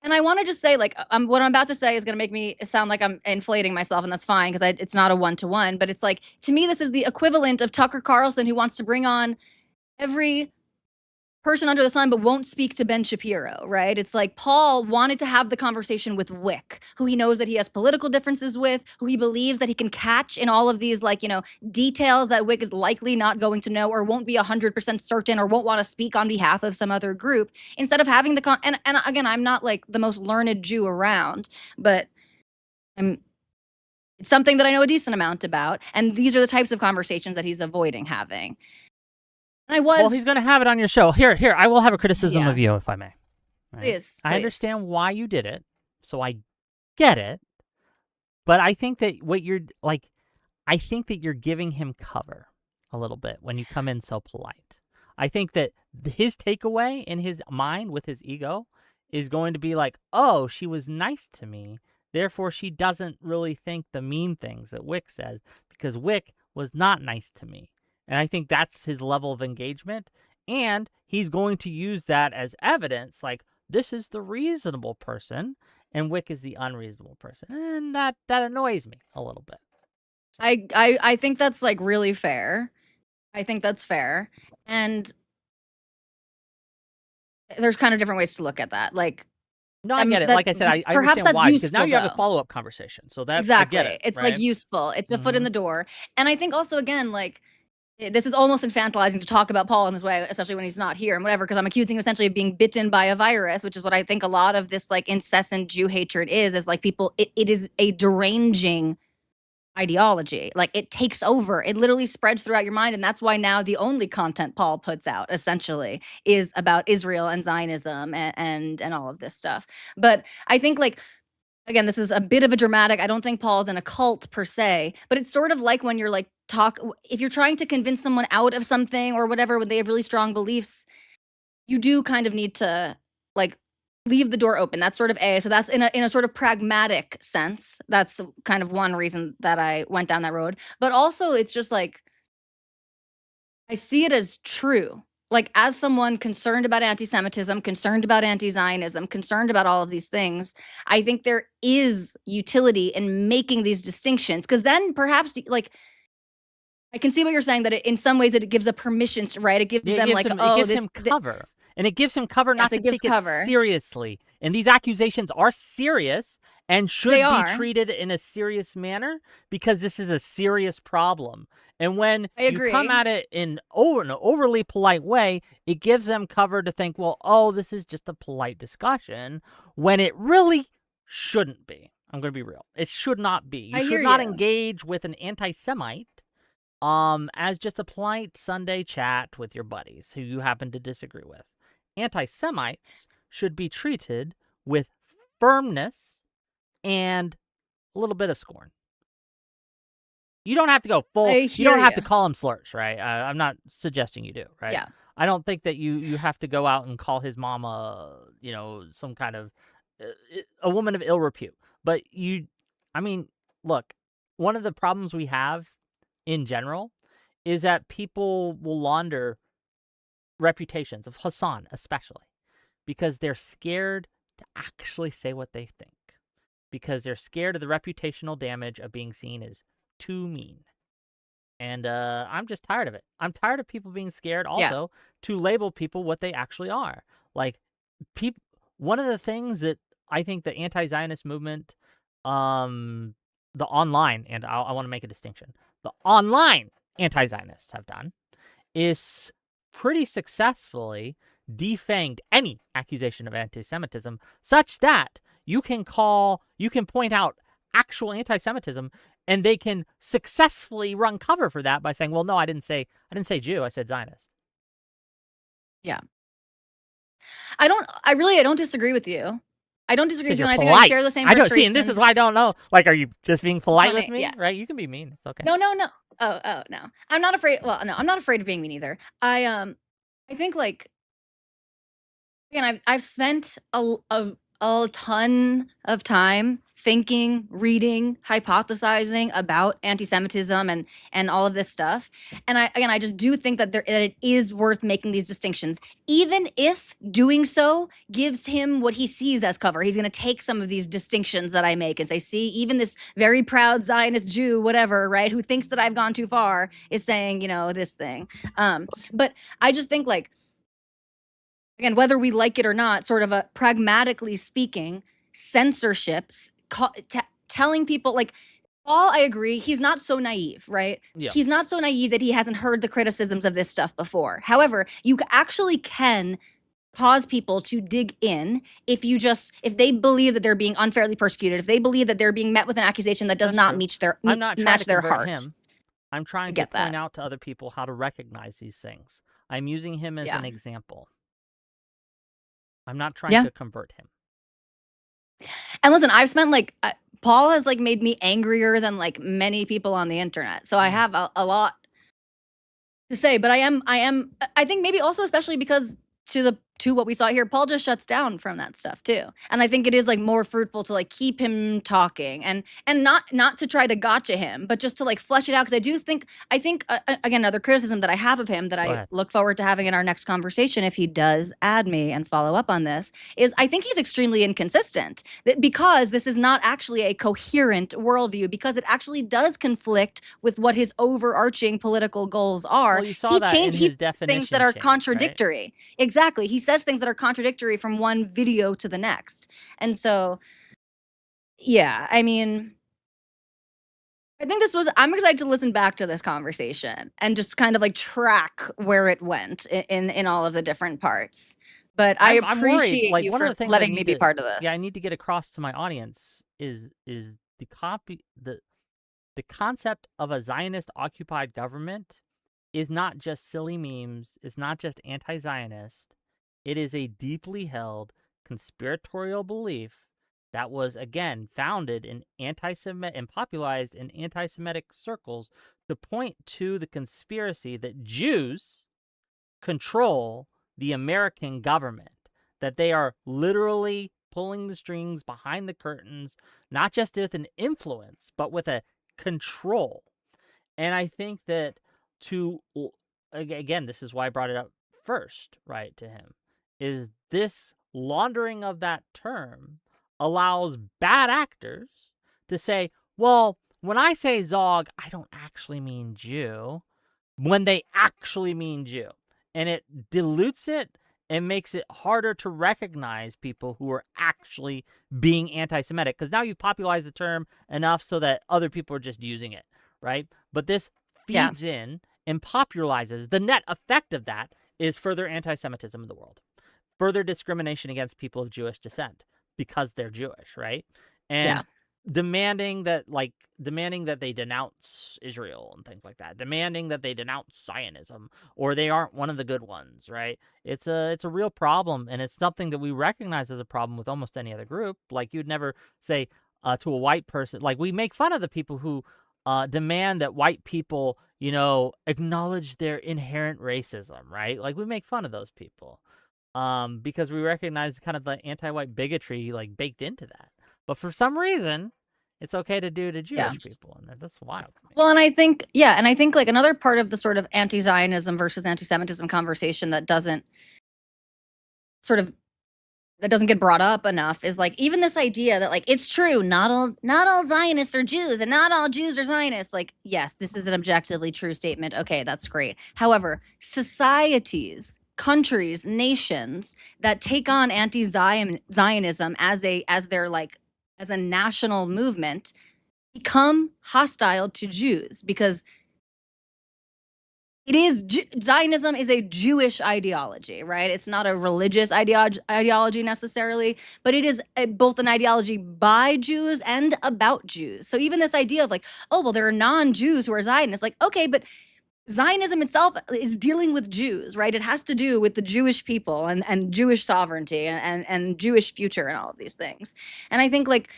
And I want to just say, like, what I'm about to say is going to make me sound like I'm inflating myself, and that's fine, because it's not a one-to-one. But it's like, to me, this is the equivalent of Tucker Carlson, who wants to bring on every person under the sun but won't speak to Ben Shapiro, right? It's like Paul wanted to have the conversation with Whick, who he knows that he has political differences with, who he believes that he can catch in all of these, like, details that Whick is likely not going to know or won't be 100% certain or won't want to speak on behalf of some other group, instead of having the and again, I'm not like the most learned Jew around, but it's something that I know a decent amount about, and these are the types of conversations that he's avoiding having. Well, he's going to have it on your show. Here, I will have a criticism of you, if I may. Right? Please. I understand why you did it, so I get it. But I think that I think that you're giving him cover a little bit when you come in so polite. I think that his takeaway in his mind with his ego is going to be like, oh, she was nice to me, therefore she doesn't really think the mean things that Whick says, because Whick was not nice to me. And I think that's his level of engagement. And he's going to use that as evidence, like, this is the reasonable person, and Whick is the unreasonable person. And that annoys me a little bit. I think that's, like, really fair. I think that's fair. And there's kind of different ways to look at that. Like, no, I get it. Like I said, I understand why, because now you have a follow-up conversation. So that's exactly. I get it, it's right? Like useful. It's a foot in the door. And I think also, again, like, this is almost infantilizing to talk about Paul in this way, especially when he's not here and whatever, because I'm accusing him essentially of being bitten by a virus, which is what I think a lot of this, like, incessant Jew hatred is like, people, it is a deranging ideology. Like, it takes over. It literally spreads throughout your mind. And that's why now the only content Paul puts out, essentially, is about Israel and Zionism and all of this stuff. But I think, like, again, this is a bit of a dramatic, I don't think Paul's in a cult per se, but it's sort of like when you're like, if you're trying to convince someone out of something or whatever, when they have really strong beliefs, you do kind of need to, like, leave the door open. That's sort of so that's in a sort of pragmatic sense. That's kind of one reason that I went down that road. But also, it's just like, I see it as true. Like, as someone concerned about anti-Semitism, concerned about anti-Zionism, concerned about all of these things, I think there is utility in making these distinctions, because then perhaps, like, I can see what you're saying, that in some ways it gives a permission, right? It gives them, like, it gives him cover. And it gives him cover Yes, not to it gives take cover. it seriously. And these accusations are serious and should They be are. treated in a serious manner because this is a serious problem. And when I you come agree. at it in an overly polite way, it gives them cover to think, well, oh, this is just a polite discussion, when it really shouldn't be. I'm going to be real. It should not be. You I should hear not you. engage with an anti-Semite as just a polite Sunday chat with your buddies who you happen to disagree with. Anti-Semites should be treated with firmness and a little bit of scorn. You don't have to go full. I You don't hear have to you. call him slurs, right? I'm not suggesting you do, right? Yeah. I don't think that you have to go out and call his mama, some kind of a woman of ill repute. But look, one of the problems we have in general is that people will launder reputations, of Hassan especially, because they're scared to actually say what they think, because they're scared of the reputational damage of being seen as too mean. And I'm just tired of it. I'm tired of people being scared also to label people what they actually are. Like, one of the things that I think the anti-Zionist movement, the online, and I want to make a distinction, the online anti-Zionists have done is pretty successfully defanged any accusation of anti-Semitism, such that you can point out actual anti-Semitism, and they can successfully run cover for that by saying, well, no, I didn't say Jew, I said Zionist. Yeah. I don't disagree with you. I don't disagree with you, and I think polite. I share the same I don't frustrations. see, and this is why I don't know. Like, are you just being polite with funny, me? yeah. Right? You can be mean. It's okay. No. Oh, no. I'm not afraid. Well, no, I'm not afraid of being mean either. I think, like, again, I've spent a ton of time thinking, reading, hypothesizing about anti-Semitism and all of this stuff. And I just do think that it is worth making these distinctions, even if doing so gives him what he sees as cover. He's going to take some of these distinctions that I make and say, see, even this very proud Zionist Jew, whatever, right, who thinks that I've gone too far, is saying, this thing. But I just think, like, again, whether we like it or not, sort of a pragmatically speaking, censorship, telling people, like, I agree, he's not so naive, right? Yeah. He's not so naive that he hasn't heard the criticisms of this stuff before. However, you actually can cause people to dig in if they believe that they're being unfairly persecuted, if they believe that they're being met with an accusation that does That's not true. I'm not trying match to their convert heart. him. I'm trying to get point that. out to other people how to recognize these things. I'm using him as Yeah. an example. I'm not trying Yeah. to convert him. And listen, I've spent Paul has made me angrier than many people on the internet. So I have a lot to say, but I think maybe also especially because to what we saw here, Paul just shuts down from that stuff too. And I think it is more fruitful to keep him talking and not to try to gotcha him, but just to flesh it out. Cause I think again, another criticism that I have of him that Go I ahead. look forward to having in our next conversation, if he does add me and follow up on this, is I think he's extremely inconsistent because this is not actually a coherent worldview, because it actually does conflict with what his overarching political goals are. Well, you saw that in his definition things that are change, right? contradictory. Exactly. He says things that are contradictory from one video to the next. And so, yeah, I mean, I think I'm excited to listen back to this conversation and just kind of track where it went in all of the different parts. But I I'm worried. appreciate you One of for the things letting me be part of this. Yeah, I need to get across to my audience is the concept of a Zionist occupied government is not just silly memes. It's not just anti-Zionist. It is a deeply held conspiratorial belief that was, again, founded in anti-Semitic and popularized in anti-Semitic circles to point to the conspiracy that Jews control the American government, that they are literally pulling the strings behind the curtains, not just with an influence, but with a control. And I think that again, this is why I brought it up first, right, to him, is this laundering of that term allows bad actors to say, well, when I say Zog, I don't actually mean Jew, when they actually mean Jew. And it dilutes it, it makes it harder to recognize people who are actually being anti-Semitic, because now you've popularized the term enough so that other people are just using it, right? But this Yeah. feeds in and popularizes. The net effect of that is further anti-Semitism in the world, further discrimination against people of Jewish descent because they're Jewish, right? And Yeah. demanding that they denounce Israel and things like that, demanding that they denounce Zionism, or they aren't one of the good ones, right? It's a real problem, and it's something that we recognize as a problem with almost any other group. Like, you'd never say to a white person, like, we make fun of the people who demand that white people, acknowledge their inherent racism, right? Like, we make fun of those people because we recognize kind of the anti-white bigotry like baked into that. But for some reason, it's okay to do to Jewish people, and that's wild to me. Well, and I think like another part of the sort of anti-Zionism versus anti-Semitism conversation that doesn't get brought up enough is like even this idea that like it's true, not all Zionists are Jews and not all Jews are Zionists. Like, yes, this is an objectively true statement. Okay, that's great. However, societies, countries, nations that take on anti-Zionism as a national movement become hostile to Jews because Zionism is a Jewish ideology, right? It's not a religious ideology necessarily, but it is both an ideology by Jews and about Jews. So even this idea of like, oh, well, there are non-Jews who are Zionists, like, okay, but Zionism itself is dealing with Jews, right? It has to do with the Jewish people and Jewish sovereignty and Jewish future and all of these things. And I think like,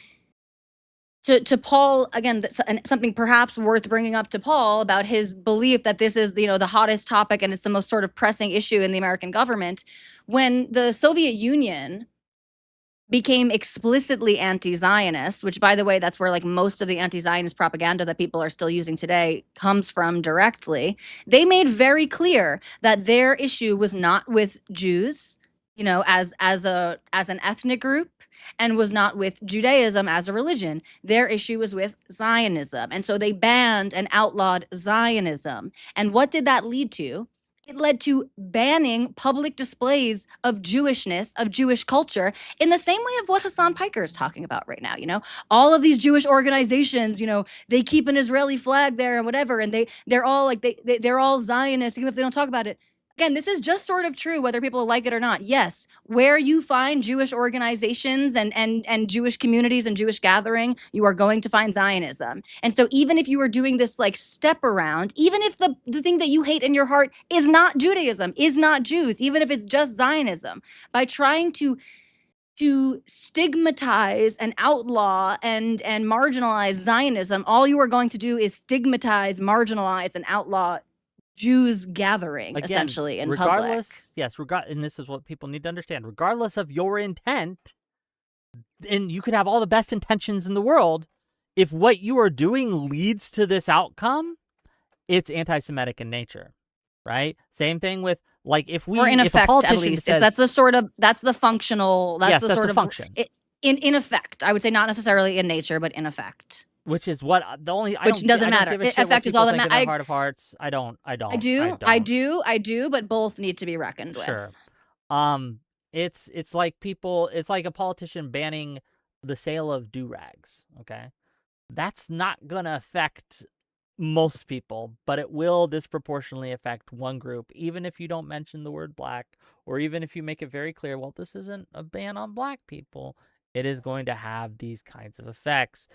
to Paul, again, something perhaps worth bringing up to Paul about his belief that this is, the hottest topic and it's the most sort of pressing issue in the American government. When the Soviet Union became explicitly anti-Zionist, which, by the way, that's where like most of the anti-Zionist propaganda that people are still using today comes from directly, they made very clear that their issue was not with Jews, as an ethnic group, and was not with Judaism as a religion. Their issue was with Zionism. And so they banned and outlawed Zionism. And what did that lead to? It led to banning public displays of Jewishness, of Jewish culture, in the same way of what Hassan Piker is talking about right now. All of these Jewish organizations, they keep an Israeli flag there and whatever, and they're all like they're all Zionists, even if they don't talk about it. Again, this is just sort of true whether people like it or not. Yes, where you find Jewish organizations and Jewish communities and Jewish gathering, you are going to find Zionism. And so even if you are doing this like step around, even if the thing that you hate in your heart is not Judaism, is not Jews, even if it's just Zionism, by trying to stigmatize and outlaw and marginalize Zionism, all you are going to do is stigmatize, marginalize, and outlaw Jews gathering, Again, essentially, in regardless, public. Yes, and this is what people need to understand, regardless of your intent, and you could have all the best intentions in the world, if what you are doing leads to this outcome, it's anti-Semitic in nature, right? Same thing with, like, if effect, a politician at least. says, That's the functional, that's the function. In effect, I would say not necessarily in nature, but in effect. Which is what the only which doesn't matter. Effect is all that matters. Heart of hearts. I don't. I do, but both need to be reckoned with. Sure. It's like people. It's like a politician banning the sale of do-rags. Okay, that's not gonna affect most people, but it will disproportionately affect one group, even if you don't mention the word black, or even if you make it very clear, well, this isn't a ban on black people. It is going to have these kinds of effects.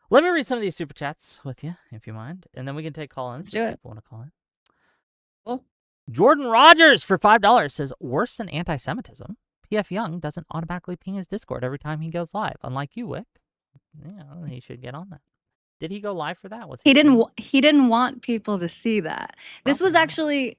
Let me read some of these super chats with you, if you mind, and then we can take call-ins. Let's do it. People want to call in. Cool. Jordan Rogers for $5 says, worse than anti-Semitism, PFJung doesn't automatically ping his Discord every time he goes live, unlike you, Whick. Yeah, he should get on that. Did he go live for that? He didn't want people to see that. This was actually,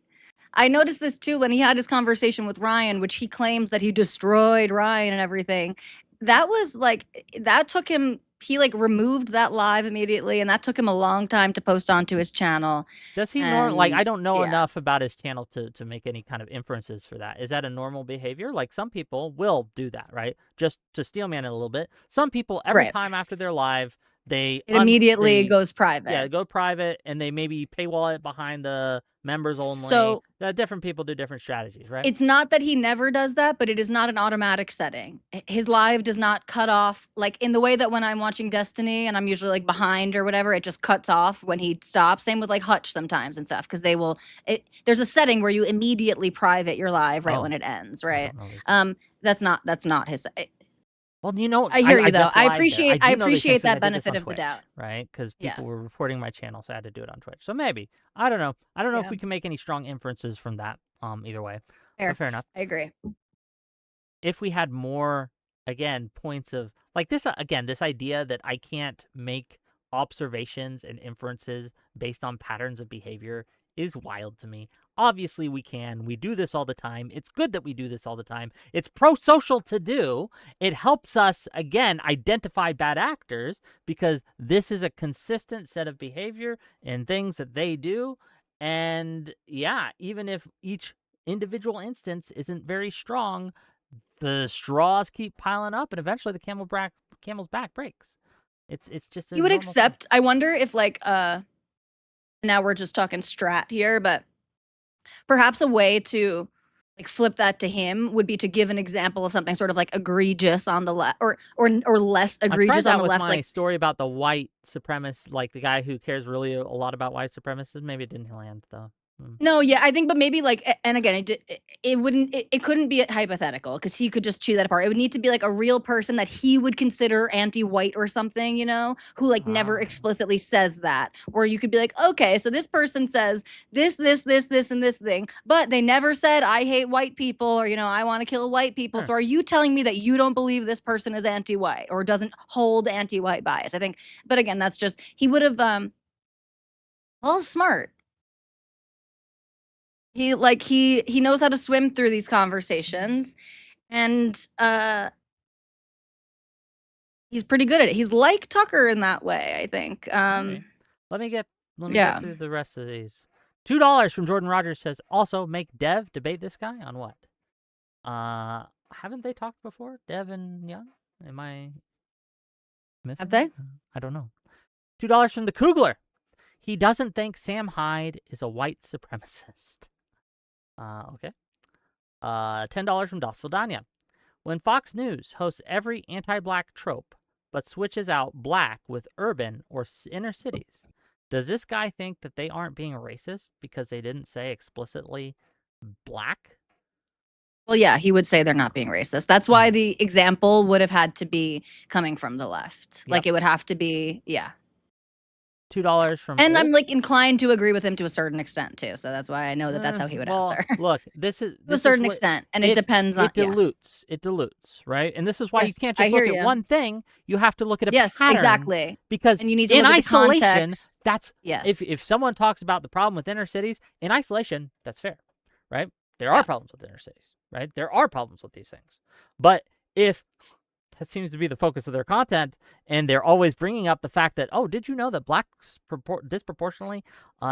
I noticed this too when he had his conversation with Ryan, which he claims that he destroyed Ryan and everything. That was like, that took him, he like removed that live immediately, and that took him a long time to post onto his channel. Does he I don't know enough about his channel to make any kind of inferences for that. Is that a normal behavior? Like, some people will do that, right? Just to steelman it a little bit. Some people, every time after they're live, They It immediately they- goes private. Yeah, go private, and they maybe paywall it behind the members only. So different people do different strategies, right? it's not that he never does that, but it is not an automatic setting. His live does not cut off, like in the way that when I'm watching Destiny and I'm usually like behind or whatever, it just cuts off when he stops. Same with like Hutch sometimes and stuff, because they will. There's a setting where you immediately private your live right when it ends, right? That's not his. Well, I hear you though. just I lied there. appreciate do know these things 'cause I that did this benefit on of the Twitch, doubt. right? Because Yeah. people were reporting my channel, so I had to do it on Twitch. So maybe, I don't know. I don't know if Yeah. we can make any strong inferences from that. Either way, Fair. but fair enough. I agree. If we had more, again, points of like this, again, this idea that I can't make observations and inferences based on patterns of behavior is wild to me. Obviously, we can. We do this all the time. It's good that we do this all the time. It's pro-social to do. It helps us, again, identify bad actors because this is a consistent set of behavior and things that they do. And yeah, even if each individual instance isn't very strong, the straws keep piling up, and eventually the camel's back breaks. It's just You would accept. I wonder if like now we're just talking strat here, but perhaps a way to like flip that to him would be to give an example of something sort of like egregious on the left or less egregious I tried that on the with left. my Like story about the white supremacist, like the guy who cares really a lot about white supremacists. Maybe it didn't land though. no, yeah, I think, but maybe like, and again, it couldn't be hypothetical because he could just chew that apart. It would need to be like a real person that he would consider anti-white or something, you know, who like never explicitly says that. Or you could be like, okay, so this person says this, and this thing, but they never said I hate white people or, you know, I want to kill white people. Sure. So are you telling me that you don't believe this person is anti-white or doesn't hold anti-white bias? I think, but again, that's just, he would have, well, smart. He knows how to swim through these conversations, and he's pretty good at it. He's like Tucker in that way, I think. Let me get through the rest of these. $2 from Jordan Rogers says, also make Dev debate this guy on what? Haven't they talked before? Dev and Young? Am I missing? Have they? I don't know. $2 from the Kugler. He doesn't think Sam Hyde is a white supremacist. Okay. $10 from Das Vildania. When Fox News hosts every anti-black trope, but switches out black with urban or inner cities, does this guy think that they aren't being racist because they didn't say explicitly black? Well, yeah, he would say they're not being racist. That's why the example would have had to be coming from the left. Like it would have to be, yeah. $2 from And Old. I'm like inclined to agree with him to a certain extent too. So that's why I know that that's how he would answer. Look, this is To a certain extent, and it depends on it dilutes. It dilutes, right? And this is why you Yes, can't I just look hear at you. one thing. You have to look at a Yes, pattern. exactly. Because And you need to in look at the isolation, context. that's Yes. if someone talks about the problem with inner cities in isolation, that's fair, right? There are problems with inner cities, right? There are problems with these things. But if that seems to be the focus of their content, and they're always bringing up the fact that, oh, did you know that blacks disproportionately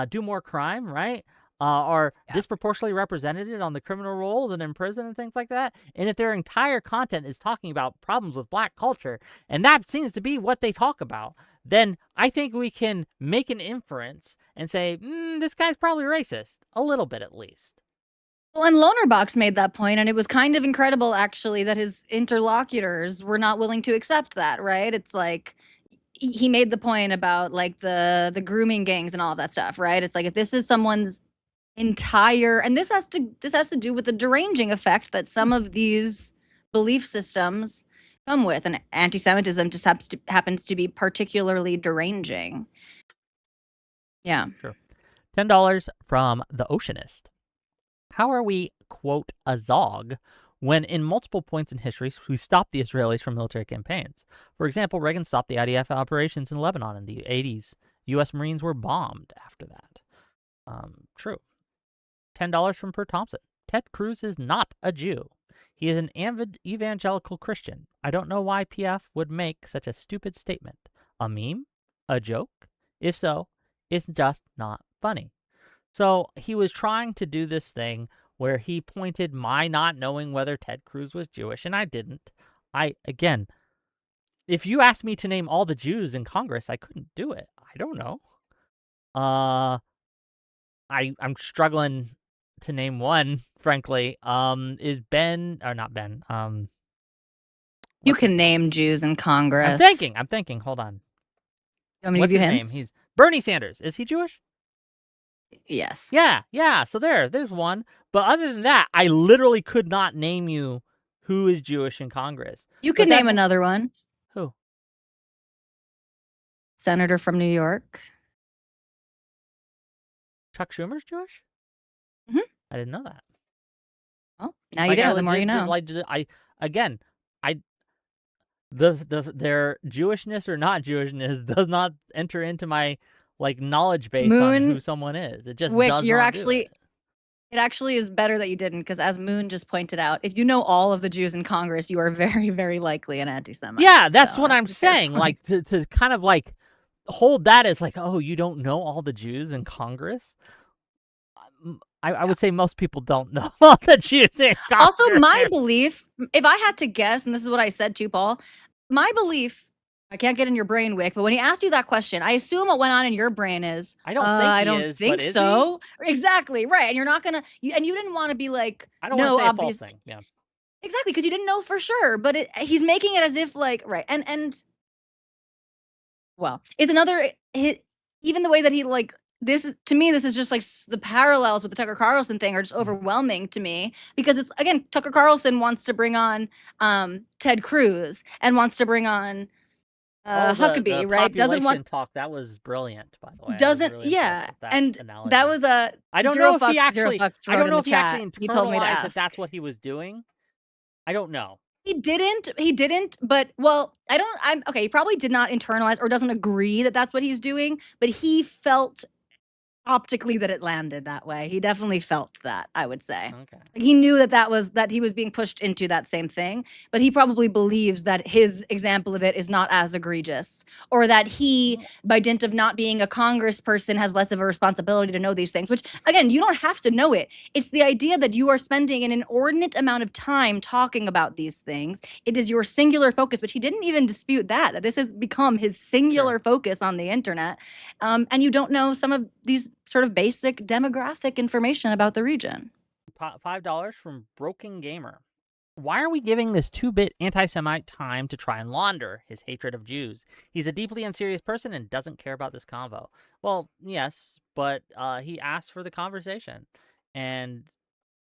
do more crime, right? Are disproportionately represented on the criminal rolls and in prison and things like that. And if their entire content is talking about problems with black culture, and that seems to be what they talk about, then I think we can make an inference and say, this guy's probably racist, a little bit at least. Well, and Lonerbox made that point, and it was kind of incredible, actually, that his interlocutors were not willing to accept that, right? It's like he made the point about like the grooming gangs and all of that stuff, right? It's like if this is someone's entire, and this has to do with the deranging effect that some of these belief systems come with, and anti-Semitism just happens to be particularly deranging. Yeah. Sure. $10 from the Oceanist. How are we, quote, a Zog, when in multiple points in history we stopped the Israelis from military campaigns? For example, Reagan stopped the IDF operations in Lebanon in the 80s. U.S. Marines were bombed after that. True. $10 from Per Thompson. Ted Cruz is not a Jew. He is an avid evangelical Christian. I don't know why PF would make such a stupid statement. A meme? A joke? If so, it's just not funny. So he was trying to do this thing where he pointed my not knowing whether Ted Cruz was Jewish, and I didn't. Again, if you asked me to name all the Jews in Congress, I couldn't do it. I don't know. I'm struggling to name one, frankly. Is Ben or not Ben? You What's his can name Jews in Congress. I'm thinking. Hold on. You want me to What's give his you name? hints? He's Bernie Sanders. Is he Jewish? Yes. Yeah. So there's one. But other than that, I literally could not name you who is Jewish in Congress. You But could name another one. Who? Senator from New York. Chuck Schumer's Jewish? Mhm. I didn't know that. Well, now you know. The more you know. Their Jewishness or not Jewishness does not enter into my knowledge base on who someone is. It just Whick, does you're not actually. do it. It actually is better that you didn't, because as Moon just pointed out, if you know all of the Jews in Congress, you are very, very likely an anti-Semite. Yeah, that's So what I'm that's a fair saying. point. To kind of hold that as oh, you don't know all the Jews in Congress? I would say most people don't know all the Jews in Congress. Also, my belief, if I had to guess, and this is what I said to Paul, my belief, I can't get in your brain, Wick, but when he asked you that question, I assume what went on in your brain is, I don't think he I don't is, think but is so. Exactly, right. And you're not going to, and you didn't want to be like, I don't no, want to say a obvious. false thing. Yeah. Exactly, because you didn't know for sure, but he's making it as if right. And well, it's another, even the way that he this is, to me, this is just the parallels with the Tucker Carlson thing are just overwhelming to me, because it's, again, Tucker Carlson wants to bring on Ted Cruz and wants to bring on Huckabee, the right? Doesn't population want, talk. That was brilliant, by the way. I was doesn't, really impressed yeah. with that And analogy. that was a I don't zero know if he fucks, actually. zero fucks I don't wrote know in if the he actually chat. He told me to internalized that ask. that's what he was doing. I don't know. He didn't, but I'm okay. He probably did not internalize or doesn't agree that that's what he's doing, but he felt optically that it landed that way. He definitely felt that, I would say. Okay. He knew that he was being pushed into that same thing, but he probably believes that his example of it is not as egregious, or that he, by dint of not being a congressperson, has less of a responsibility to know these things, which, again, you don't have to know it. It's the idea that you are spending an inordinate amount of time talking about these things. It is your singular focus, which he didn't even dispute that this has become his singular focus on the internet. And you don't know some of these sort of basic demographic information about the region. $5 from Broken Gamer. Why are we giving this 2-bit anti-Semite time to try and launder his hatred of Jews? He's a deeply unserious person and doesn't care about this convo. Well, yes, but he asked for the conversation. And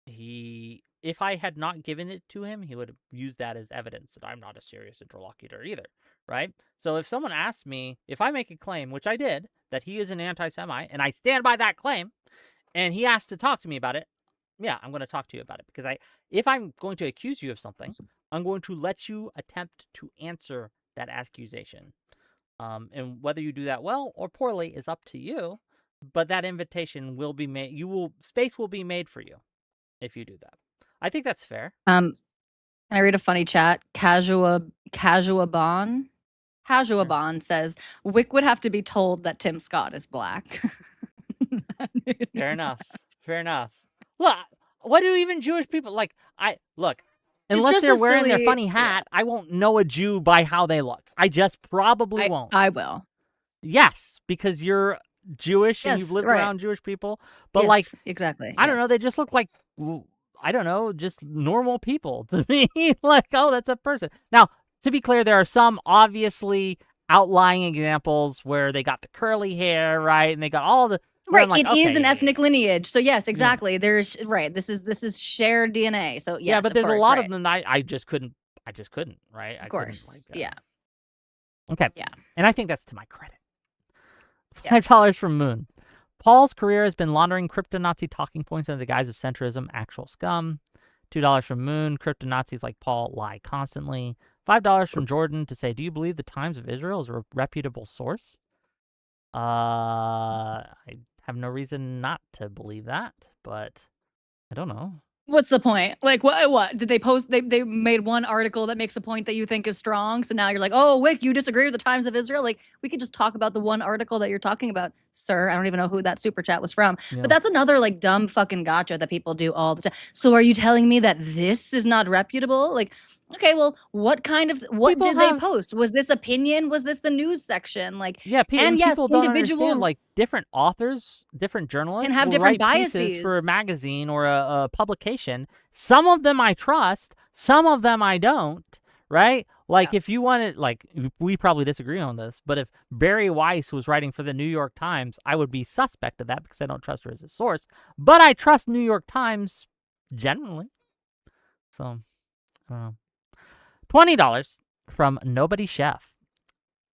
if I had not given it to him, he would have used that as evidence that I'm not a serious interlocutor either, right? So if someone asks me, if I make a claim, which I did, that he is an anti-Semite, and I stand by that claim, and he asks to talk to me about it, yeah, I'm going to talk to you about it. Because if I'm going to accuse you of something, I'm going to let you attempt to answer that accusation. And whether you do that well or poorly is up to you, but that invitation will be made. Space will be made for you if you do that. I think that's fair. Can I read a funny chat? Casuabon says, Wick would have to be told that Tim Scott is black. Fair enough. Look, what do even Jewish people unless they're wearing their funny hat, I won't know a Jew by how they look. I just probably won't. I will. Yes, because you're Jewish and you've lived around Jewish people. But exactly. I don't know, they just look like, I don't know, just normal people to me. Oh, that's a person. Now, to be clear, there are some obviously outlying examples where they got the curly hair, right? And they got all the... Right, it is an ethnic lineage. So yes, exactly. Yeah. There's This is shared DNA. So yes, yeah, but there's a lot of them that I just couldn't. Right. Of course. Yeah. Okay. Yeah. And I think that's to my credit. $5 from Moon. Paul's career has been laundering crypto-Nazi talking points under the guise of centrism. Actual scum. $2 from Moon. Crypto-Nazis like Paul lie constantly. $5 from Jordan to say, do you believe the Times of Israel is a reputable source? I have no reason not to believe that, but I don't know. What's the point? Like, what did they post? They made one article that makes a point that you think is strong. So now you're like, oh, Wick, you disagree with the Times of Israel. Like, we could just talk about the one article that you're talking about, sir. I don't even know who that super chat was from. Yeah. But that's another like dumb fucking gotcha that people do all the time. So are you telling me that this is not reputable? Like, okay, well, what People did they have- post? Was this opinion? Was this the news section? Like, Yeah, and yes, people don't individual understand, like, different authors, different journalists have will different write pieces for a biases. magazine or a publication. Some of them I trust, some of them I don't, right? Like, if you wanted, like, we probably disagree on this, but if Barry Weiss was writing for the New York Times, I would be suspect of that because I don't trust her as a source. But I trust New York Times generally. So, I don't know. $20 from Nobody Chef.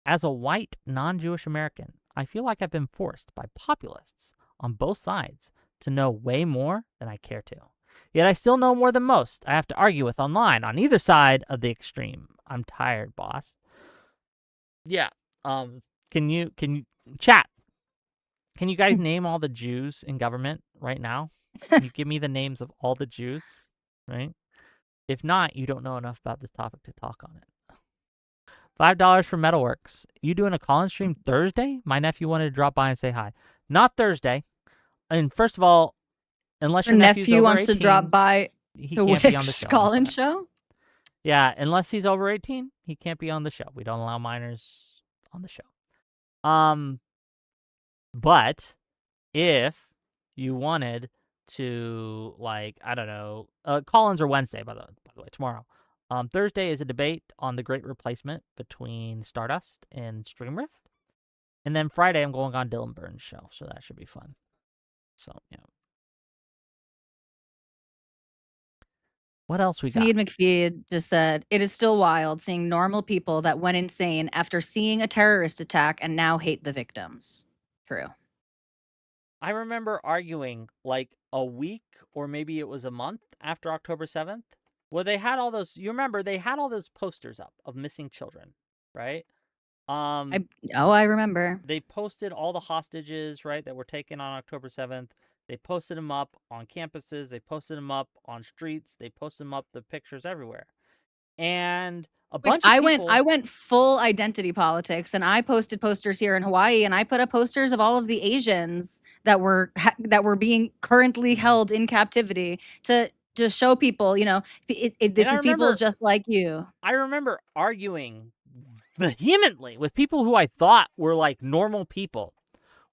As a white, non-Jewish American, I feel like I've been forced by populists on both sides to know way more than I care to. Yet I still know more than most I have to argue with online on either side of the extreme. I'm tired, boss. Yeah. Can you chat? Can you guys name all the Jews in government right now? Can you give me the names of all the Jews? Right? If not, you don't know enough about this topic to talk on it. $5 for Metalworks. You doing a call-in stream Thursday? My nephew wanted to drop by and say hi. Not Thursday. And first of all, unless your nephew's over wants 18, to drop by he to can't be on the Wick's show. I'm call-in sorry. show. Yeah, unless he's over 18, he can't be on the show. We don't allow minors on the show. But if you wanted to, like, I don't know, call-ins are Wednesday, by the way, tomorrow. Thursday is a debate on the Great Replacement between Stardust and Streamrift. And then Friday, I'm going on Dylan Burns' show, so that should be fun. So, yeah. What else we got? Sneed McFeed just said, it is still wild seeing normal people that went insane after seeing a terrorist attack and now hate the victims. True. I remember arguing like a week or maybe it was a month after October 7th, where they had all those, you remember, they had all those posters up of missing children, right? I remember. They posted all the hostages, right, that were taken on October 7th. They posted them up on campuses. They posted them up on streets. They posted them up, the pictures everywhere. And a bunch of people... I went full identity politics, and I posted posters here in Hawaii, and I put up posters of all of the Asians that were being currently held in captivity to just show people, you know, this is people just like you. I remember arguing vehemently with people who I thought were like normal people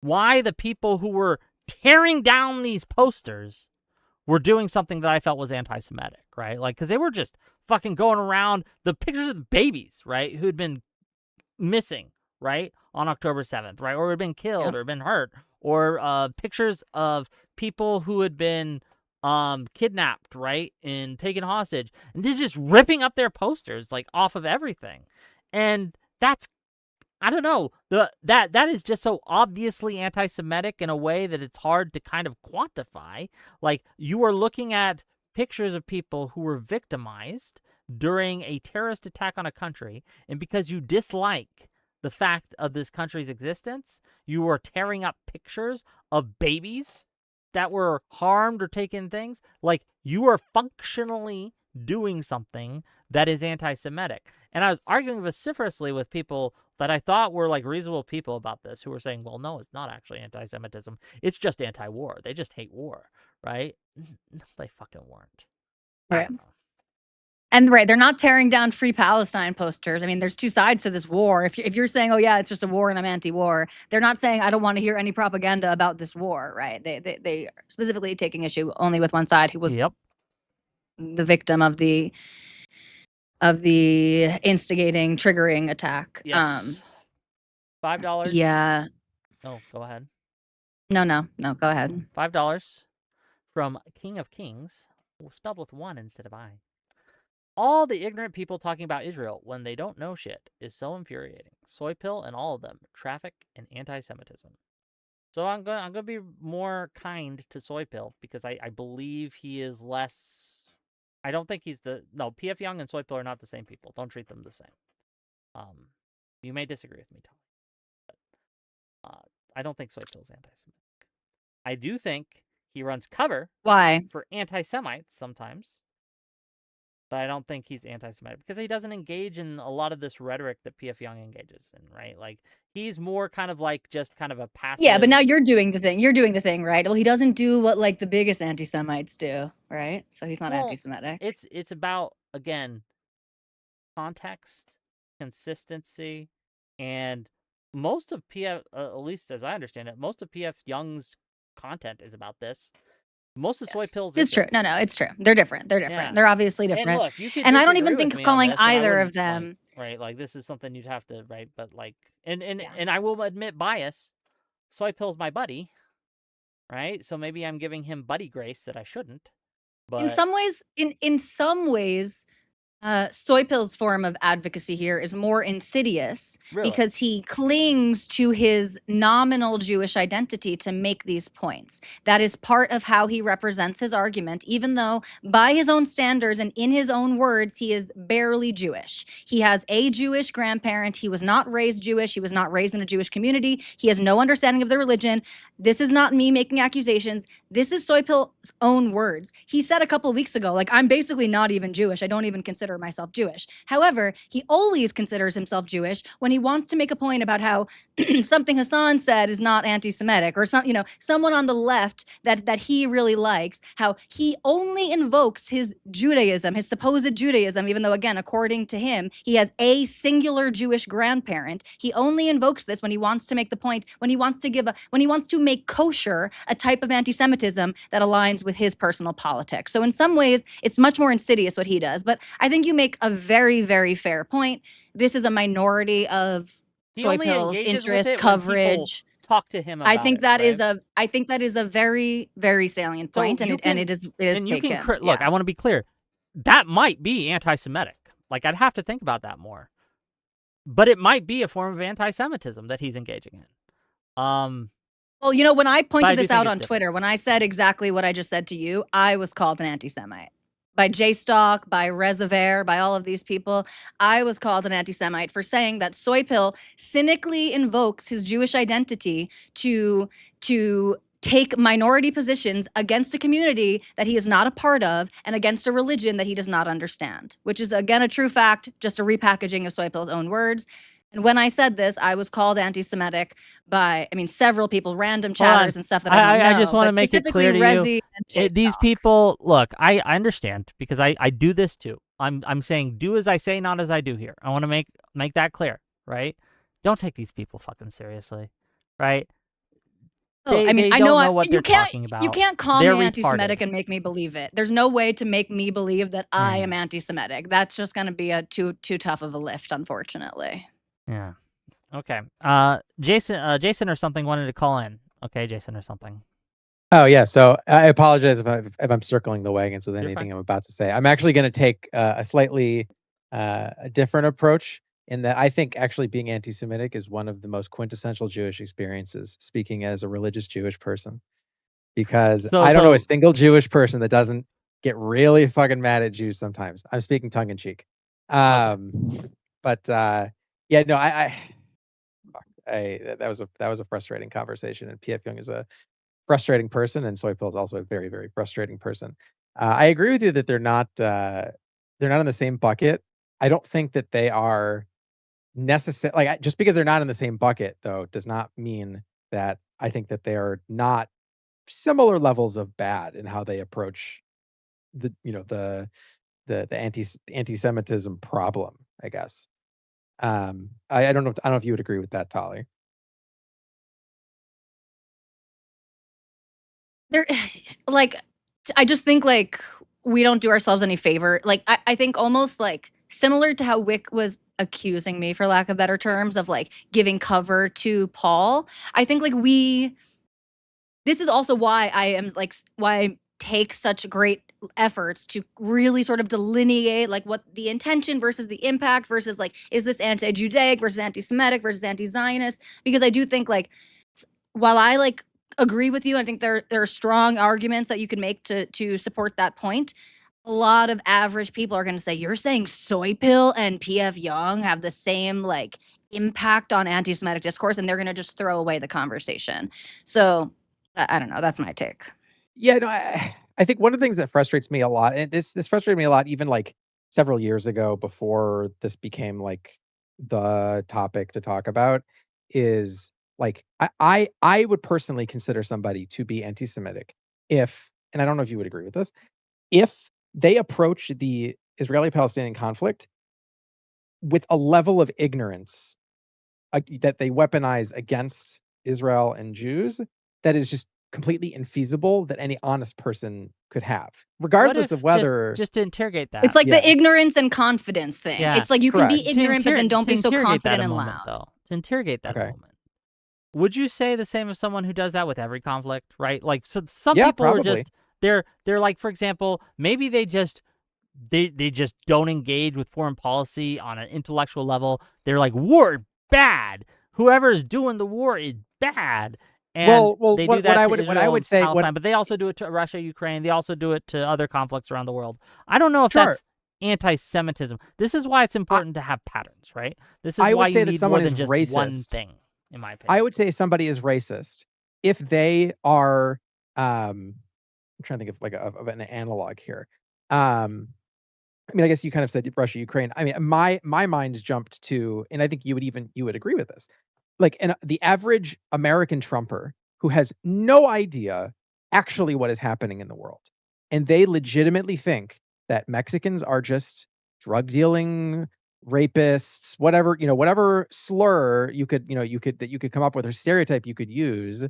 why the people who were tearing down these posters were doing something that I felt was anti-Semitic, right? Like, because they were just fucking going around the pictures of the babies, right, who had been missing, right, on October 7th, right, or had been killed or been hurt, or pictures of people who had been kidnapped, right, and taken hostage, and they're just ripping up their posters, like, off of everything. And that's, I don't know, that is just so obviously anti-Semitic in a way that it's hard to kind of quantify. Like, you are looking at pictures of people who were victimized during a terrorist attack on a country, and because you dislike the fact of this country's existence, you are tearing up pictures of babies that were harmed or taken things. Like, you are functionally doing something that is anti-Semitic. And I was arguing vociferously with people that I thought were like reasonable people about this, who were saying, well, no, it's not actually anti-Semitism. It's just anti-war. They just hate war, right? No, they fucking weren't. Right. And right, they're not tearing down Free Palestine posters. I mean, there's two sides to this war. If you're saying, oh yeah, it's just a war and I'm anti-war, they're not saying I don't want to hear any propaganda about this war, right? They are specifically taking issue only with one side, who was the victim of the instigating, triggering attack. Yes. $5. Yeah. Oh, go ahead. No, go ahead. $5 from King of Kings, spelled with one instead of I. All the ignorant people talking about Israel when they don't know shit is so infuriating. Soy pill and all of them, traffic and anti-Semitism. So I'm gonna be more kind to Soy pill because I believe he is less. I don't think he's PFJung and Soy pill are not the same people. Don't treat them the same. You may disagree with me, Tom, but I don't think Soy pill is anti-Semitic. I do think He runs cover Why? for anti-Semites sometimes, but I don't think he's anti-Semitic because he doesn't engage in a lot of this rhetoric that PFJung engages in, right? Like he's more kind of like just kind of a passive. Yeah, but now you're doing the thing. You're doing the thing, right? Well, he doesn't do what like the biggest anti-Semites do, right? So he's not anti-Semitic. It's about, again, context, consistency, and most of PF, at least as I understand it, most of PFJung's content is about this. Most of Soy Pills It's true. isn't. No, it's true. They're different. They're different. Yeah. They're obviously And different. look, you could And I don't even disagree with think me on calling this, and I either of wouldn't, them. right, like this is something you'd have to, right, but like, and I will admit bias. Soy Pill's my buddy, right? So maybe I'm giving him buddy grace that I shouldn't. But In some ways, Soy Pill's form of advocacy here is more insidious really, because he clings to his nominal Jewish identity to make these points. That is part of how he represents his argument, even though by his own standards and in his own words, he is barely Jewish. He has a Jewish grandparent. He was not raised Jewish. He was not raised in a Jewish community. He has no understanding of the religion. This is not me making accusations. This is Soy Pill's own words. He said a couple of weeks ago, like, I'm basically not even Jewish. I don't even consider myself Jewish. However, he always considers himself Jewish when he wants to make a point about how something Hassan said is not anti-Semitic, or someone on the left that he really likes, how he only invokes his Judaism, his supposed Judaism, even though, again, according to him, he has a singular Jewish grandparent. He only invokes this when he wants to make the point, when he wants to make kosher a type of anti-Semitism that aligns with his personal politics. So in some ways, it's much more insidious what he does. But I think you make a very, very fair point. This is a minority of Soy Pill's interest coverage. Talk to him about I think it, that right? is a very, very salient point, So and it is taken. Look, I want to be clear. That might be anti-Semitic. Like, I'd have to think about that more. But it might be a form of anti-Semitism that he's engaging in. Well, when I pointed this out on different. Twitter, when I said exactly what I just said to you, I was called an anti-Semite. By JStalk, by Reservoir, by all of these people, I was called an anti-Semite for saying that Soy Pill cynically invokes his Jewish identity to take minority positions against a community that he is not a part of and against a religion that he does not understand, which is, again, a true fact, just a repackaging of Soy Pill's own words. And when I said this, I was called anti-Semitic by, several people, random chatters and stuff that I don't know. I just want to make it clear to you. These people, look, I understand because I do this too. I'm saying do as I say, not as I do here. I want to make that clear, right? Don't take these people fucking seriously, right? I don't know what they're talking about. You can't call me anti-Semitic and make me believe it. There's no way to make me believe that I am anti-Semitic. That's just going to be a too tough of a lift, unfortunately. Yeah. Okay. Jason or something wanted to call in. Okay, Jason or something. Oh yeah. So I apologize if I'm circling the wagons with anything fine. I'm about to say. I'm actually going to take a slightly different approach in that I think actually being anti-Semitic is one of the most quintessential Jewish experiences. Speaking as a religious Jewish person, because I don't know a single Jewish person that doesn't get really fucking mad at Jews sometimes. I'm speaking tongue in cheek. But yeah, no, that was a frustrating conversation, and PFJung is a frustrating person, and Soy Pill is also a very, very frustrating person. I agree with you that they're not in the same bucket. I don't think that they are necessary. Like, just because they're not in the same bucket, though, does not mean that I think that they are not similar levels of bad in how they approach the anti-Semitism problem, I guess. I don't know if you would agree with that, Tali. I just think we don't do ourselves any favor. I think almost similar to how Whick was accusing me, for lack of better terms, of giving cover to Paul. I think this is also why I take such great efforts to really sort of delineate what the intention versus the impact versus is this anti-Judaic versus anti-Semitic versus anti-Zionist, because I do think while I agree with you, I think there are strong arguments that you can make to support that point. A lot of average people are going to say, you're saying Soy Pill and PFJung have the same impact on anti-Semitic discourse, and they're going to just throw away the conversation. So I don't know. That's my take. Yeah, no, I think one of the things that frustrates me a lot, and this frustrated me a lot even like several years ago before this became like the topic to talk about, is like I would personally consider somebody to be anti-Semitic if, and I don't know if you would agree with this, if they approach the Israeli-Palestinian conflict with a level of ignorance that they weaponize against Israel and Jews that is just completely infeasible that any honest person could have, What regardless of if just whether. just to interrogate It's that? like Yeah, the ignorance and confidence thing. Yeah. It's like you can be correct. ignorant, but then don't To be so interrogate that confident a and moment, loud. though. To interrogate that a Okay. moment. Would you say the same of someone who does that with every conflict, right? Like, so some Yeah, people are probably. just they're like, for example, maybe they just don't engage with foreign policy on an intellectual level. They're like, war bad. Whoever is doing the war is bad. And Well, they do what that I to would Israel and say, Palestine, but they also do it to Russia, Ukraine. They also do it to other conflicts around the world. I don't know if sure, that's anti-Semitism. This is why it's I important to have patterns, right? This is I why would you say that need more someone is than just one racist. thing, in my I opinion. would say somebody is racist if they are. I'm trying to think of like of an analog here. Um, I mean, I guess you kind of said Russia, Ukraine. I mean, my mind jumped to, and I think you would agree with this. Like, the average American Trumper who has no idea actually what is happening in the world, and they legitimately think that Mexicans are just drug dealing rapists, whatever, whatever slur you could come up with or stereotype you could use.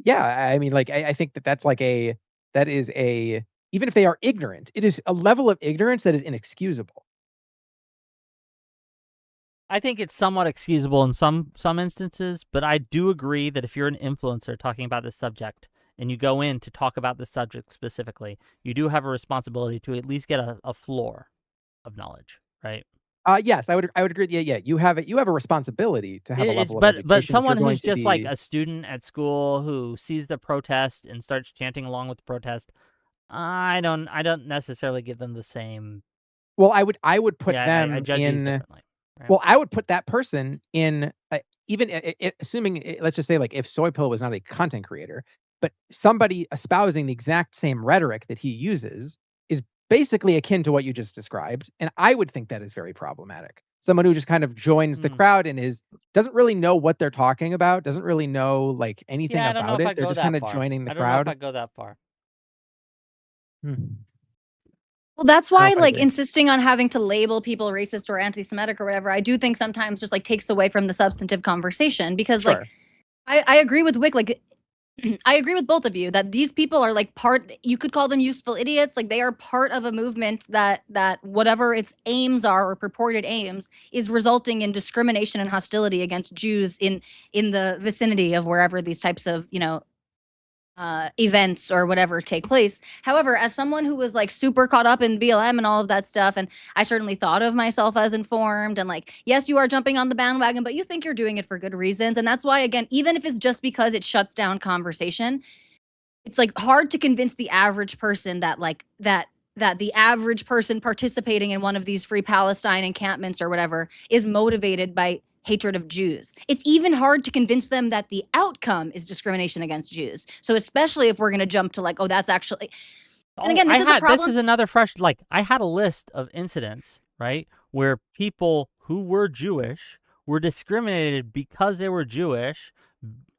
Yeah, I mean, like, I think that is a, even if they are ignorant, it is a level of ignorance that is inexcusable. I think it's somewhat excusable in some instances, but I do agree that if you're an influencer talking about this subject and you go in to talk about this subject specifically, you do have a responsibility to at least get a floor of knowledge, right? Yes, I would agree. Yeah, yeah. You have a responsibility to have a It's level of but education if you're someone going who's to just like be. a student at school who sees the protest and starts chanting along with the protest, I don't necessarily give them the same. Well, I would put Yeah, I them judge these in. differently. Right? Well, I would put that person in, even assuming, let's just say, like, if Soy Pill was not a content creator, but somebody espousing the exact same rhetoric that he uses is basically akin to what you just described, and I would think that is very problematic. Someone who just kind of joins the Hmm. crowd and doesn't really know what they're talking about, doesn't really know like anything Yeah, I don't know about if it. I'd They're go just kind that of far. joining the I don't know if crowd. I'd go that far. Hmm. Well, that's I don't know why, if I like, agree. insisting on having to label people racist or anti-Semitic or whatever, I do think sometimes just like takes away from the substantive conversation because, like, Sure. I agree with Wick. Like, I agree with both of you that these people are like part. You could call them useful idiots. Like, they are part of a movement that whatever its aims are or purported aims is resulting in discrimination and hostility against Jews in the vicinity of wherever these types of events or whatever take place. However, as someone who was like super caught up in BLM and all of that stuff, and I certainly thought of myself as informed, and like, yes, you are jumping on the bandwagon, but you think you're doing it for good reasons. And that's why, again, even if it's just because it shuts down conversation, it's like hard to convince the average person that the average person participating in one of these free Palestine encampments or whatever is motivated by hatred of Jews. It's even hard to convince them that the outcome is discrimination against Jews. So especially if we're going to jump to like, oh, that's actually. And Oh, again, this is a this problem. is another fresh, like, I had a list of incidents, right, where people who were Jewish were discriminated because they were Jewish,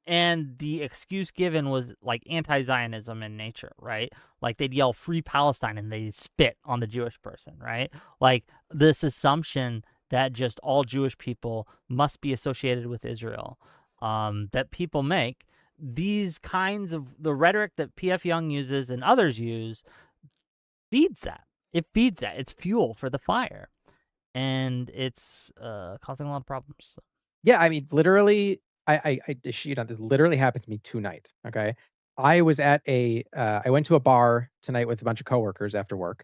and the excuse given was like anti-Zionism in nature, right? Like, they'd yell "Free Palestine" and they spit on the Jewish person, right? Like, this assumption that just all Jewish people must be associated with Israel, that people make. These kinds of the rhetoric that PFJung uses and others use feeds that. It feeds that. It's fuel for the fire, and it's causing a lot of problems. Yeah, I mean, literally, this literally happened to me tonight. Okay, I was at I went to a bar tonight with a bunch of coworkers after work,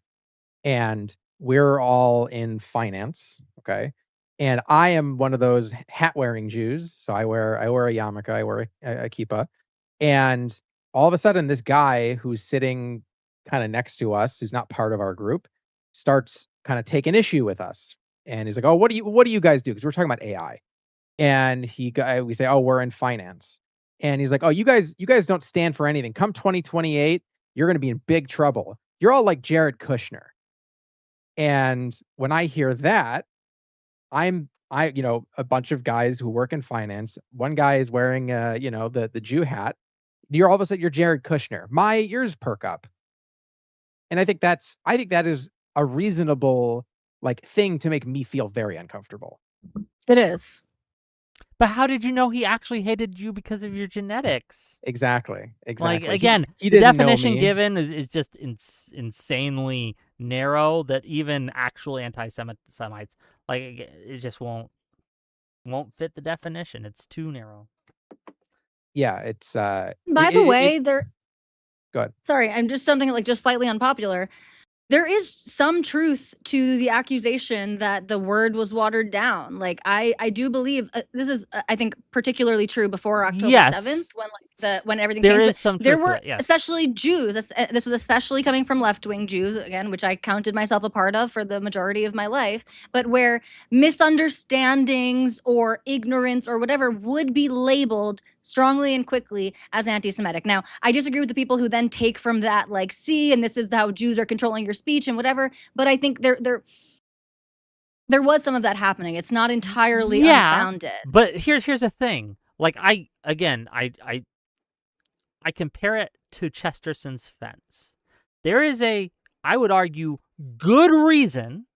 and we're all in finance. Okay, and I am one of those hat wearing Jews, so I wear a yarmulke, I wear a kippah, and all of a sudden, this guy who's sitting kind of next to us, who's not part of our group, starts kind of taking issue with us, and he's like, "Oh, what do you guys do?" Because we're talking about AI, and we say, "Oh, we're in finance." And he's like, "Oh, you guys don't stand for anything. Come 2028, you're going to be in big trouble. You're all like Jared Kushner. And when I hear that, a bunch of guys who work in finance. One guy is wearing, the Jew hat. You're all of a sudden you're Jared Kushner. My ears perk up. And I think that is a reasonable thing to make me feel very uncomfortable. It is. But how did you know he actually hated you because of your genetics? Exactly. Like, He again, the didn't know definition me. given is just insanely narrow that even actual anti-Semites, like, it just won't fit the definition. It's too narrow. Yeah, it's By the way, there. Go ahead. Sorry, I'm just something like just slightly unpopular. There is some truth to the accusation that the word was watered down. Like I do believe this is I think particularly true before October Yes. 7th when everything There changed. is some there truth to were it, yes. especially Jews. This was especially coming from left-wing Jews, again, which I counted myself a part of for the majority of my life, but where misunderstandings or ignorance or whatever would be labeled strongly and quickly as anti-Semitic. Now, I disagree with the people who then take from that like, see, and this is how Jews are controlling your speech and whatever, but I think there was some of that happening. It's not entirely unfounded. But here's the thing. Like, I compare it to Chesterson's fence. There is I would argue, good reason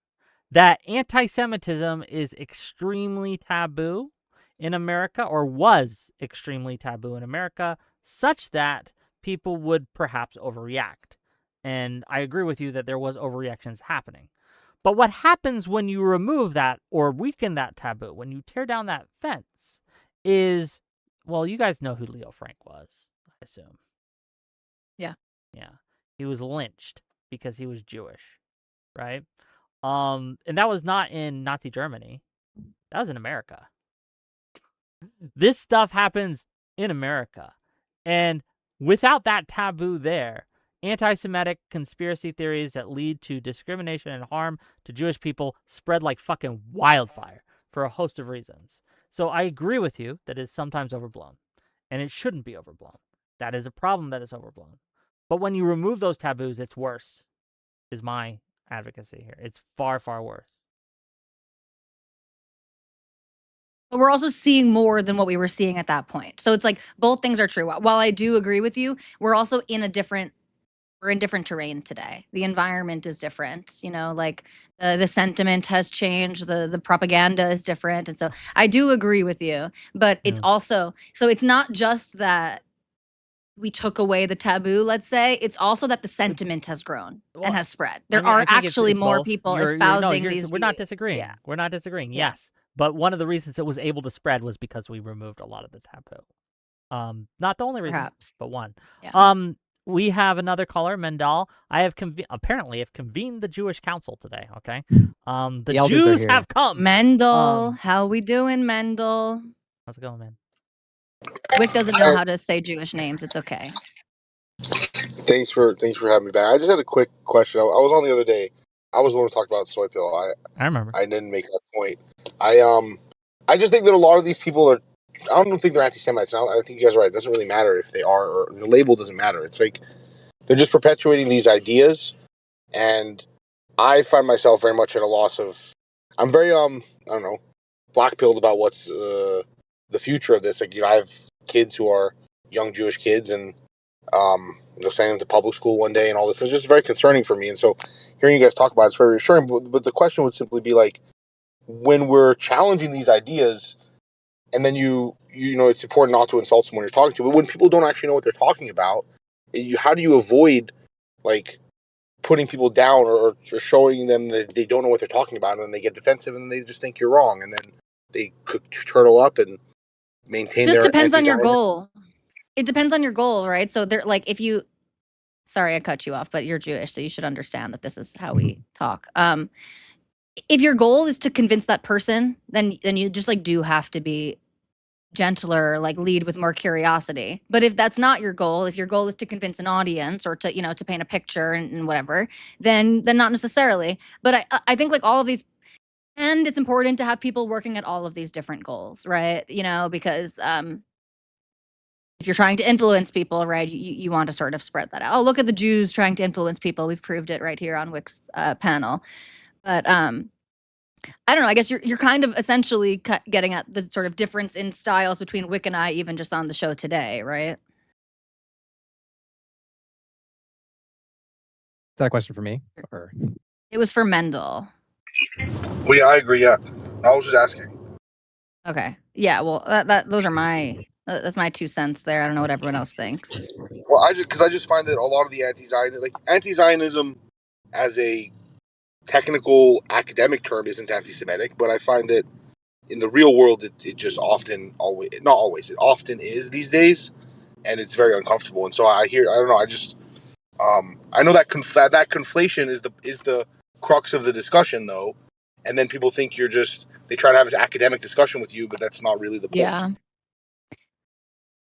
that anti-Semitism is extremely taboo in America, or was extremely taboo in America, such that people would perhaps overreact. And I agree with you that there was overreactions happening. But what happens when you remove that or weaken that taboo, when you tear down that fence, is, well, you guys know who Leo Frank was, I assume. Yeah. Yeah. He was lynched because he was Jewish, right? And that was not in Nazi Germany. That was in America. This stuff happens in America. And without that taboo there, anti-Semitic conspiracy theories that lead to discrimination and harm to Jewish people spread like fucking wildfire for a host of reasons. So I agree with you that it's sometimes overblown, and it shouldn't be overblown. That is a problem that is overblown. But when you remove those taboos, it's worse, is my advocacy here. It's far, far worse. But we're also seeing more than what we were seeing at that point. So it's like both things are true. While I do agree with you, we're also in different terrain today. The environment is different, like the sentiment has changed, the propaganda is different. And so I do agree with you, but it's also, so it's not just that we took away the taboo, let's say, it's also that the sentiment has grown and has spread. There are actually more people espousing these We're not views. disagreeing. Yeah. We're not disagreeing. Yeah. Yes. But one of the reasons it was able to spread was because we removed a lot of the taboo. Not the only reason, Perhaps. but one. Yeah. We have another caller, Mendal. I have apparently convened the Jewish Council today. Okay. The elders are Jews here. have come. Mendel, how we doing, Mendel? How's it going, man? Wick doesn't know how to say Jewish names. It's okay. Thanks for having me back. I just had a quick question. I was on the other day. I was the one who talked about soy pill. I remember. I didn't make that point. I just think that a lot of these people are. I don't think they're anti-Semites. I think you guys are right. It doesn't really matter if they are, or the label doesn't matter. It's like they're just perpetuating these ideas, and I find myself very much at a loss of. I'm very I don't know, black-pilled about what's the future of this. Like, I have kids who are young Jewish kids, and sending them to public school one day and all this. It's just very concerning for me. And so hearing you guys talk about it's very reassuring. But the question would simply be like, when we're challenging these ideas, and then it's important not to insult someone you're talking to, but when people don't actually know what they're talking about, how do you avoid like putting people down or showing them that they don't know what they're talking about, and then they get defensive and they just think you're wrong, and then they could turtle up and maintain Just their depends on your anti-Zionism? goal. It depends on your goal, right? So they're like, sorry, I cut you off, but you're Jewish, so you should understand that this is how we talk. If your goal is to convince that person, then you just do have to be gentler, lead with more curiosity. But if that's not your goal, if your goal is to convince an audience or to paint a picture and whatever, then not necessarily. But I think all of these, and it's important to have people working at all of these different goals, right? Because if you're trying to influence people, right, you want to sort of spread that out. Oh, look at the Jews trying to influence people. We've proved it right here on Whick's panel. But I don't know. I guess you're kind of essentially getting at the sort of difference in styles between Whick and I, even just on the show today, right? Is that a question for me? Or It was for Mendel. Well, yeah, I agree. Yeah, I was just asking. Okay. Yeah. Well, those are my that's my 2 cents there. I don't know what everyone else thinks. Well, I just find that a lot of the anti-Zionism as a technical academic term isn't anti-Semitic, but I find that in the real world it just often it often is these days, and it's very uncomfortable. And so I don't know, I know that that conflation is the crux of the discussion, though, and then people think they try to have this academic discussion with you, but that's not really the point. Yeah.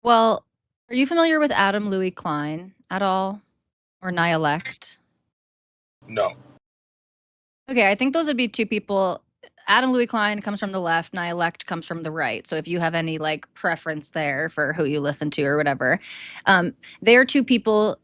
Well, are you familiar with Adam Louis Klein at all, or Nihilect? No. Okay, I think those would be 2 people. Adam Louis Klein comes from the left, Nihilect comes from the right. So if you have any like preference there for who you listen to or whatever, they are 2 people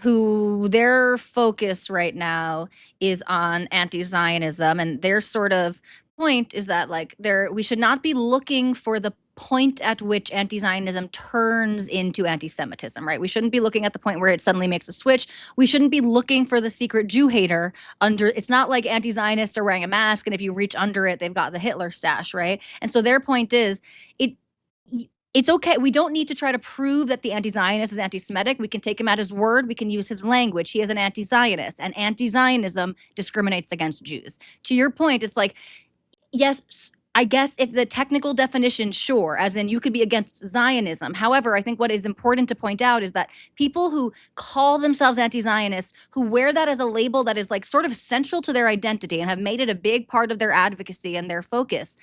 who their focus right now is on anti-Zionism, and their sort of point is that like we should not be looking for the point at which anti-Zionism turns into anti-Semitism, right? We shouldn't be looking at the point where it suddenly makes a switch. We shouldn't be looking for the secret Jew hater under. It's not like anti-Zionists are wearing a mask, and if you reach under it, they've got the Hitler stash, right? And so their point is, it's okay. We don't need to try to prove that the anti-Zionist is anti-Semitic. We can take him at his word. We can use his language. He is an anti-Zionist, and anti-Zionism discriminates against Jews. To your point, it's like, yes, I guess if the technical definition, sure, as in you could be against Zionism. However, I think what is important to point out is that people who call themselves anti-Zionists, who wear that as a label that is like sort of central to their identity and have made it a big part of their advocacy and their focus,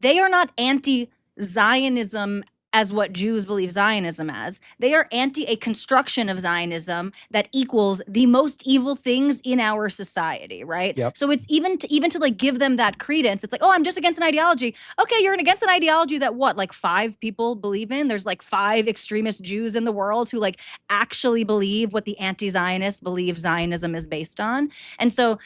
they are not anti-Zionism as what Jews believe Zionism as. They are anti a construction of Zionism that equals the most evil things in our society, right? Yep. So it's even to like give them that credence. It's like, oh, I'm just against an ideology. Okay, you're against an ideology that what, like 5 people believe in? There's like 5 extremist Jews in the world who like actually believe what the anti-Zionists believe Zionism is based on. And so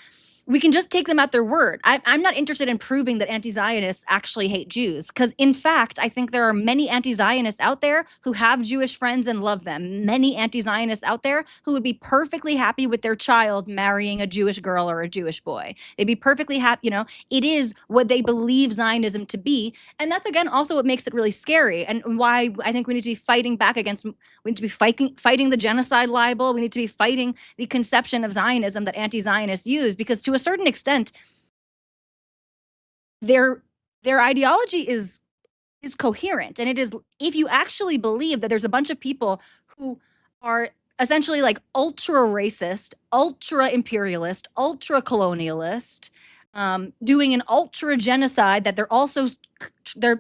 we can just take them at their word. I'm not interested in proving that anti-Zionists actually hate Jews, because in fact, I think there are many anti-Zionists out there who have Jewish friends and love them. Many anti-Zionists out there who would be perfectly happy with their child marrying a Jewish girl or a Jewish boy. They'd be perfectly happy. It is what they believe Zionism to be. And that's, again, also what makes it really scary, and why I think we need to be fighting back against, we need to be fighting the genocide libel. We need to be fighting the conception of Zionism that anti-Zionists use, because to a certain extent, their ideology is coherent, and it is, if you actually believe that there's a bunch of people who are essentially like ultra racist, ultra imperialist, ultra colonialist, doing an ultra genocide that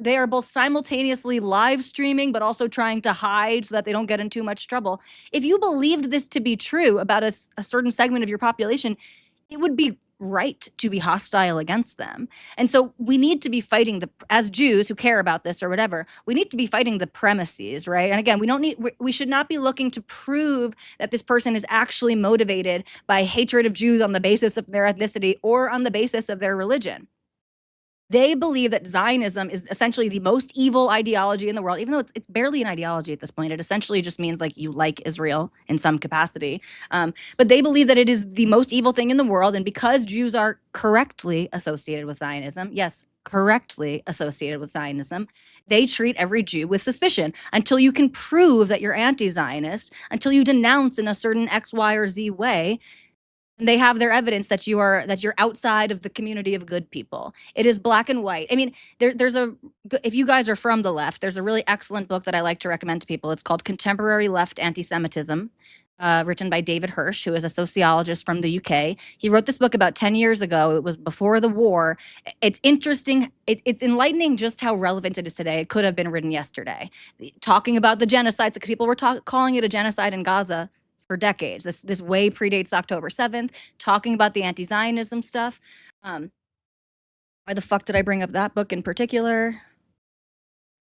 they are both simultaneously live streaming but also trying to hide so that they don't get in too much trouble. If you believed this to be true about a certain segment of your population, it would be right to be hostile against them. And so we need to be fighting as Jews who care about this or whatever, we need to be fighting the premises, right? And again, we should not be looking to prove that this person is actually motivated by hatred of Jews on the basis of their ethnicity or on the basis of their religion. They believe that Zionism is essentially the most evil ideology in the world, even though it's barely an ideology at this point. It essentially just means like you like Israel in some capacity. But they believe that it is the most evil thing in the world. And because Jews are correctly associated with Zionism, yes, correctly associated with Zionism, they treat every Jew with suspicion until you can prove that you're anti-Zionist, until you denounce in a certain X, Y, or Z way. And they have their evidence that you're outside of the community of good people. It is black and white. I mean, if you guys are from the left, there's a really excellent book that I like to recommend to people. It's called Contemporary Left Antisemitism, written by David Hirsch, who is a sociologist from the UK. He wrote this book about 10 years ago. It was before the war. It's interesting. It's enlightening just how relevant it is today. It could have been written yesterday. Talking about the genocides, because people were calling it a genocide in Gaza for decades. This way predates October 7th, talking about the anti-Zionism stuff. Why the fuck did I bring up that book in particular?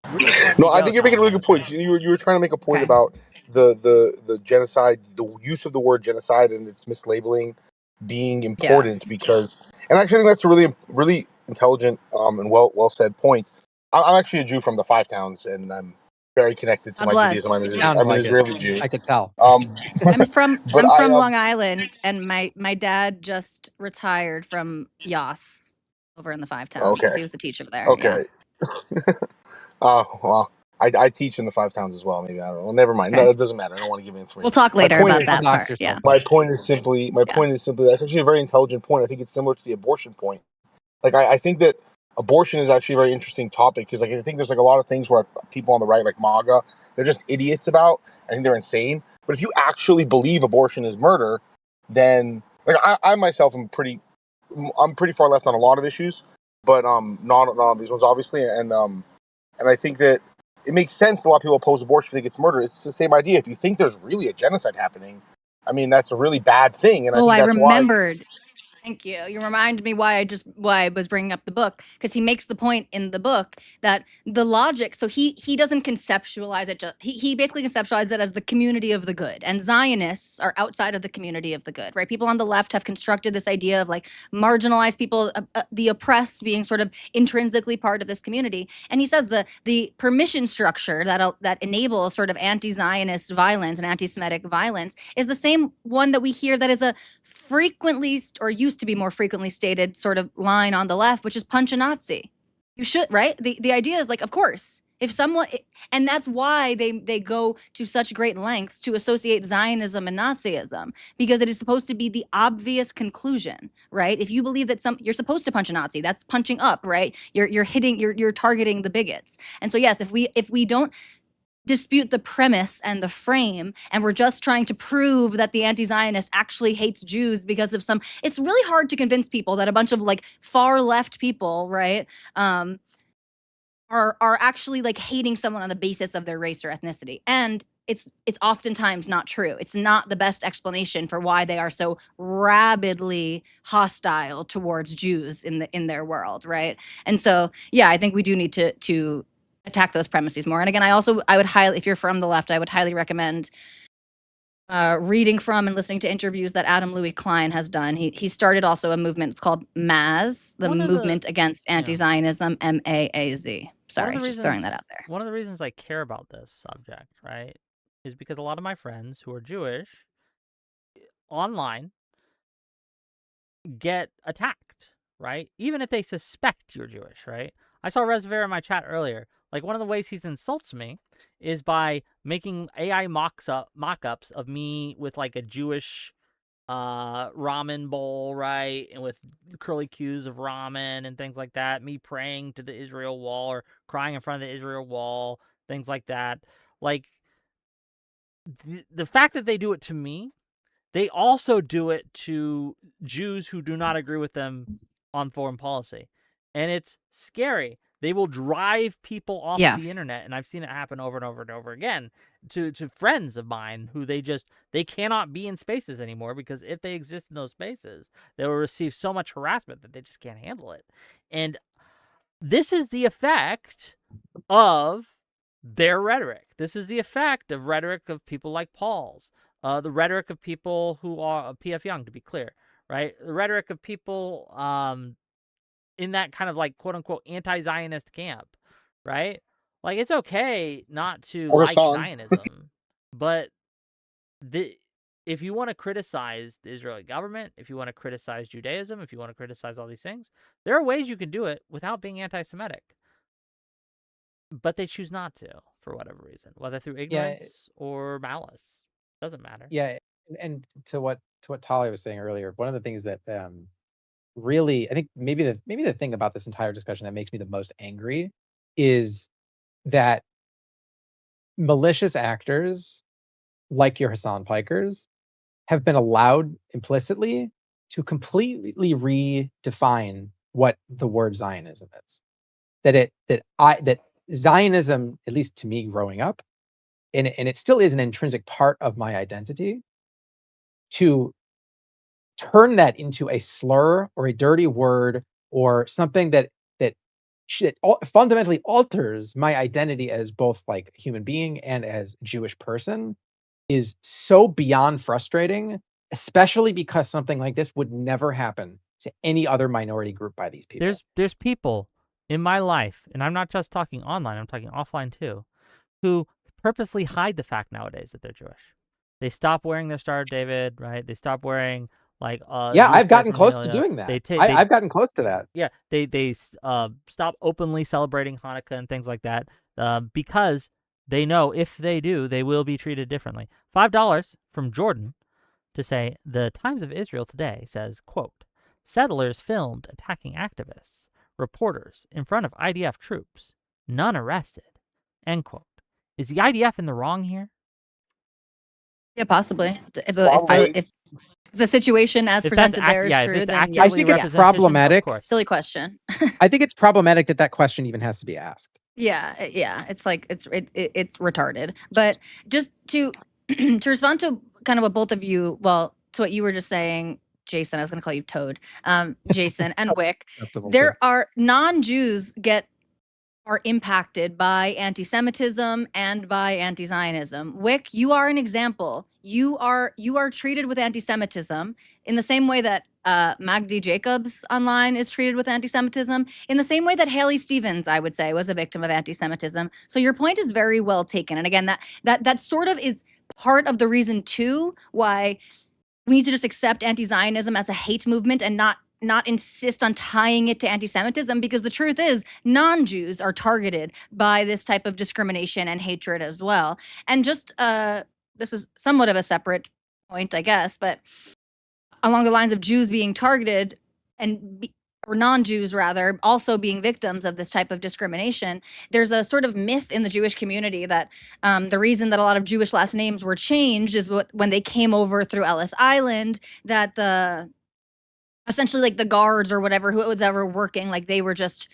Where do you want me No, to I go, think you're making a really good Colin? point. You were trying to make a point Okay. about the genocide, the use of the word genocide and its mislabeling being important because, and actually I think that's a really intelligent and well said point. I'm actually a Jew from the Five Towns, and I'm very connected to God my bless. Judaism. I'm Sounds an like it. Israeli Jew. I could tell. I'm from But I'm I from Long Island, and my dad just retired from Yas over in the Five Towns. Okay. He was a teacher there. Yeah. Okay. Well, I teach in the Five Towns as well. Maybe I don't know. Well, never mind. Okay. No, it doesn't matter. I don't want to give information. We'll talk My later point about is- that Dox part. yourself. Yeah. My point is simply that's actually a very intelligent point. I think it's similar to the abortion point. Like I think that abortion is actually a very interesting topic because like I think there's like a lot of things where people on the right, like MAGA, they're just idiots about. I think they're insane. But if you actually believe abortion is murder, then like I myself am pretty far left on a lot of issues, but not on these ones obviously, and I think that it makes sense. A lot of people oppose abortion if they think it's murder. It's the same idea. If you think there's really a genocide happening, I mean that's a really bad thing, and I think I that's why. remembered. Thank you. You reminded me why I was bringing up the book, because he makes the point in the book that the logic. So he doesn't conceptualize it. He basically conceptualizes it as the community of the good, and Zionists are outside of the community of the good, right? People on the left have constructed this idea of like marginalized people, the oppressed being sort of intrinsically part of this community. And he says the permission structure that enables sort of anti-Zionist violence and anti-Semitic violence is the same one that we hear that is a frequently or used to be more frequently stated sort of line on the left, which is punch a Nazi. You should, right? The idea is like, of course, if someone, and that's why they go to such great lengths to associate Zionism and Nazism, because it is supposed to be the obvious conclusion, right? If you believe that you're supposed to punch a Nazi, that's punching up, right? You're hitting, you're targeting the bigots. And so yes, if we don't dispute the premise and the frame, and we're just trying to prove that the anti-Zionist actually hates Jews because of some, it's really hard to convince people that a bunch of like far left people, right, are actually like hating someone on the basis of their race or ethnicity. And it's oftentimes not true. It's not the best explanation for why they are so rabidly hostile towards Jews in their world, right? And so yeah, I think we do need to attack those premises more. And again, I would highly, if you're from the left, I would highly recommend reading from and listening to interviews that Adam Louis Klein has done. He started also a movement. It's called MAZ, the Movement Against Anti-Zionism, MAAZ. Sorry, just throwing that out there. One of the reasons I care about this subject, right, is because a lot of my friends who are Jewish online get attacked, right? Even if they suspect you're Jewish, right? I saw Resver in my chat earlier. Like, one of the ways he insults me is by making AI mock-ups of me with, like, a Jewish ramen bowl, right? And with curly cues of ramen and things like that. Me praying to the Israel wall or crying in front of the Israel wall, things like that. Like, the fact that they do it to me, they also do it to Jews who do not agree with them on foreign policy. And it's scary. They will drive people off of the internet, and I've seen it happen over and over and over again to friends of mine who they cannot be in spaces anymore, because if they exist in those spaces, they will receive so much harassment that they just can't handle it. And this is the effect of their rhetoric. This is the effect of rhetoric of people like Paul's. The rhetoric of people who are PFJung, to be clear, right? The rhetoric of people in that kind of like quote unquote anti-Zionist camp, right? Like, it's okay not to like Zionism, but if you want to criticize the Israeli government, if you want to criticize Judaism, if you want to criticize all these things, there are ways you can do it without being anti-Semitic. But they choose not to, for whatever reason, whether through ignorance or malice. Doesn't matter. Yeah, and to what Talia was saying earlier, one of the things that really, I think maybe the thing about this entire discussion that makes me the most angry is that malicious actors like your Hassan Pikers have been allowed implicitly to completely redefine what the word Zionism is. That Zionism, at least to me growing up, and it still is an intrinsic part of my identity, to turn that into a slur or a dirty word or something that fundamentally alters my identity as both like human being and as Jewish person is so beyond frustrating, especially because something like this would never happen to any other minority group by these people. There's people in my life, and I'm not just talking online, I'm talking offline too, who purposely hide the fact nowadays that they're Jewish. They stop wearing their Star of David, right? They stop wearing like Yeah, Jewish I've gotten close to paraphernalia. doing that. They I've gotten close to that. Yeah, they stop openly celebrating Hanukkah and things like that because they know if they do, they will be treated differently. $5 from Jordan to say the Times of Israel today says, quote, settlers filmed attacking activists, reporters in front of IDF troops, none arrested, end quote. Is the IDF in the wrong here? Yeah, possibly. If the situation as If that's presented there is if true, it's then accurately I think it's representation, problematic. Of course. silly question. I think it's problematic that question even has to be asked. Yeah, it's like it's retarded. But just to to respond to kind of what both of you, well, to what you were just saying, Jason, I was going to call you Toad, Jason and Wick. There are non-Jews are impacted by anti-Semitism and by anti-Zionism. Wick, you are an example. You are treated with anti-Semitism in the same way that Magdi Jacobs online is treated with anti-Semitism, in the same way that Haley Stevens, I would say, was a victim of anti-Semitism. So your point is very well taken. And again, that sort of is part of the reason too why we need to just accept anti-Zionism as a hate movement and not insist on tying it to anti-Semitism, because the truth is non-Jews are targeted by this type of discrimination and hatred as well. And just this is somewhat of a separate point, I guess, but along the lines of Jews being targeted or non-Jews rather, also being victims of this type of discrimination, there's a sort of myth in the Jewish community that the reason that a lot of Jewish last names were changed is when they came over through Ellis Island, that essentially like the guards or whatever, who was ever working, like they were just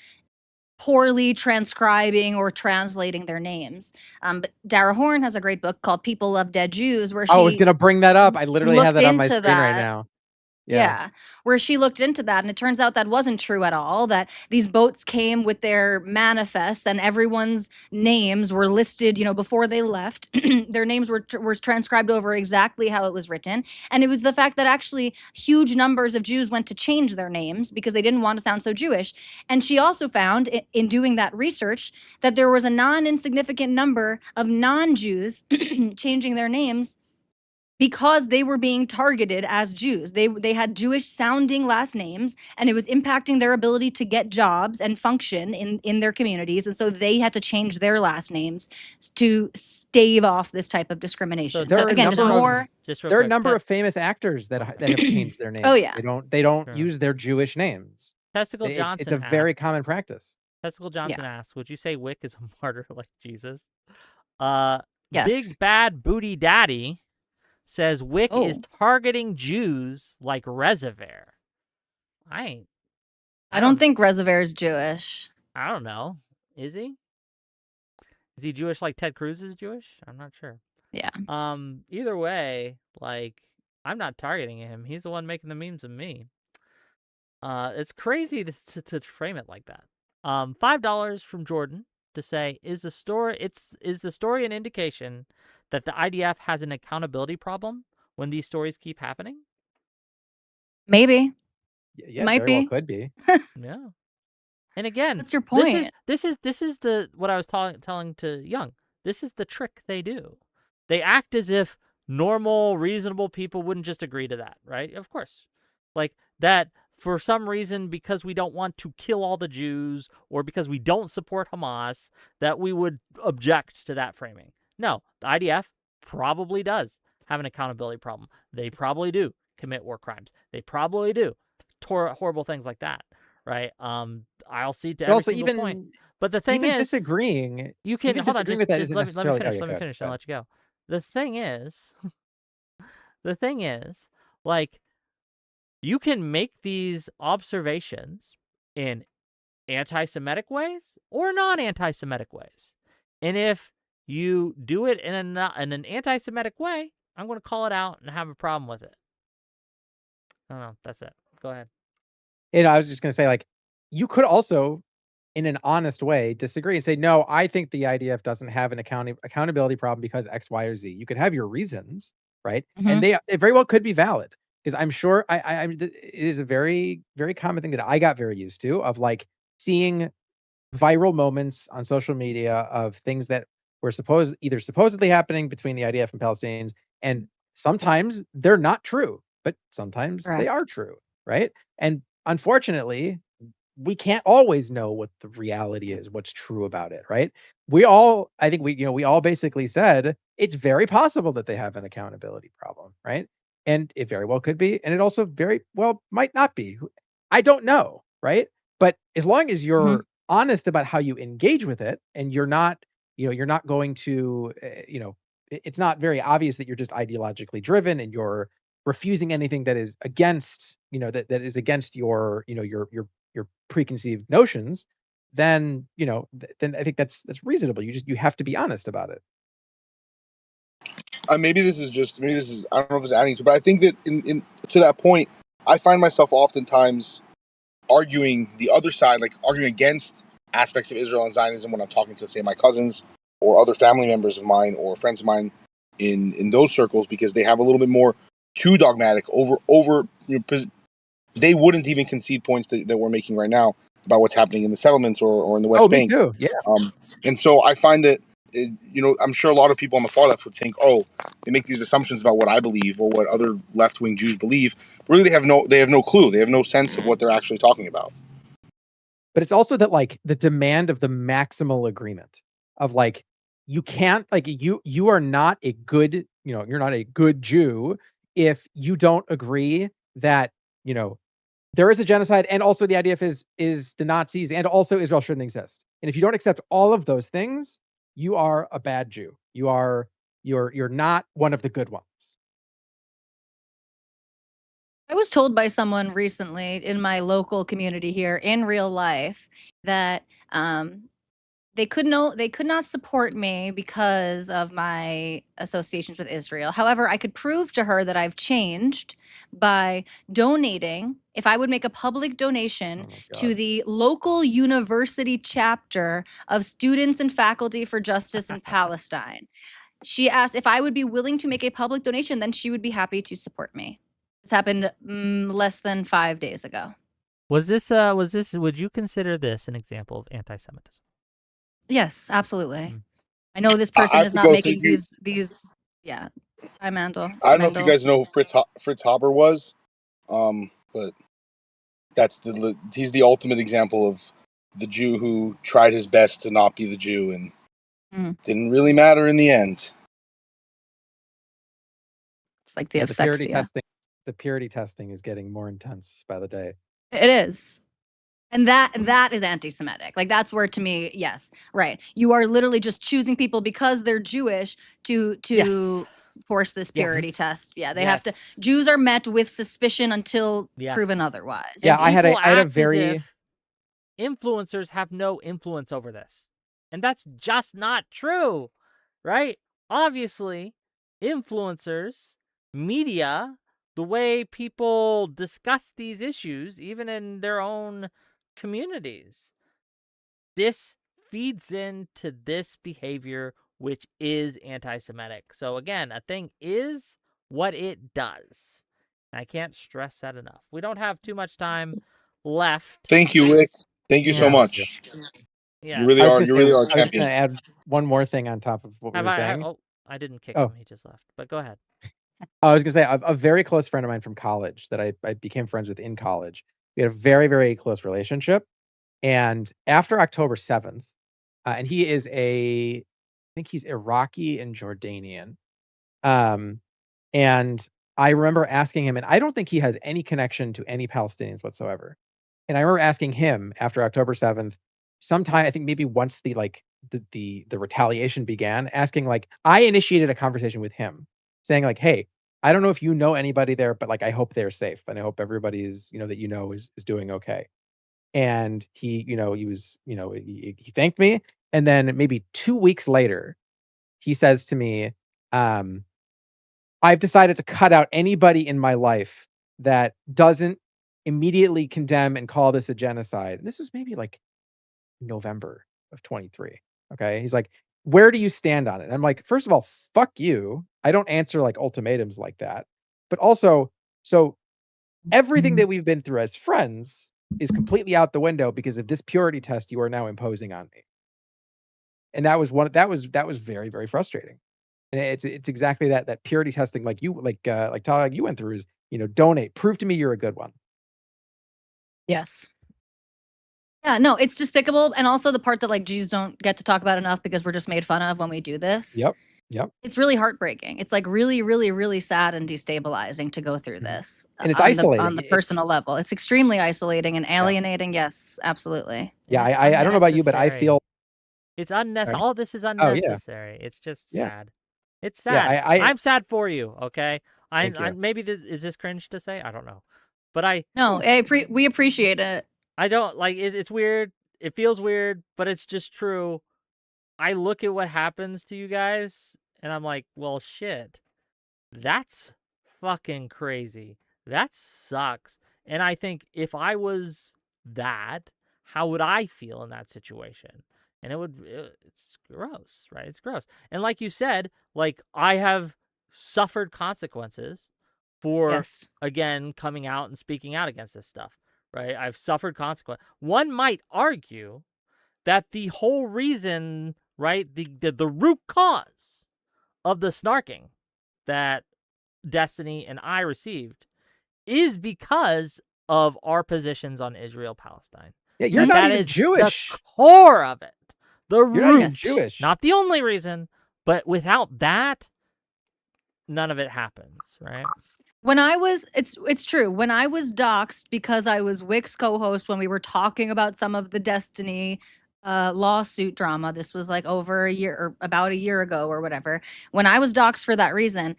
poorly transcribing or translating their names. But Dara Horn has a great book called People Love Dead Jews, where she I was going to bring that up. I literally have that on my screen right now. Yeah, where she looked into that, and it turns out that wasn't true at all, that these boats came with their manifests and everyone's names were listed, before they left. Their names were transcribed over exactly how it was written. And it was the fact that actually huge numbers of Jews went to change their names because they didn't want to sound so Jewish. And she also found in doing that research that there was a non-insignificant number of non-Jews changing their names because they were being targeted as Jews. They had Jewish sounding last names, and it was impacting their ability to get jobs and function in their communities. And so they had to change their last names to stave off this type of discrimination. there So again, just more. There are a number of famous actors that have changed their names. Oh yeah, they don't use their Jewish names. Testicle Johnson. It's a very common practice. Testicle Johnson asks, "Would you say Wick is a martyr like Jesus?" Yes. Big Bad Booty Daddy says Wick is targeting Jews like Reservoir. I don't think Reservoir is Jewish. I don't know. Is he? Is he Jewish like Ted Cruz is Jewish? I'm not sure. Yeah. Either way, like, I'm not targeting him. He's the one making the memes of me. It's crazy to frame it like that. $5 from Jordan to say, is the story an indication that the IDF has an accountability problem when these stories keep happening? Maybe. Yeah, might very be. well could be. Yeah. And again, that's your point. This is the what I was telling to Young. This is the trick they do. They act as if normal, reasonable people wouldn't just agree to that, right? Of course. Like that for some reason, because we don't want to kill all the Jews or because we don't support Hamas, that we would object to that framing. No, the IDF probably does have an accountability problem. They probably do commit war crimes. They probably do horrible things like that, right? I'll see to every single point. But the thing is, disagreeing, you can hold on. Just let me finish. Let me finish, and I'll let you go. The thing is, like, you can make these observations in anti-Semitic ways or non-anti-Semitic ways, and if you do it in an anti-Semitic way, I'm going to call it out and have a problem with it. I don't know. That's it. Go ahead. I was just going to say, like, you could also in an honest way disagree and say, no, I think the IDF doesn't have an accountability problem because X, Y, or Z. You could have your reasons, right? And Mhm. they very well could be valid, because I'm sure it is a very, very common thing that I got very used to, of like seeing viral moments on social media of things that were supposedly happening between the IDF and Palestinians, and sometimes they're not true, but sometimes they are Correct. true, right? And unfortunately, we can't always know what the reality is, what's true about it, right? I think we all basically said it's very possible that they have an accountability problem, right? And it very well could be, and it also very well might not be. I don't know, right? But as long as Mhm. you're honest about how you engage with it, and you're not going to, it's not very obvious that you're just ideologically driven and you're refusing anything that is against, that is against your, your preconceived notions, then then I think that's reasonable. You have to be honest about it. Maybe this is I don't know if it's adding to, but I think that in to that point, I find myself oftentimes arguing the other side, like arguing against aspects of Israel and Zionism when I'm talking to, say, my cousins or other family members of mine or friends of mine in those circles, because they have a little bit more too dogmatic over they wouldn't even concede points that we're making right now about what's happening in the settlements or in the Oh, West me Bank. too. Yeah. And so I find that, I'm sure a lot of people on the far left would think, oh, they make these assumptions about what I believe or what other left wing Jews believe. Really, they have no clue. They have no sense of what they're actually talking about. But it's also that, like, the demand of the maximal agreement of, like, you can't, like, you are not a good, you're not a good Jew if you don't agree that, there is a genocide, and also the IDF is the Nazis, and also Israel shouldn't exist. And if you don't accept all of those things, you are a bad Jew. You're not one of the good ones. I was told by someone recently in my local community here in real life that they could not support me because of my associations with Israel. However, I could prove to her that I've changed by donating. If I would make a public donation Oh my to God. the local university chapter of Students and Faculty for Justice in Palestine. She asked if I would be willing to make a public donation, then she would be happy to support me. This happened less than 5 days ago. Would you consider this an example of anti-Semitism? Yes, absolutely. Mm. I know this I person have is to not go. Thank making you. these. Yeah. Hi, Mandel. I don't know if you Mendel. guys know who Fritz Haber was, but he's the ultimate example of the Jew who tried his best to not be the Jew and Mm. didn't really matter in the end. It's like the Yeah, Avsexia. the purity testing is getting more intense by the day. It is. And that is anti-Semitic. Like, that's where, to me, yes, right. You are literally just choosing people because they're Jewish to Yes. force this purity Yes. test. Yeah, they have to. Yes. Jews are met with suspicion until proven Yes. otherwise. Yeah, And I had people a act as very if influencers have no influence over this. And that's just not true, right? Obviously, influencers, media, the way people discuss these issues, even in their own communities, this feeds into this behavior, which is anti-Semitic. So again, a thing is what it does. I can't stress that enough. We don't have too much time left. Thank you, Whick. Thank you so Yes. much. You Yes. really I was are. gonna You say, really are a I was gonna champion. add one more thing on top of what we were saying. I didn't kick Oh. him. He just left. But go ahead. I was gonna say, a very close friend of mine from college that I became friends with in college. We had a very, very close relationship. And after October 7th, and I think he's Iraqi and Jordanian. Um, and I remember asking him, and I don't think he has any connection to any Palestinians whatsoever. And I remember asking him after October 7th, sometime, I think maybe once the retaliation began, asking, like, I initiated a conversation with him saying, like, hey, I don't know if you know anybody there, but, like, I hope they're safe and I hope everybody is, that is doing okay. And he thanked me. And then maybe 2 weeks later, he says to me, um, I've decided to cut out anybody in my life that doesn't immediately condemn and call this a genocide. And this was maybe like November of 23. Okay. He's like, where do you stand on it? And I'm like, first of all, fuck you. I don't answer like ultimatums like that. But also, so everything that we've been through as friends is completely out the window because of this purity test you are now imposing on me. And that was very, very frustrating. And it's exactly that purity testing, like Tyler, like you went through, is, donate, prove to me you're a good one. Yes. Yeah, no, it's despicable. And also the part that like Jews don't get to talk about enough because we're just made fun of when we do this. Yep. It's really heartbreaking. It's like really, really, really sad and destabilizing to go through this. And it's on isolating. on the personal level. It's extremely isolating and alienating. Yes, absolutely. Yeah, And it's I don't know about you, but I unnecessary. feel It's unnecessary. Sorry? All this is Oh, yeah. unnecessary. It's just Yeah. sad. It's Yeah, sad. I'm sad for you. Okay. Thank you. Maybe is this cringe to say? I don't know, but we appreciate it. I don't like it. It's weird. It feels weird, but it's just true. I look at what happens to you guys, and I'm like, well, shit. That's fucking crazy. That sucks. And I think if I was that, how would I feel in that situation? And it's gross, right? It's gross. And like you said, like I have suffered consequences for, Yes. again, coming out and speaking out against this stuff, right? I've suffered consequences. One might argue that the whole reason, right, the root cause of the snarking that Destiny and I received is because of our positions on Israel-Palestine. Yeah, you're not even is Jewish. The core of it. The You're not even root. Jewish. Not the only reason, but without that, none of it happens, right? When I was, it's true. When I was doxxed because I was Whick's co-host when we were talking about some of the Destiny lawsuit drama, this was like over a year or about a year ago or whatever. When I was doxxed for that reason,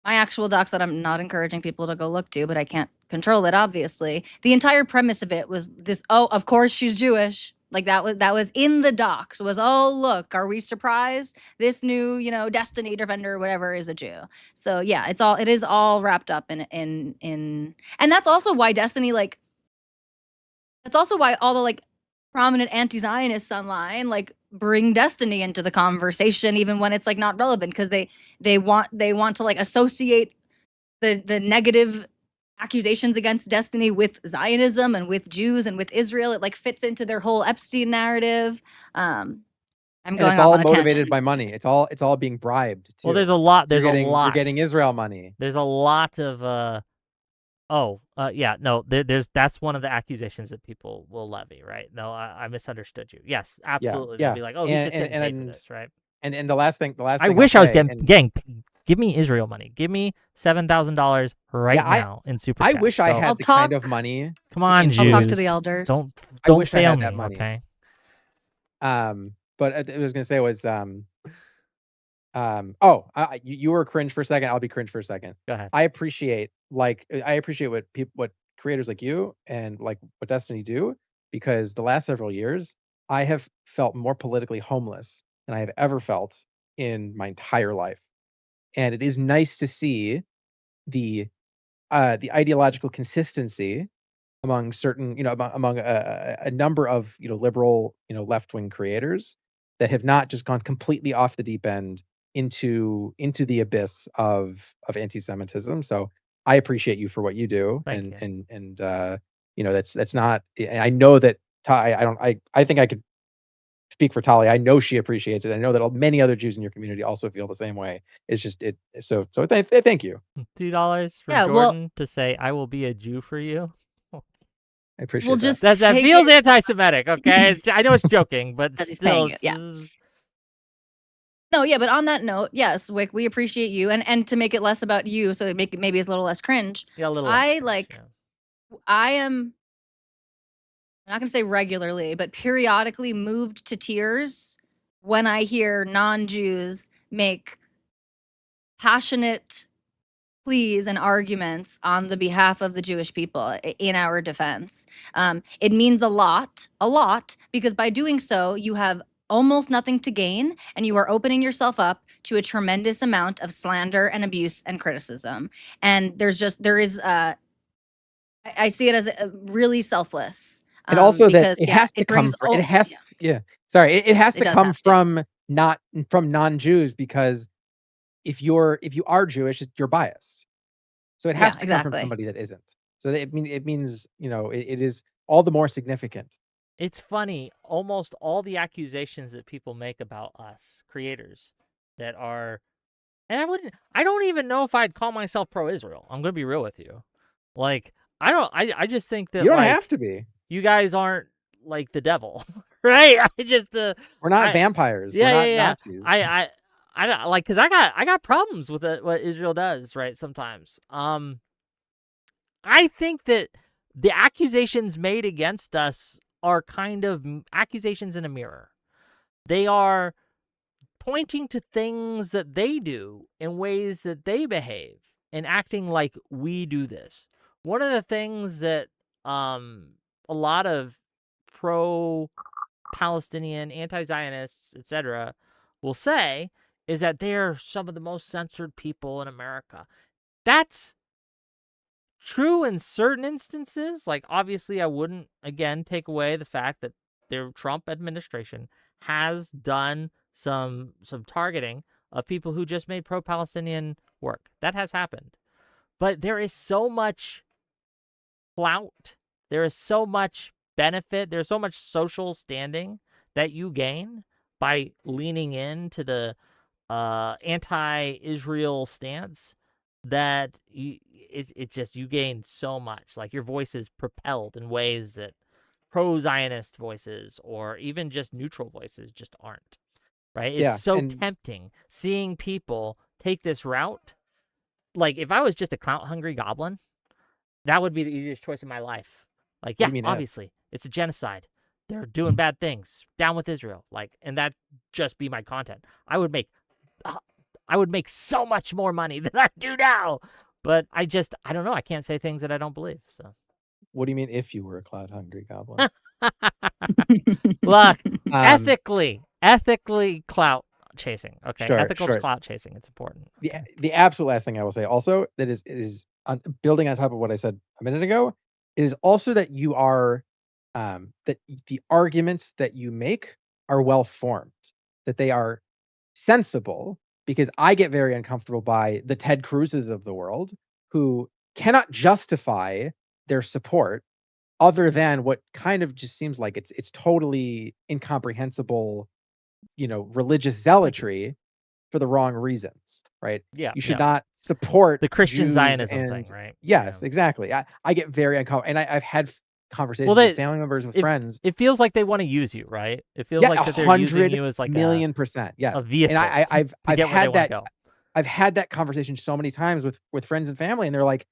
my actual docs that I'm not encouraging people to go look to, but I can't control it, obviously. The entire premise of it was this, oh, of course she's Jewish. Like that was in the docs, was, oh, look, are we surprised? This new, Destiny defender or whatever is a Jew. So yeah, it is all wrapped up in and that's also why Destiny, like, that's also why all the like prominent anti-Zionists online like bring Destiny into the conversation even when it's like not relevant, because they want to like associate the negative accusations against Destiny with Zionism and with Jews and with Israel. It like fits into their whole Epstein narrative. I'm And going it's off all on a motivated tangent. by money. It's all being bribed too. Well, there's a lot. You're getting Israel money. There's a lot of that's one of the accusations that people will levy, right? No, I misunderstood you. Yes, absolutely. Yeah. They'll be like, oh, he's just getting paid for this, right? And the last thing I wish I was getting, gang, give me Israel money. Give me $7,000 right now in super chat. I wish I had the kind of money. Come on, Jews. I'll talk to the elders. Don't wish I fail had me, that money. okay? But I was gonna say was you were cringe for a second. I'll be cringe for a second. Go ahead. I appreciate what creators like you and like what Destiny do, because the last several years I have felt more politically homeless than I have ever felt in my entire life. And it is nice to see the ideological consistency among certain, among a number of, liberal, left-wing creators that have not just gone completely off the deep end into the abyss of anti-Semitism. So I appreciate you for what you do. Thank you. That's not, and I know that I think I could speak for Tali. I know she appreciates it. I know that many other Jews in your community also feel the same way. It's just so thank you. $2 for Jordan to say I will be a Jew for you. I appreciate that. That feels anti-Semitic, okay? I know it's joking, but still, No, yeah, but on that note, yes, Wick, we appreciate you, and to make it less about you, so maybe it's a little less cringe. Yeah, a little. I am, I'm not gonna say regularly, but periodically moved to tears when I hear non-Jews make passionate pleas and arguments on the behalf of the Jewish people in our defense. It means a lot, because by doing so, you have almost nothing to gain, and you are opening yourself up to a tremendous amount of slander and abuse and criticism. And I see it as really selfless. And also that because it has to it come brings from, it yeah, has, sorry, it has it to does come have to. from non-Jews, because if you are Jewish, you're biased. So it has Yeah, to come from exactly. somebody that isn't. So it means, it is all the more significant. It's funny, almost all the accusations that people make about us creators that are, and I don't even know if I'd call myself pro-Israel. I'm going to be real with you. Like, I just think that, You don't like, have to be. you guys aren't like the devil, right? I just, We're not I, vampires. yeah, We're not yeah, yeah. Nazis. I don't like, cause I got problems with it, what Israel does, right? Sometimes, I think that the accusations made against us are kind of accusations in a mirror. They are pointing to things that they do in ways that they behave and acting like we do this. One of the things that a lot of pro-Palestinian, anti-Zionists, etc., will say is that they're some of the most censored people in America. That's true in certain instances. Like, obviously, I wouldn't, again, take away the fact that the Trump administration has done some targeting of people who just made pro-Palestinian work. That has happened. But there is so much clout. There is so much benefit. There's so much social standing that you gain by leaning into the anti-Israel stance that it's just, you gain so much. Like, your voice is propelled in ways that pro-Zionist voices or even just neutral voices just aren't, right? It's Yeah, so and tempting seeing people take this route. Like, if I was just a clout-hungry goblin, that would be the easiest choice in my life. Like, what yeah, do you mean if? obviously, it's a genocide. They're doing bad things. Down with Israel. Like, and that just be my content. I would make so much more money than I do now. But I don't know. I can't say things that I don't believe. So, What do you mean if you were a cloud-hungry goblin? look, Um, ethically clout chasing. Okay, Sure, ethical sure. clout chasing. It's important. The absolute last thing I will say also, that it is building on top of what I said a minute ago, is also that you are, that the arguments that you make are well formed, that they are sensible, because I get very uncomfortable by the Ted Cruzes of the world who cannot justify their support other than what kind of just seems like it's totally incomprehensible, religious zealotry for the wrong reasons, right? Yeah, You should yeah. not support The Christian Jews. Zionism And thing, right? yes, Yeah. exactly. I get very uncomfortable, and I've had conversations Well, with family members, with it friends. it feels like they want to use you, right? It feels Yeah, like that they're using 100 you as like million %. a Yes. And vehicle I've to get where they had want to that. go. I've had that conversation so many times with friends and family, and they're like,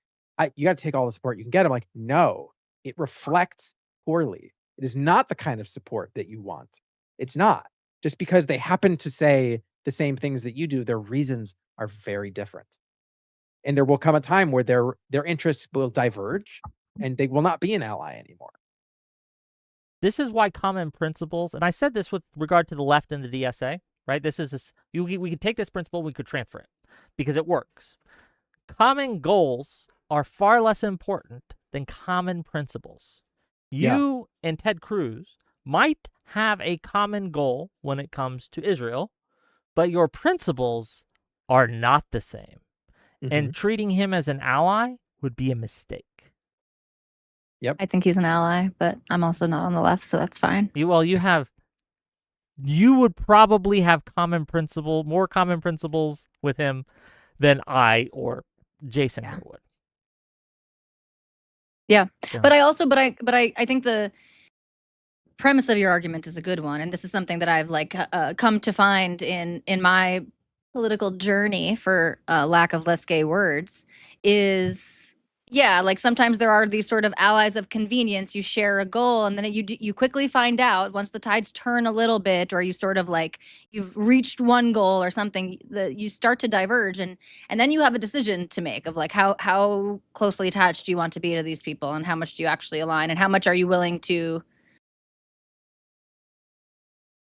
you got to take all the support you can get. I'm like, no, it reflects poorly. It is not the kind of support that you want. It's not. Just because they happen to say the same things that you do, their reasons are very different. And there will come a time where their interests will diverge and they will not be an ally anymore. This is why common principles, and I said this with regard to the left and the DSA, right? We could take this principle, we could transfer it because it works. Common goals are far less important than common principles. You and Ted Cruz might have a common goal when it comes to Israel, but your principles are not the same. And treating him as an ally would be a mistake. I think he's an ally, but I'm also not on the left, so that's fine. You would probably have more common principles with him than I or Jason here would. Yeah. So. But I think the premise of your argument is a good one, and this is something that I've come to find in my political journey, for lack of less gay words, is like sometimes there are these sort of allies of convenience. You share a goal, and then you quickly find out, once the tides turn a little bit, or you sort of you've reached one goal or something, that you start to diverge, and then you have a decision to make of how closely attached do you want to be to these people, and how much do you actually align, and how much are you willing to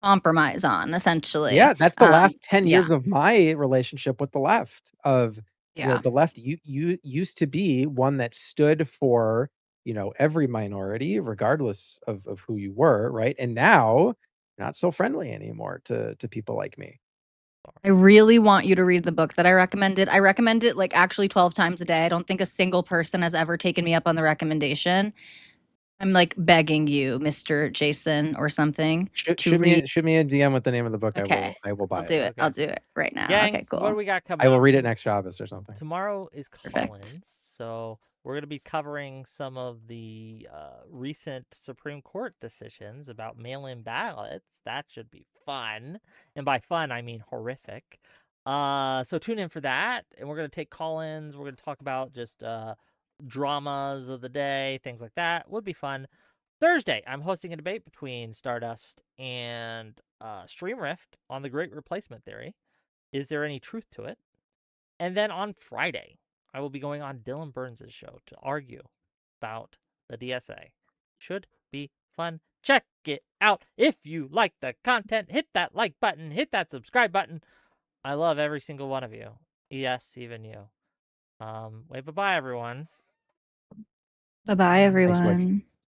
compromise on, essentially. Yeah, that's the last 10 years of my relationship with the left. The left, you used to be one that stood for, every minority, regardless of who you were, right? And now you're not so friendly anymore to people like me. I really want you to read the book that I recommended. I recommend it like actually 12 times a day. I don't think a single person has ever taken me up on the recommendation. I'm like begging you, Mr. Jason or something, to Shoot read. me a DM with the name of the book. Okay. I will buy I'll do it. Okay. I'll do it right now. Gang, Okay, cool. what do we got coming I will up? read it next Shabbos or something. Tomorrow is Perfect. Collins, so we're going to be covering some of the recent Supreme Court decisions about mail-in ballots. That should be fun, and by fun I mean horrific. So tune in for that, and we're going to take call-ins. We're going to talk about just dramas of the day, things like that. Would be fun. Thursday, I'm hosting a debate between Stardust and Stream Rift on the Great Replacement Theory. Is there any truth to it? And then on Friday, I will be going on Dylan Burns' show to argue about the DSA. Should be fun. Check it out. If you like the content, hit that like button, hit that subscribe button. I love every single one of you. Yes, even you. Wait, bye-bye, everyone. Bye-bye, Thanks, Whick. everyone.